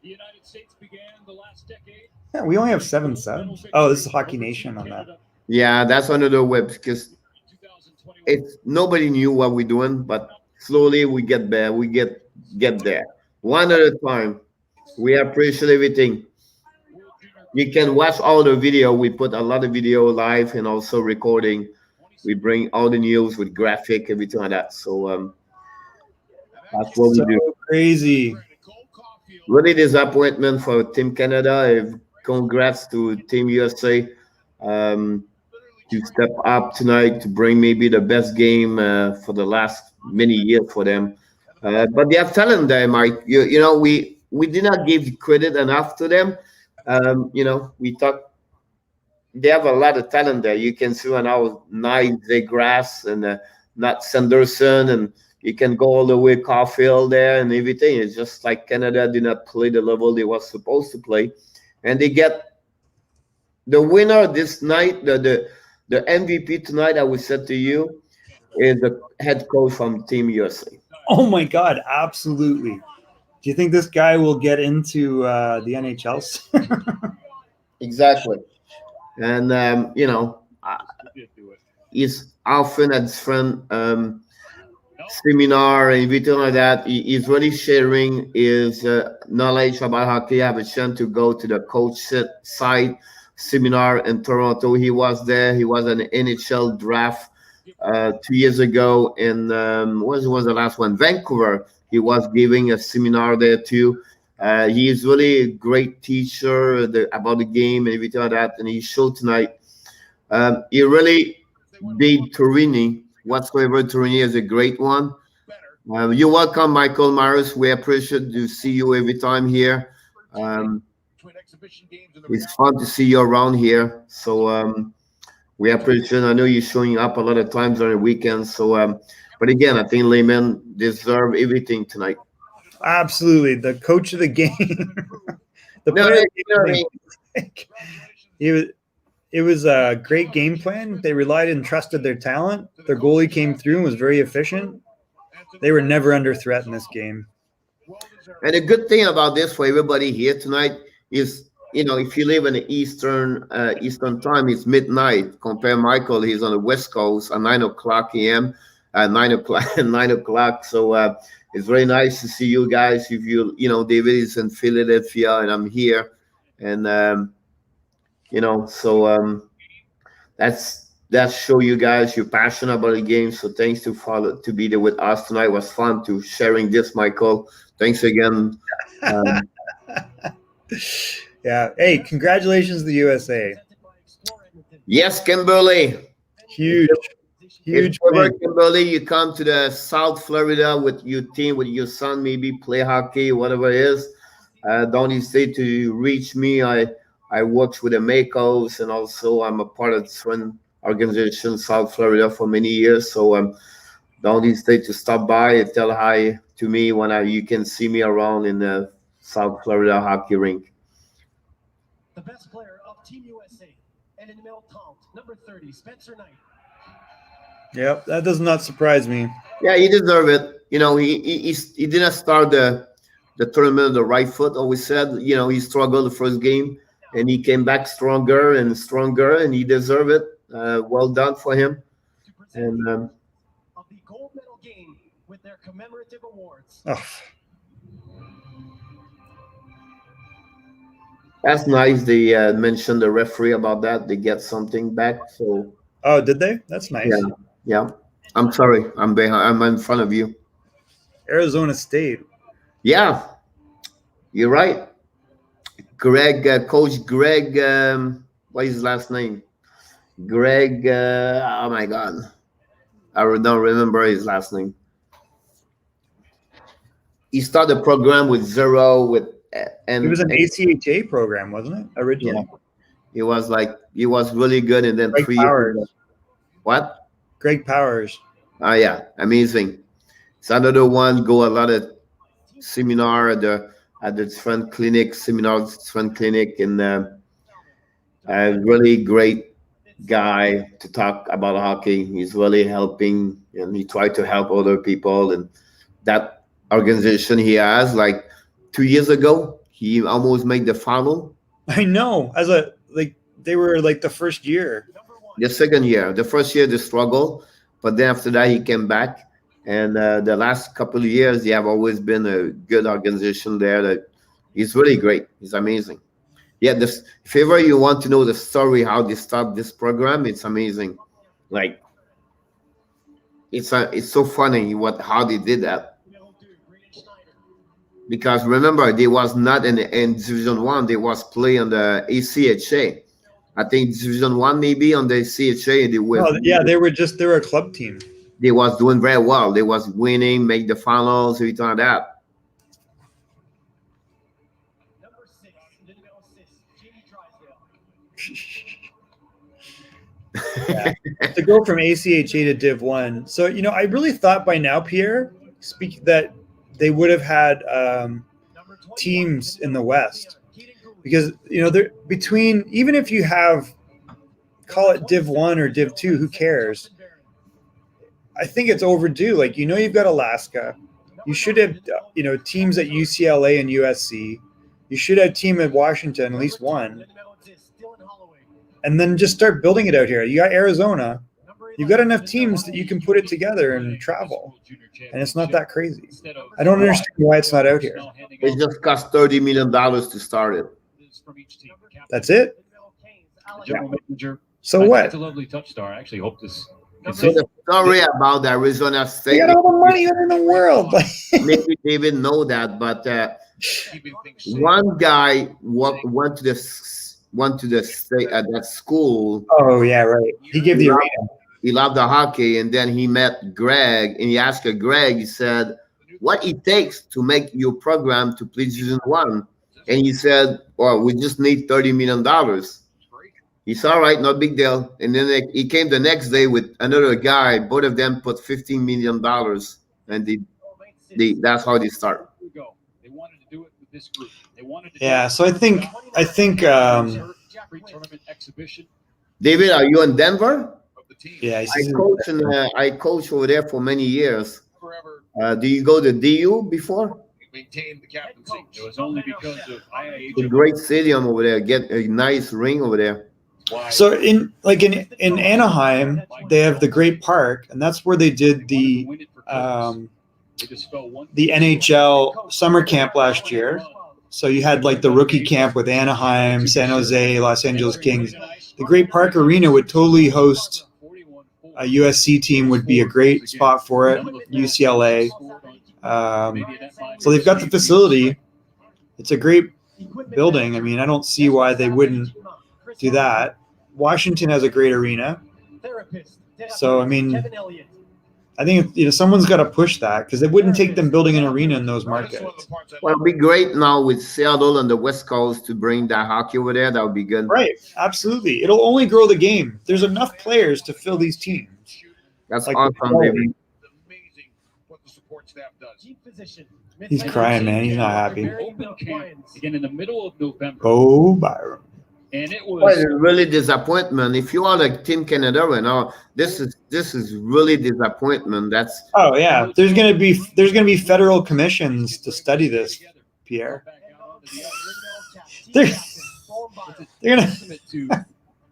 The United States began the last decade. Yeah, we only have 7 subs. Oh, this is Hockey Nation on that. Yeah, that's another web because nobody knew what we're doing, but slowly we get there. We get there one at a time. We appreciate everything. You can watch all the video. We put a lot of video live and also recording. We bring all the news with graphic, everything like that. So that's what we So do. crazy. Really disappointment for Team Canada. Congrats to Team USA to step up tonight to bring maybe the best game for the last many years for them. But they have talent there, Mike. We did not give credit enough to them. We thought they have a lot of talent there. You can see on how nice Zegras and Nat Sanderson, and you can go all the way Caulfield there and everything. It's just like Canada did not play the level they were supposed to play, and they get the winner this night. The MVP tonight, I would say to you, is the head coach from Team USA. Oh my God, absolutely. Do you think this guy will get into the NHL? Exactly. And, he's often at different seminar and everything like that. He's really sharing his knowledge about hockey. I have a chance to go to the coach side seminar in Toronto. He was there. He was an NHL draft 2 years ago in, what was the last one? Vancouver. He was giving a seminar there too. He is really a great teacher about the game and everything like that. And he showed tonight. He really beat Torini. Whatsoever, Torini is a great one. You're welcome, Michael Maris. We appreciate to see you every time here. It's fun to see you around here. So we appreciate. I know you're showing up a lot of times on the weekends. So, but again, I think Layman deserve everything tonight. Absolutely, the coach of the game. It was a great game plan. They relied and trusted their talent. Their goalie came through and was very efficient. They were never under threat in this game. And the good thing about this for everybody here tonight is, if you live in the Eastern time, it's midnight. Compare Michael, he's on the West Coast at 9 o'clock a.m. 9 o'clock. So it's very nice to see you guys. If David is in Philadelphia and I'm here, and that show you guys you're passionate about the game. So thanks to be there with us tonight. It was fun to sharing this, Michael. Thanks again. Yeah. Hey, congratulations to the USA. Yes, Kimberly. Huge If ever, win. Kimberly, you come to the South Florida with your team, with your son, maybe play hockey, whatever it is. Don't hesitate to reach me. I worked with the Makos, and also I'm a part of this organization, South Florida, for many years. So don't hesitate to stop by and tell hi to me when you can see me around in the South Florida hockey rink. The best player of Team USA, and in middle count, number 30, Spencer Knight. Yep, that does not surprise me. Yeah, he deserved it. He didn't start the tournament on the right foot. Always said, he struggled the first game. and he came back stronger and stronger, and he deserved it. Well done for him. To present And of the gold medal game with their commemorative awards. Oh, that's nice. They mentioned the referee about that. They get something back. So oh, did they? That's nice. yeah, yeah. I'm sorry. I'm behind. I'm in front of you. Arizona State. Yeah, you're right. Greg, Coach Greg. What is his last name? Greg. Oh my God, I don't remember his last name. He started the program with zero and It was an ACHA program, wasn't it? Originally. He was really good, and then Greg 3 Powers. years. What? Greg Powers. Oh yeah, amazing. It's another one. Go a lot of seminar at the different clinic, and a really great guy to talk about hockey. He's really helping, and he tried to help other people. And that organization he has, like 2 years ago, he almost made the final. I know. They were like the first year. The second year, the first year they struggled, but then after that he came back. And the last couple of years, they have always been a good organization there. That he's really great. He's amazing. Yeah, if ever you want to know the story how they start this program, it's amazing. Like it's so funny how they did that. Because remember, they was not in Division 1. They was playing on the ACHA. I think Division 1 maybe on the ACHA. They were. Oh, yeah, they were a club team. They was doing very well. They was winning, make the finals, everything like that. Number 6, individual assist, Jamie Drysdale. To go from ACHA to Div 1. So, I really thought by now, Pierre, that they would have had Number 21, teams in the West. Keaton Cooley. Because, they're between, even if you have, call it Div 1 or Div 2, who cares? I think it's overdue. Like, you've got Alaska. You should have, teams at UCLA and USC. You should have a team at Washington, at least one. And then just start building it out here. You got Arizona. You've got enough teams that you can put it together and travel. And it's not that crazy. I don't understand why it's not out here. It just cost $30 million to start it. That's it? General Manager. So I think what? It's a lovely touch star. I actually hope this. So the story about the Arizona They State, got all the money in the world. maybe they didn't know that, but Keeping things safe. one guy went to the state at that school. Oh, yeah, right. He gave the arena. He loved the hockey, and then he met Greg, and he asked Greg. He said, "What it takes to make your program to play Division 1?" And he said, "Well, we just need $30 million." He said, "All right, no big deal." And then he came the next day with another guy. Both of them put $15 million, and that's how they start. They wanted to do it with this group. They wanted to Yeah, so I think tournament exhibition David, are you in Denver? Of the team. yeah, I coached over there for many years. Forever Do you go to DU before? maintained the captaincy. It was only because of It's a IIH. great stadium over there. Get a nice ring over there. so in Anaheim, they have the Great Park, and that's where they did the NHL summer camp last year. So you had like the rookie camp with Anaheim, San Jose, Los Angeles Kings. The Great Park Arena would totally host a USC team, would be a great spot for it. UCLA. So they've got the facility. It's a great building. I mean, I don't see why they wouldn't do that. Washington has a great arena. So, I mean, I think someone's got to push that because it wouldn't take them building an arena in those That's one of markets. the parts I Well, it'd be great now with Seattle on the West Coast to bring that hockey over there. That would be good. Right, absolutely. It'll only grow the game. There's enough players to fill these teams. That's Like, awesome, baby. It's amazing what the support staff does. He's crying, man. He's not happy. Open camp again in the middle of November, Oh, Byron. and it Well, was it's really disappointment. If you are like Team Canada right now, this is really disappointment. That's Oh yeah, there's gonna be federal commissions to study this, Pierre. They're gonna. Testament to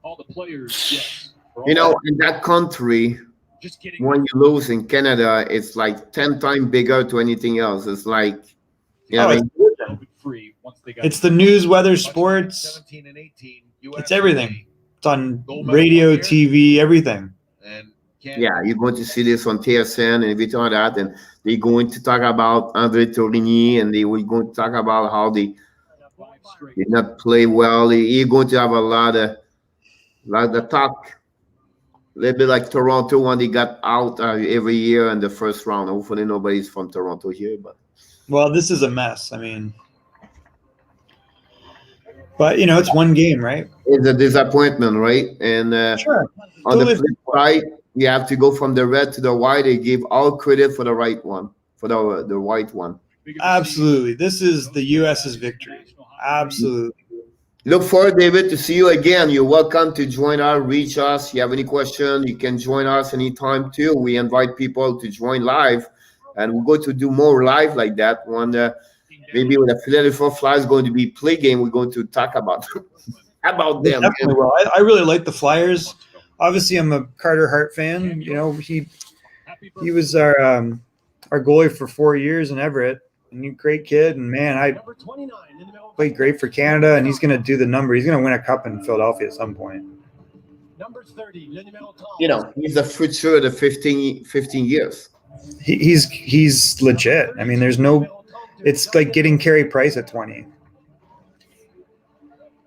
all the players. Yes. For all You know, that. in that country, Just kidding. when you lose in Canada, it's like 10 times bigger to anything else. It's like, you know Oh, what I mean? COVID free once they got It's the news, weather, sports. 17 and 18. It's everything. It's on radio, TV, everything. And Yeah, you're going to see this on TSN and everything like that. And they're going to talk about Andre Tourigny, and they were going to talk about how they 5 straight. did not play well. You're going to have a lot of talk. A little bit like Toronto when they got out every year in the first round. Hopefully nobody's from Toronto here, but Well, this is a mess. I mean, but you know, it's one game, right? it's a disappointment, right? And Sure. on the Totally. flip side, you have to go from the red to the white. They give all credit for the right one, for the white one. Bigger to see Absolutely. This is the U.S.'s victory. National Hockey Absolutely. Look forward, David, to see you again. You're welcome to join us, reach us. You have any question, you can join us anytime too. We invite people to join live, and we're going to do more live like that. When maybe when the Philadelphia Flyers going to be play game, we're going to talk about them. Definitely will. I really like the Flyers. Obviously, I'm a Carter Hart fan. You know, he was our goalie for 4 years in Everett. And he's a great kid, and man, I Number 29 in the middle. played great for Canada, and he's going to do the number. He's going to win a cup in Philadelphia at some point. Number 30, le numéro 30. You know, he's the future of the 15 years. He's legit. I mean, there's no. It's like getting Carey Price at 20.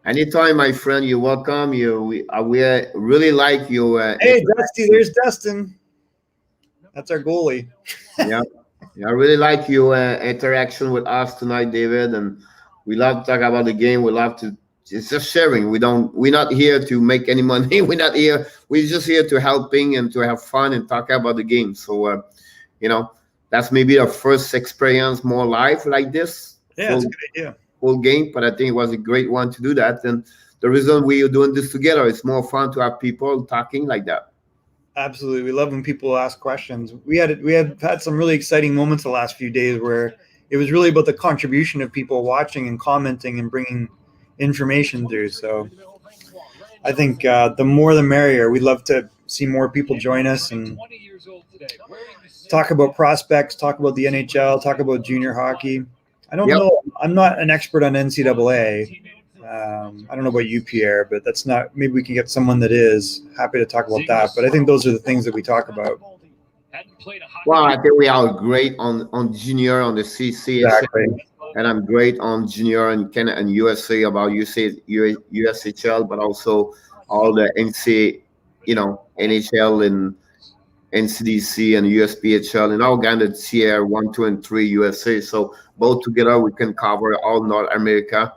Anytime, my friend, you're welcome. We really like you. Hey, Dusty, there's Dustin. That's our goalie. Yeah, I really like your interaction with us tonight, David, and we love to talk about the game. We love to. It's just sharing. We're not here to make any money. We're not here. We're just here to helping and to have fun and talk about the game. So, you know, that's maybe our first experience more live like this. Yeah, it's a good idea. Full game, but I think it was a great one to do that. And the reason we are doing this together, it's more fun to have people talking like that. Absolutely, we love when people ask questions. We had some really exciting moments the last few days where it was really about the contribution of people watching and commenting and bringing information through. So I think the more the merrier. We'd love to see more people join us and 20 years old today, wearing the talk about prospects, talk about the NHL, talk about junior hockey. I don't Yep. know. I'm not an expert on NCAA. I don't know about you, Pierre, but that's not. Maybe we can get someone that is happy to talk about that. But I think those are the things that we talk about. hadn't played a hockey Well, I game. think we are great on junior on the CC. Exactly. And I'm great on junior and Canada and USA about USHL, but also all the NC, NHL and NCDC and USPHL and all kind of tier 1, 2, and 3 USA. So both together we can cover all North America.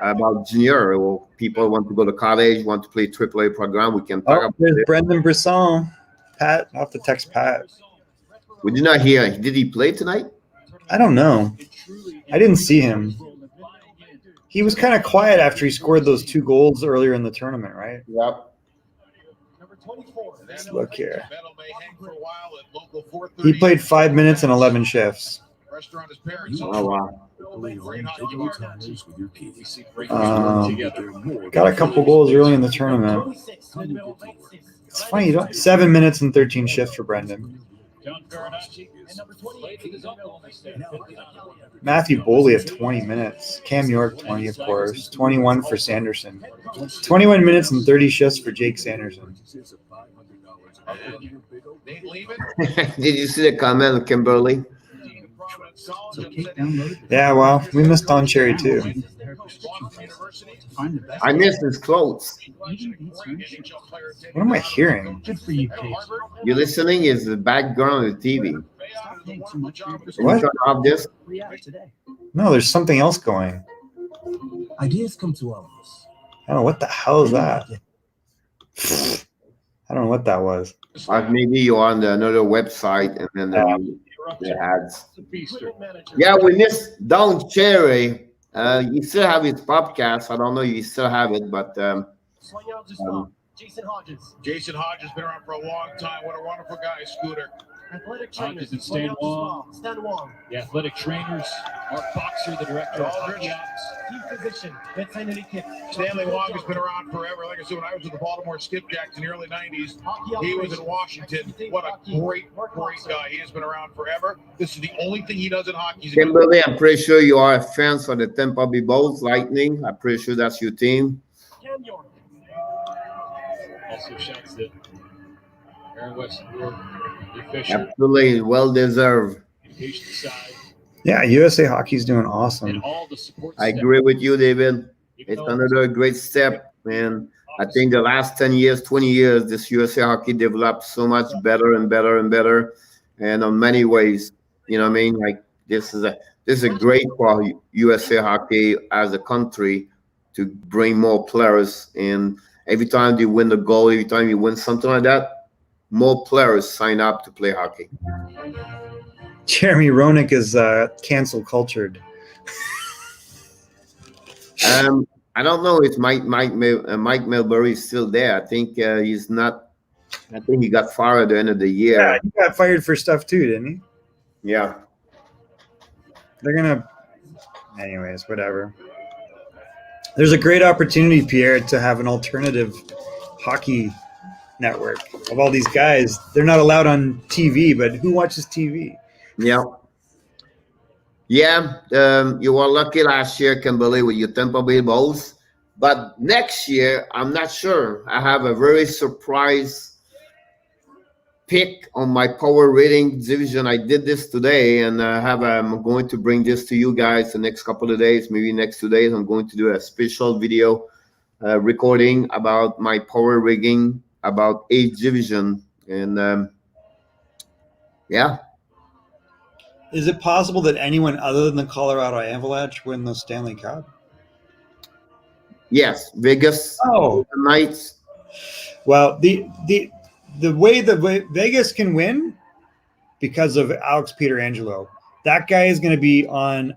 About junior, or people want to go to college, want to play AAA program, we can talk Oh, about there's it. Brendan Brisson. Pat, I'll have to text Pat. We did not hear. Did he play tonight? I don't know. I didn't see him. He was kind of quiet after he scored those 2 goals earlier in the tournament, right? Yep. Number 24. Let's look here. Battle may hang for a while at local 430. He played 5 minutes and 11 shifts. Restaurant his parents. Oh, wow. Got a couple goals early in the tournament. 26 le numéro 26. It's funny, 7 minutes and 13 shifts for Brendan. John Farinacci And number played 28 with his uncle on the staff. Matthew Boley at 20 minutes. Cam York, 20, of course. 21 for Sanderson. 21 minutes and 30 shifts for Jake Sanderson. Nate Lehman. Did you see the comment of Kimberly? Dean of Providence College. Yeah, well, we missed Don Cherry too. Boston University. I missed his clothes. What am I hearing? Good for you, At Case. Harvard. You're listening is the background of the TV. Ray out did a wonderful job as a Can you What? turn off this? Today. No, there's something else going. Ideas come to all of us. I don't know what the hell is that. I don't know what that was. Maybe you're on another website and then the ads. The Feaster. Yeah, we missed Don Cherry. You still have his podcast. I don't know if you still have it, but Soignant du sport. Jason Hodges. Jason Hodges been around for a long time. What a wonderful guy, Scooter. Athletic Hodges trainers. and Stan Soignant du Wong. sport. Stan Wong. The athletic trainers Mark Boxer, the director of hockey ops. Team position. Médecin de l'équipe. Stanley Wong has been around forever. Like I said, when I was with the Baltimore Skipjacks in the early 90s, Hockey he was in operations. Washington. What a great guy. He has been around forever. This is the only thing he does in hockey. He's a good- Kimberly, I'm pretty sure you are a fan for the Tampa Bay Bolts Lightning. I'm pretty sure that's your team. Cam York. Also shouts that Aaron Westwood, Lee Fisher, Absolutely, well deserved. communication side, Yeah, USA Hockey's doing and awesome. all the support I staff. agree with you, David. Even It's though another great step, and I think the last 10 years, 20 years, this USA Hockey developed so much better and better and better, and on many ways, you know what I mean? Like this is a great for USA Hockey as a country to bring more players, and every time you win the goal, every time you win something like that, more players sign up to play hockey. Jeremy Roenick is cancel cultured. I don't know if Mike Milbury is still there. I think he's not. I think he got fired at the end of the year. Yeah, he got fired for stuff too, didn't he? Yeah. They're gonna, anyways, whatever. There's a great opportunity, Pierre, to have an alternative hockey network of all these guys. They're not allowed on TV, but who watches TV? Yeah. Yeah. You were lucky last year, Kimberly, with your Tampa Bay Bolts. But next year, I'm not sure. I have a very surprise pick on my power rating division. I did this today, and I'm going to bring this to you guys the next couple of days, maybe next 2 days. I'm going to do a special video recording about my power rigging, about each division. And yeah. Is it possible that anyone other than the Colorado Avalanche win the Stanley Cup? Yes, Vegas Knights. Well, the way Vegas can win because of Alex Pietrangelo. That guy is going to be on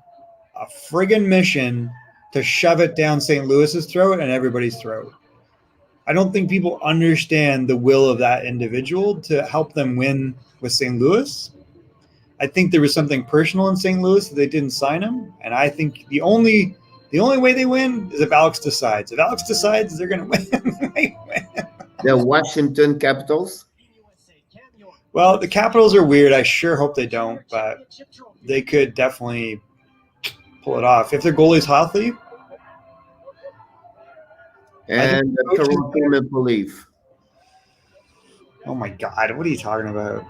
a friggin' mission to shove it down St. Louis's throat and everybody's throat. I don't think people understand the will of that individual to help them win with St. Louis. I think there was something personal in St. Louis that they didn't sign him, and I think the only way they win is if Alex decides. If Alex decides, they're going to win. They win. The Washington Capitals. Well, the Capitals are weird. I sure hope they don't, but they could definitely pull it off if their goalie's healthy. And the Toronto Maple Leaf. Oh my God, what are you talking about?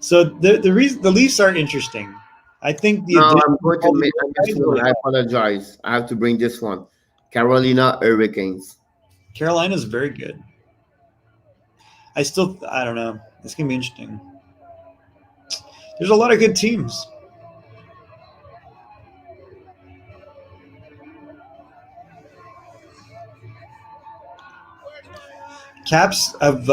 So the Leafs are interesting. I think the I'm going to make this one. I apologize. I have to bring this one. Carolina Hurricanes. Carolina's very good. I don't know. It's gonna be interesting. There's a lot of good teams. Caps have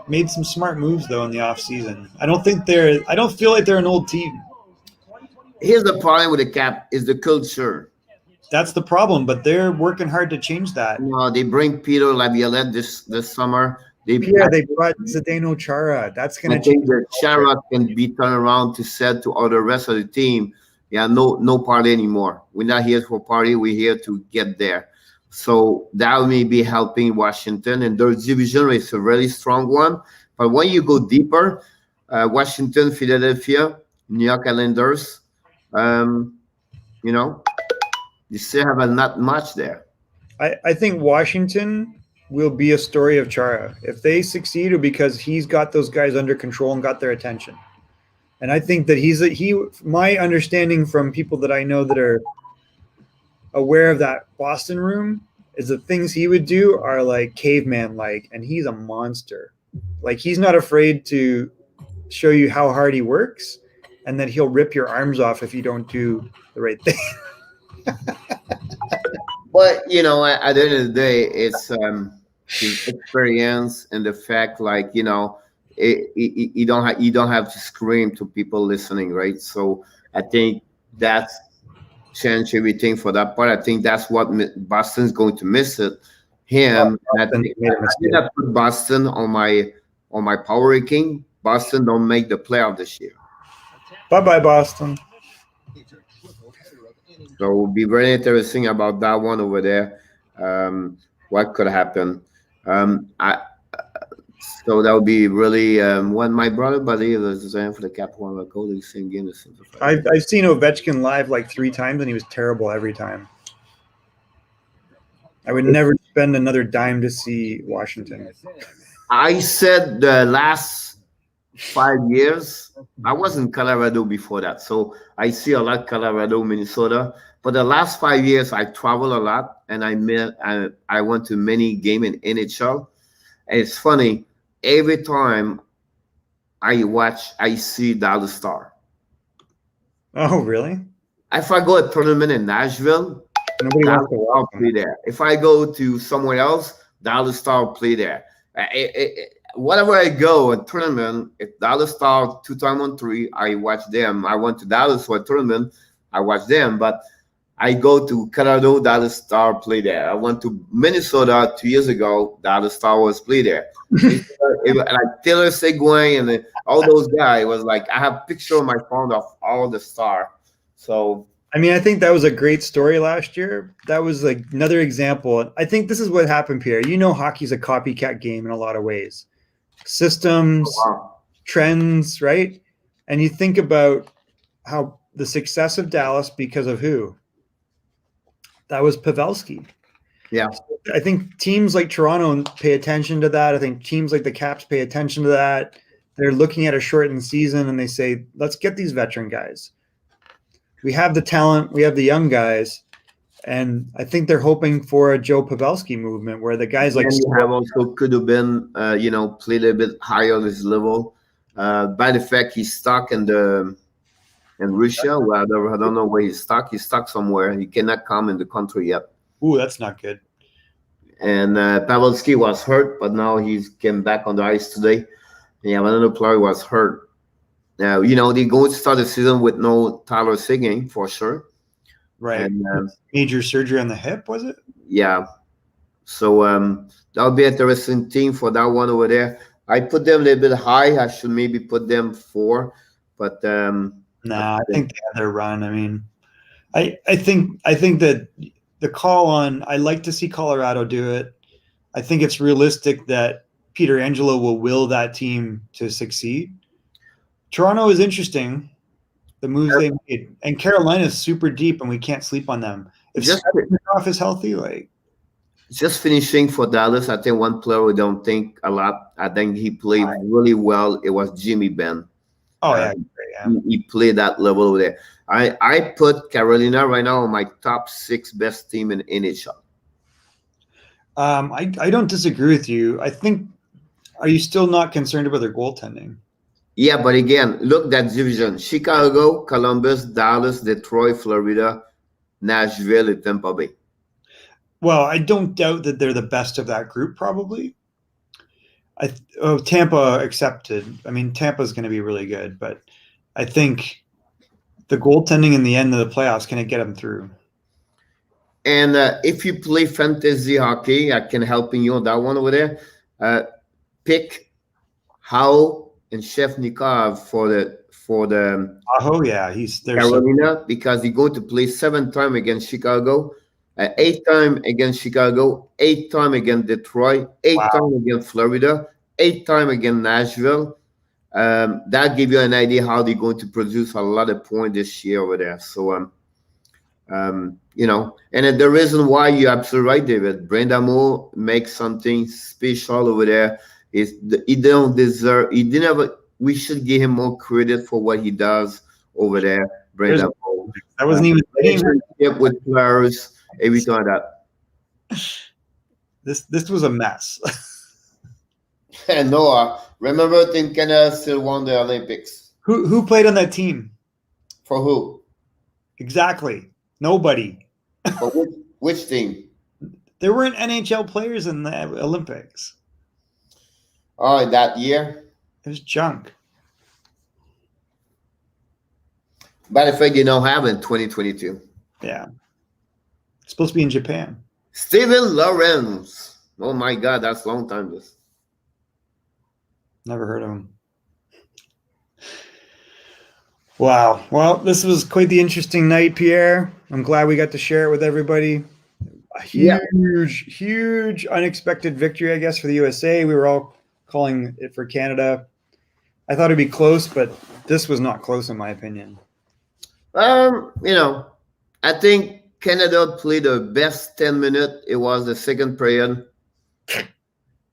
made some smart moves though in the offseason. I don't feel like they're an old team. Here's the problem with the Cap is the culture. That's the problem, but they're working hard to change that. No, they bring Peter Laviolette this summer. They brought Zdeno Chara. That's going I to change. think that Chara can be turned around to said to all the rest of the team, yeah, no party anymore. We're not here for party. We're here to get there. So that may be helping Washington, and their division is a really strong one. But when you go deeper, Washington, Philadelphia, New York Islanders, you still have not much there. I think Washington will be a story of Chara. If they succeed, it'll because he's got those guys under control and got their attention. And I think that my understanding from people that I know that are aware of that Boston room is the things he would do are like caveman-like, and he's a monster. Like, he's not afraid to show you how hard he works, and that he'll rip your arms off if you don't do the right thing. But at the end of the day, it's his experience and the fact, like, you don't have to scream to people listening, right? So I think that's changed everything for that part. I think that's what Boston's going to miss it. Him. I did not put Boston on my power ranking. Boston don't make the playoff this year. Bye-bye, Boston. So it will be very interesting about that one over there. What could happen? So that would be really when my brother Buddy was designed for the Cap one of the same game. I've seen Ovechkin live like 3 times, and he was terrible every time. I would never spend another dime to see Washington. I said the last 5 years. I was in Colorado before that, so I see a lot Colorado, Minnesota. For the last 5 years, I travel a lot, and I went to many games in NHL. And it's funny, every time I watch, I see Dallas Star. Oh, really? If I go to a tournament in Nashville, Nobody Dallas wants to Star watch play them. there. If I go to somewhere else, Dallas Star play there. Whatever I go, a tournament, if Dallas Star 2x13, I watch them. I went to Dallas for a tournament, I watch them. But I go to Colorado, Dallas Star play there. I went to Minnesota 2 years ago, Dallas Star was play there. Like Taylor Seguin and all those guys was like, I have picture on my phone of all the star. So I mean, I think that was a great story last year. That was like another example. I think this is what happened, Pierre. You know, hockey's a copycat game in a lot of ways. Systems, trends, right? And you think about how the success of Dallas because of who? That was Pavelski. yeah. I think teams like Toronto pay attention to that. I think teams like the Caps pay attention to that. They're looking at a shortened season and they say, let's get these veteran guys. We have the talent, we have the young guys, and I think they're hoping for a Joe Pavelski movement where the guys like and you have also could have been played a bit higher on his level. By the fact he's stuck in Russia, well, I don't know where he's stuck. He's stuck somewhere. He cannot come in the country yet. ooh, that's not good. And Pavelski was hurt, but now he's came back on the ice today. Yeah, another player was hurt. Now, they're going to start the season with no Tyler Seguin for sure. Right. And, major surgery on the hip, was it? yeah. So that'll be an interesting team for that one over there. I put them a little bit high. I should maybe put them 4, but Nah, I think they had their run. I mean, I think that the call on, I like to see Colorado do it. I think it's realistic that Peter Angelo will will that team to succeed. Toronto is interesting, the moves they made, and Carolina is super deep, and we can't sleep on them. If Svechnikov is healthy, like just finishing for Dallas, I think one player we don't think a lot. I think he played really well. It was Jimmy Benn. oh yeah, He played that level over there. I put Carolina right now on my top 6 best team in NHL. I don't disagree with you. I think, are you still not concerned about their goaltending? Yeah, but again, look that division: Chicago, Columbus, Dallas, Detroit, Florida, Nashville, and Tampa Bay. Well, I don't doubt that they're the best of that group, probably. Tampa accepted. I mean, Tampa's going to be really good, but I think the goaltending in the end of the playoffs can get them through. And if you play fantasy hockey, I can help you on that one over there. Pick Howe and Shevnikov for the Oh yeah, he's there. Carolina because he's going to play 7 times against Chicago, 8 times against Chicago, 8 times against Detroit, 8 times against Florida, 8 times against Nashville. That gives you an idea how they're going to produce a lot of points this year over there. So, and the reason why you're absolutely right, David, Brendan Moore makes something special over there. He don't deserve. He didn't have. We should give him more credit for what he does over there, Brendan Moore. That wasn't even relationship with players, everything like that. This was a mess. And Noah, remember Team Canada still won the Olympics. Who played on that team? For who? Exactly. Nobody. For which team? There weren't NHL players in the Olympics. Oh, that year? It was junk. But I think you don't have in 2022. Yeah. It's supposed to be in Japan. Steven Lawrence. Oh my God, that's a long time. This. Never heard of him. Wow. Well, this was quite the interesting night, Pierre. I'm glad we got to share it with everybody. A Yeah. huge unexpected victory, I guess, for the USA. We were all calling it for Canada. I thought it'd be close, but this was not close in my opinion. I think Canada played the best 10 minutes. It was the second period.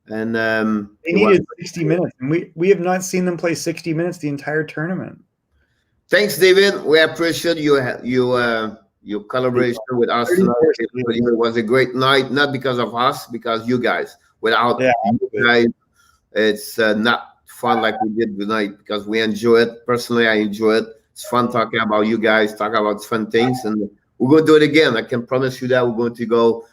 And They needed 60 minutes, and we have not seen them play 60 minutes the entire tournament. thanks, David. We appreciate your collaboration with us tonight. It was a great night, not because of us, because you guys. Without you guys, it's not fun like we did tonight because we enjoy it. Personally, I enjoy it. It's fun talking about you guys, talking about fun things, and we're going to do it again. I can promise you that we're going to go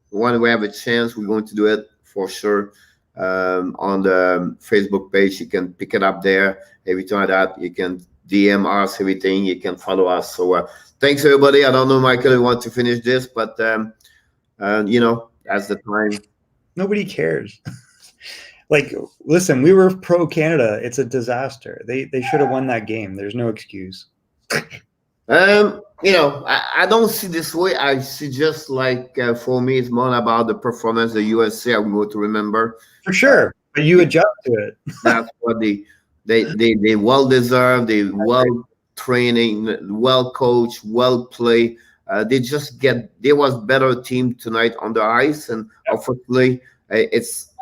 when we have a chance. We're going to do it for sure. On the Facebook page, you can pick it up there. Every time that you can DM us, everything you can follow us. So thanks everybody. I don't know, Michael, you want to finish this, but that's the time. Nobody cares. Like, listen, we were pro Canada. It's a disaster. They should have won that game. There's no excuse. I don't see this way. I see just like for me, it's more about the performance the USA I'm going to remember. For sure. But you adjust to it. That's what they well deserved. They well training, well coached, well play. They was better team tonight on the ice, and unfortunately, it's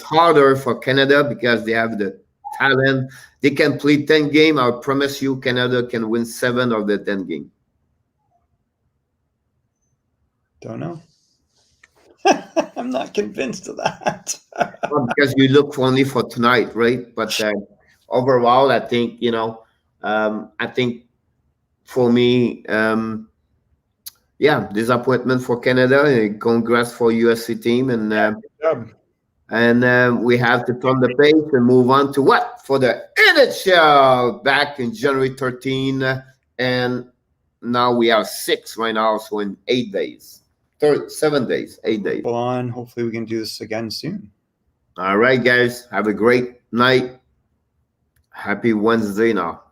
harder for Canada because they have the talent. They can play 10 games. I promise you, Canada can win 7 of the 10 games. Don't know. I'm not convinced of that. Well, because you look only for tonight, right? But overall, I think I think for me, disappointment for Canada. Congrats for USC team, and we have to turn the page and move on to what for the NHL back in January 13, and now we are 6 right now, so in 8 days. 7 days, 8 days. Hold on. Hopefully we can do this again soon. All right, guys. Have a great night. Happy Wednesday now.